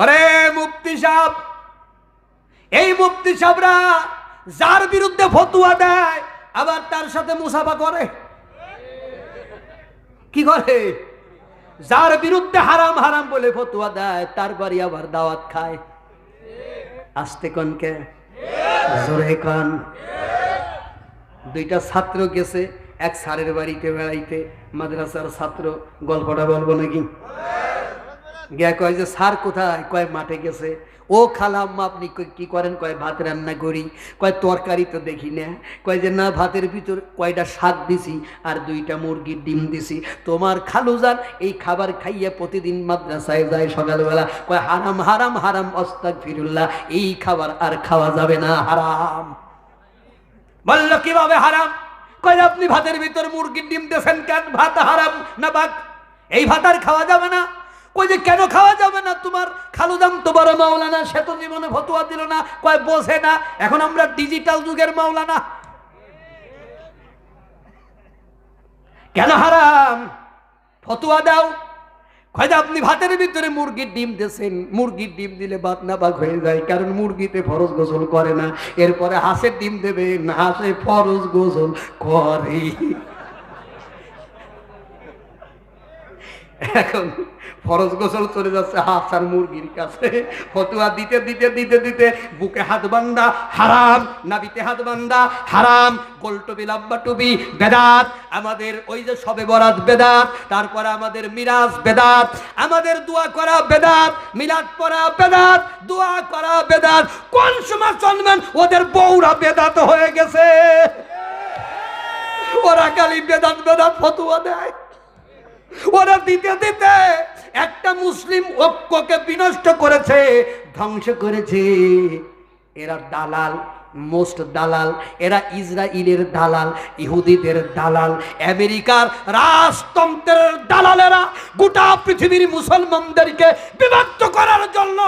আরে মুফতি সাহেব, এই মুফতি সাহেবরা যার বিরুদ্ধে ফতোয়া দেয় আবার তার সাথে মুসাফা করে। কি করে? যার বিরুদ্ধে হারাম হারাম বলে ফতোয়া দেয় তার বাড়ি আবার দাওয়াত খায়। আস্তে কনকে, জোরে কন। দুইটা ছাত্র গেছে এক স্যারের বাড়িতে বেড়াইতে, মাদ্রাসার ছাত্র। গল্পটা বলবো নাকি? গিয়া কয় যে স্যার কোথায়? কয় মাঠে গেছে। ও খালাম্মা আপনি কি করেন? কয় ভাত রান্না করি। কয় তরকারি তো দেখি না। কয় যে না, ভাতের ভিতর কয়টা শাক দিছি আর দুইটা মুরগির ডিম দিছি। তোমার খালুজান এই খাবার খাইয়ে প্রতিদিন মাদ্রাসায় যায় সকালবেলা। কয় হারাম হারাম হারাম, আস্তাগফিরুল্লাহ, এই খাবার আর খাওয়া যাবে না, হারাম। বলল কিভাবে হারাম? কয় আপনি ভাতের ভিতর মুরগির ডিম দিয়েছেন কেন? ভাত হারাম না ভাত? এই ভাত আর খাওয়া যাবে না। কই যে কেন খাওয়া যাবে না? তোমার খালুদাম তো বড় মাওলানা, সে তো জীবনে ফতোয়া দিল না। কয় বোঝে না, এখন আমরা ডিজিটাল যুগের মাওলানা। কেন হারাম? ফতোয়া দাও। কয় যে আপনি ভাতের ভিতরে মুরগির ডিম দিয়েছেন, মুরগির ডিম দিলে ভাত না ভাগ হয়ে যায়, কারণ মুরগিতে ফরজ গোসল করে না। এরপরে হাঁসের ডিম দেবে, হাঁসে ফরজ গোসল করে। এখন ফরজ গোসল চলে যাচ্ছে হাঁস আর মুরগির কাছে, ফতুয়া দিতে দিতে দিতে দিতে বুকে হাত বান্ধা হারাম, নাবিতে হাত বান্ধা হারাম, গোলটুবি লাম্বা টুবি বেদাত, আমাদের ওই যে সবে বরাত বেদাত, তারপরে আমাদের মিরাজ বেদাত, আমাদের দোয়া করা বেদাত, মিলাদ পড়া বেদাত, দোয়া করা বেদাত। কোন সময় জন্মেন ওদের বউরা বেদাত হয়ে গেছে, ওরা খালি বেদাত বেদাত ফতুয়া দেয়। ওরা দিতে দিতে একটা মুসলিম ঐক্যকে বিনষ্ট করেছে, ধ্বংস করেছে। এরা দালাল, মোস্ট দালাল, এরা ইসরায়েলের দালাল, ইহুদিদের দালাল, আমেরিকার রাজতন্ত্রের দালালেরা গোটা পৃথিবীর মুসলমানদেরকে বিভক্ত করার জন্য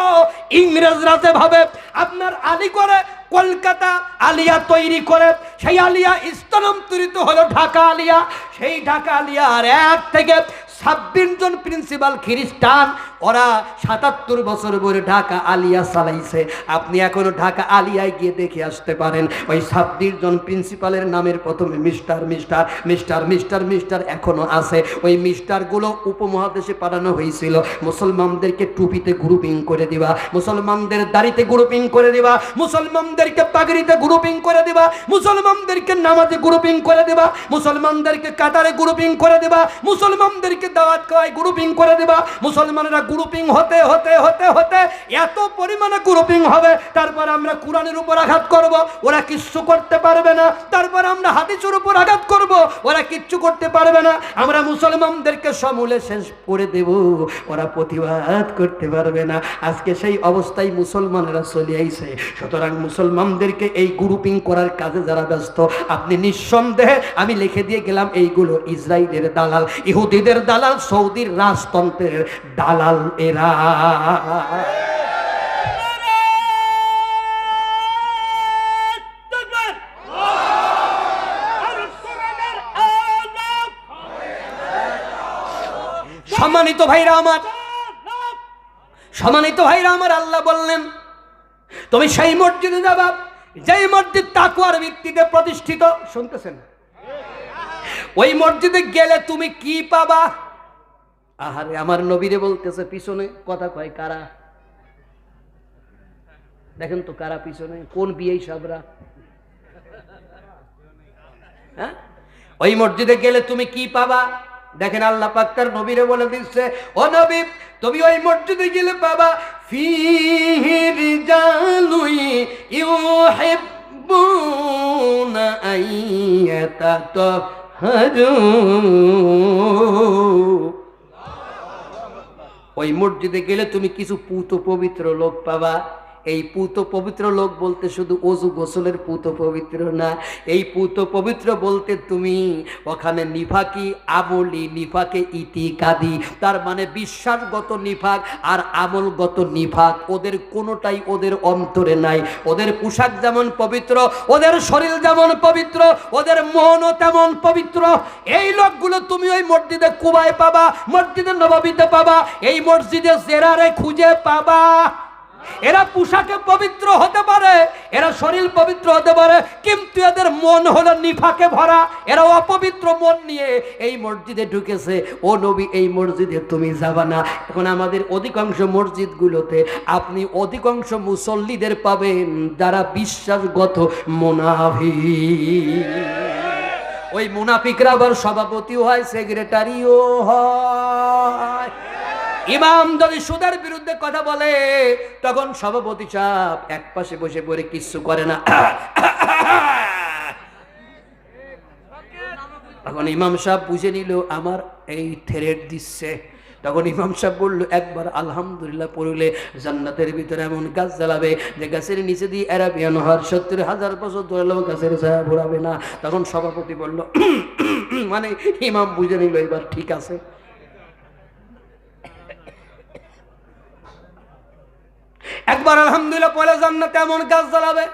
ইংরেজরা যেভাবে আপনার আলী করে কলকাতা আলিয়া তৈরি করে, সেই আলিয়া স্থানান্তরিত হলো ঢাকা আলিয়া। সেই ঢাকা আলিয়ার 1 থেকে 26 জন প্রিন্সিপাল খ্রিস্টান, ওরা 77 বছর ধরে ঢাকা আলিয়া চালাইছে। আপনি এখনো ঢাকা আলিয়ায় গিয়ে দেখে আসতে পারেন। ওই 26 জন প্রিন্সিপালের নামের প্রথমে mister mister mister mister mister এখনো আছে। ওই মিস্টারগুলো উপমহাদেশে পাঠানো হয়েছিল মুসলমানদেরকে টুপিতে গ্রুপিং করে দিবা, মুসলমানদের দাড়িতে গ্রুপিং করে দিবা, মুসলমানদেরকে পাগড়িতে গ্রুপিং করে দিবা, মুসলমানদেরকে নামাজে গ্রুপিং করে দিবা, মুসলমানদেরকে কাতারে গ্রুপিং করে দিবা, মুসলমানদেরকে দাওয়াত খাওয়ায় গ্রুপিং করে দিবা। মুসলমানেরা গ্রুপিং হতে হতে হতে হতে এত পরিমাণে গ্রুপিং হবে, তারপর আমরা কোরআনের উপর আঘাত করব, ওরা কিচ্ছু করতে পারবে না। তারপর আমরা হাদিসের উপর আঘাত করব, ওরা কিচ্ছু করতে পারবে না। আমরা মুসলমানদেরকে সমূলে শেষ করে দেব, ওরা প্রতিবাদ করতে পারবে না। আজকে সেই অবস্থায় মুসলমানেরা চলে আইছে। সুতরাং মুসলমানদেরকে এই গ্রুপিং করার কাজে যারা ব্যস্ত, আপনি নিঃসন্দেহে, আমি লিখে দিয়ে গেলাম, এইগুলো ইসরায়েলের দালাল, ইহুদিদের দালাল, সৌদির রাজতন্ত্রের দালাল এরা। সম্মানিত ভাইরা আমার, সম্মানিত ভাইরা আমার, আল্লাহ বললেন তুমি সেই মসজিদে যাবা যেই মসজিদ তাকওয়ার ভিত্তিতে প্রতিষ্ঠিত। শুনতেছেন? ওই মসজিদে গেলে তুমি কি পাবা? আহারে, আমার নবীরে বলতেছে, পিছনে কথা কয় কারা? দেখেন তো কারা পিছনে, কোন বিয়ে সাবরা? হ্যাঁ, ওই মসজিদে গেলে তুমি কি পাবা? দেখেন আল্লাহ পাক তার নবীরে বলে দিচ্ছে, ও নবী, তুমি ওই মসজিদে গেলে পাবা ফীহি রিজালুন ইউহিব্বুনা আইয়াতাতাহহারু। ওই মসজিদে গেলে তুমি কিছু পুত পবিত্র লোক পাবা। এই পুত পবিত্র লোক বলতে শুধু অজু গোসলের পুত পবিত্র না, এই পুত পবিত্র বলতে তুমি ওখানে নিফাকি আমলি, নিফাকে ইতিকাদি, তার মানে বিশ্বাসগত নিফাক আর আমলগত নিফাক, ওদের কোনোটাই ওদের অন্তরে নাই। ওদের পোশাক যেমন পবিত্র, ওদের শরীর যেমন পবিত্র, ওদের মনও তেমন পবিত্র। এই লোকগুলো তুমি ওই মসজিদে কুবায় পাবা, মসজিদে নববীতে পাবা, এই মসজিদে জেরারে খুঁজে পাবা। এরা পোশাকে পবিত্র হতে পারে, এরা শরীর পবিত্র হতে পারে, কিন্তু এদের মন হলো নিফাকে ভরা। এরা অপবিত্র মন নিয়ে এই মসজিদে ঢুকেছে। ও নবী, এই মসজিদে তুমি যাবা না। এখন আমাদের অধিকাংশ মসজিদগুলোতে আপনি অধিকাংশ মুসল্লিদের পাবেন যারা বিশ্বাসগত মুনাফিক। ওই মুনাফিকরা আবার সভাপতিও হয়, সেক্রেটারিও হয়। ইমাম যদি সুদের বিরুদ্ধে কথা বলে, তখন সভাপতি সাহেব এক পাশে বসে পড়ে কিচ্ছু করে না। তখন ইমাম সাহেব বুঝে নিল আমার এই থ্রেট দিচ্ছে। তখন ইমাম সাহেব বলল, একবার আলহামদুলিল্লাহ পড়লে জান্নাতের ভিতরে এমন গাছ জ্বালাবে যে গাছের নিচে দিয়ে অ্যারাবিয়ান হওয়ার 70,000 বছর ধরে গাছের ছায়া ঘোরাবে না। তখন সভাপতি বলল, মানে ইমাম বুঝে নিল এবার ঠিক আছে। একবার আলহামদুলিল্লাহ পড়লে জান্নাতে এমন গাছ জ্বালাবে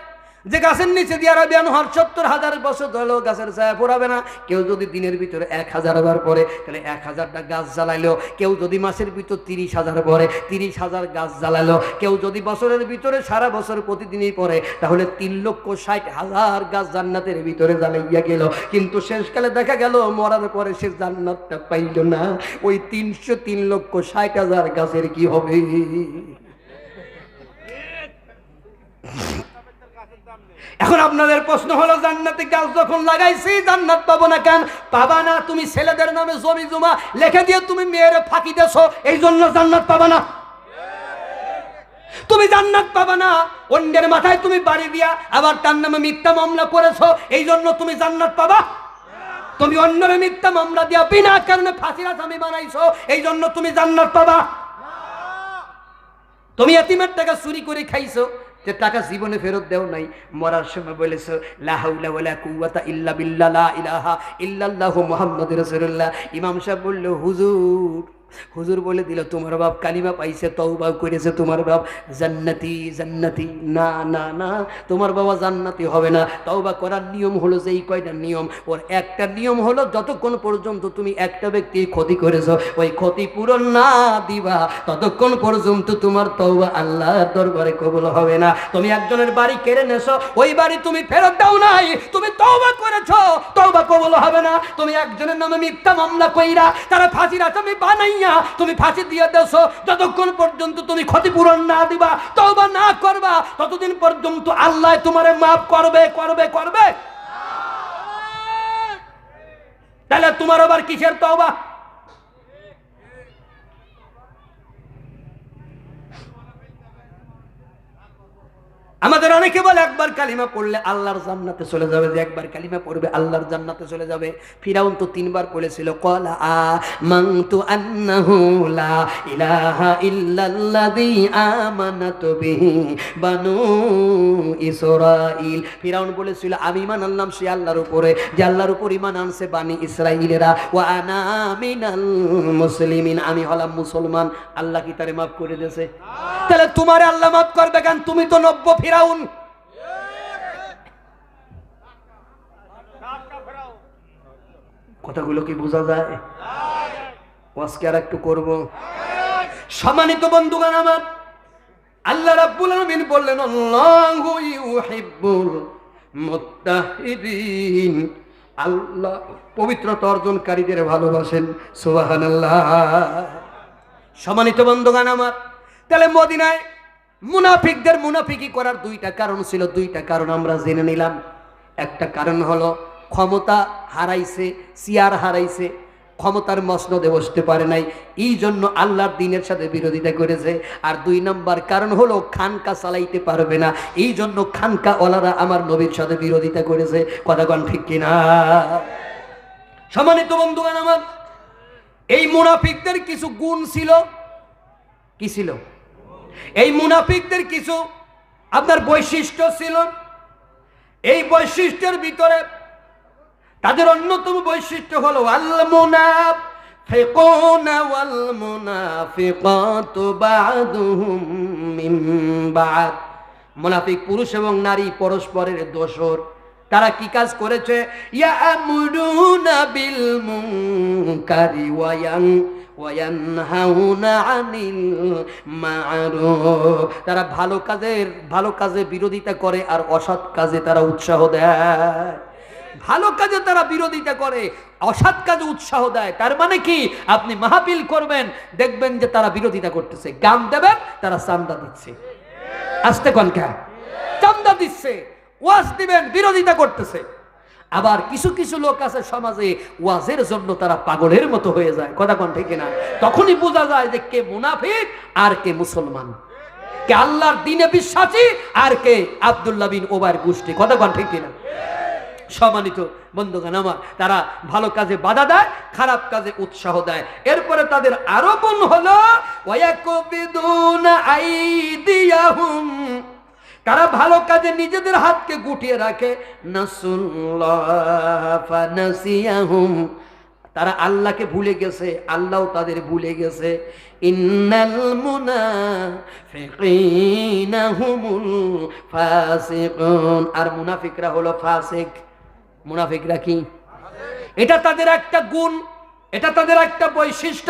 যে গাছের নিচে দিয়ে আরবিয়ান হওয়ার 70,000 বছর ধরেও গাছের ছায়া পড়াবে না। কেউ যদি দিনের ভিতরে 1000 বার পরে তাহলে 1000টা গাছ জ্বালাইলো। কেউ যদি মাসের ভিতর 30,000 পরে 30,000 গাছ জ্বালালো। কেউ যদি বছরের ভিতরে সারা বছর প্রতিদিনই পরে তাহলে 3,60,000 গাছ জান্নাতের ভিতরে জ্বালাইয়া গেল। কিন্তু শেষকালে দেখা গেল মরার পরে সে জান্নাতটা পাইল না। ওই 3,60,000 গাছের কি হবে? এখন আপনাদের প্রশ্ন হলো, জান্নাতে গাছ যখন লাগাইছি জান্নাত পাবো না কেন? পাবা না। তুমি ছেলেদের নামে জমি জমা লিখে দিয়ে তুমি মেয়ের ফাঁকি দেছো, এই জন্য জান্নাত পাবা না। তুমি জান্নাত পাবা না। অন্যের মাথায় তুমি বাড়ি দিয়া আবার তার নামে মিথ্যা মামলা করেছো, এই জন্য তুমি জান্নাত পাবা। তুমি অন্যের মিথ্যা মামলা দিয়া বিনা কারণে ফাঁসির আসামি বানাইছো, এই জন্য তুমি জান্নাত পাবা। তুমি এতিমের টাকা চুরি করে খাইছো, যে টাকা জীবনে ফেরত দেও নাই, মরার সময় বলেছ লা হাওলা ওয়ালা কুওয়াতা ইল্লা বিল্লাহ লা ইলাহা ইল্লাল্লাহু মুহাম্মাদুর রাসূলুল্লাহ। ইমাম সাহেব বলল, হুজুর বলে দিল তোমার বাপ কালিমা পাইছে, তওবা করেছে, তোমার বাপ জান্নাতি জান্নাতি। না না না, তোমার বাবা জান্নাতি হবে না। তওবা করার নিয়ম হলো যে এই কয়টা নিয়ম। ওর একটা নিয়ম হলো যতক্ষণ পর্যন্ত তুমি একটা ব্যক্তির ক্ষতি করেছো ওই ক্ষতি পূরণ না দিবা ততক্ষণ পর্যন্ত তোমার তওবা আল্লাহর দরবারে কবুল হবে না। তুমি একজনের বাড়ি কেড়ে নেছো, ওই বাড়ি তুমি ফেরত দাও নাই, তুমি তওবা করেছো, তওবা কবুল হবে না। তুমি একজনের নামে মিথ্যা মামলা কইরা তারা ফাঁসির আসামি বানাইয়া তুমি ফাঁসি দিয়ে দেছো, যতক্ষণ পর্যন্ত তুমি ক্ষতিপূরণ না দিবা, তওবা না করবা, ততদিন পর্যন্ত আল্লাহ তোমারে মাফ করবে করবে করবে। তাহলে তোমার আবার কিসের তওবা? আমাদের অনেকে বলে একবার কালিমা পড়লে আল্লাহর জান্নাতে চলে যাবে, যে একবার কালিমা পড়বে আল্লাহর জান্নাতে চলে যাবে। ফিরাউন তো 3 বার পড়েছিল ক্বালা আমানতু আন্নাহু লা ইলাহা ইল্লাল্লাযী আমানাতু বিহি বানু ইসরাঈল। ফিরাউন বলেছিল আমি ঈমান আনলাম সে আল্লাহর উপরে, যে আল্লাহর উপর ঈমান আনছে বানি ইসরাঈলেরা। ওয়া আনা মিনাল মুসলিমিন, আমি হলাম মুসলমান। আল্লাহ কি তারে মাফ করে দিয়েছে? তাহলে তোমারে আল্লাহ মাফ করবে কেন? তুমি তো নব্য ফিরাউন। কথাগুলো কি বোঝা যায়? আজকে আর একটু করব। সম্মানিত বন্ধুগণ আমার, আল্লাহ রাব্বুল আলামিন বললেন আল্লাহু ইউহিব্বুল মুত্তাহিদিন। আল্লাহ পবিত্রতা অর্জনকারীদের ভালোবাসেন। সুবহানাল্লাহ। সম্মানিত বন্ধুগণ আমার, তাহলে মদিনায় মুনাফিকদের মুনাফিকি করার 2টা কারণ ছিল। 2টা কারণ আমরা জেনে নিলাম। একটা কারণ হলো ক্ষমতা হারাইছে, চেয়ার হারাইছে, ক্ষমতার মসনদে বসতে পারে নাই, এই জন্য আল্লাহর দ্বীনের সাথে বিরোধিতা করেছে। আর 2 নম্বর কারণ হলো খানকা চালাইতে পারবে না, এই জন্য খানকা ওয়ালারা আমার নবীর সাথে বিরোধিতা করেছে। কথা কোন ঠিক কিনা? সম্মানিত বন্ধুগণ আমার, এই মুনাফিকদের কিছু গুণ ছিল। কি ছিল? এই মুনাফিকদের কিছু আপনার বৈশিষ্ট্য ছিল। এই বৈশিষ্ট্যের ভিতরে তাদের অন্যতম বৈশিষ্ট্য হলো আল মুনাফিকুনা ওয়াল মুনাফিকাতু বা'দুহুম মিন বা'দ। মুনাফিক পুরুষ এবং নারী পরস্পরের দোসর। তারা কি কাজ করেছে? ইয়া'মুরুনা বিল মুনকারি ওয়া ইয়ানহাউনা আনিল মা'রুফ। তারা ভালো কাজে বিরোধিতা করে আর অসৎ কাজে তারা উৎসাহ দেয়। ভালো কাজে তারা বিরোধিতা করে, অসৎ কাজে উৎসাহ দেয়। তার মানে কি? আপনি মাহফিল করবেন, দেখবেন যে তারা বিরোধিতা করতেছে। গান দেবেন, তারা চান্দা দিচ্ছে। আস্তে কনকা চান্দা দিচ্ছে। ওয়াজ দিবেন, বিরোধিতা করতেছে। আবার কিছু কিছু লোক আছে সমাজে, ওয়াজের জন্য তারা পাগলের মতো হয়ে যায়। কথা কোন ঠিক না? তখনই বোঝা যায় যে কে মুনাফিক আর কে মুসলমান, কে আল্লাহর দ্বীনে বিশ্বাসী আর কে আব্দুল্লাহ বিন ওবাইর গোষ্ঠী। কথা কোন ঠিক না? সম্মানিত বন্ধুগণ আমার, তারা ভালো কাজে বাধা দেয়, খারাপ কাজে উৎসাহ দেয়। এরপরে তাদের আরো গুণ হলো ওয়ায়াকুবিদুনা আইদিয়াহুম। তারা ভালো কাজে নিজেদের হাতকে গুটিয়ে রাখে। নাসুল্লাহ ফানাসিয়াহুম। তারা আল্লাহকে ভুলে গেছে, আল্লাহও তাদের ভুলে গেছে। ইন্নাল মুনাফিকিনা হুমুল ফাসিকুন, আর মুনাফিকরা হলো ফাসিক। মুনাফিকরা কি? এটা তাদের একটা গুণ, এটা তাদের একটা বৈশিষ্ট্য।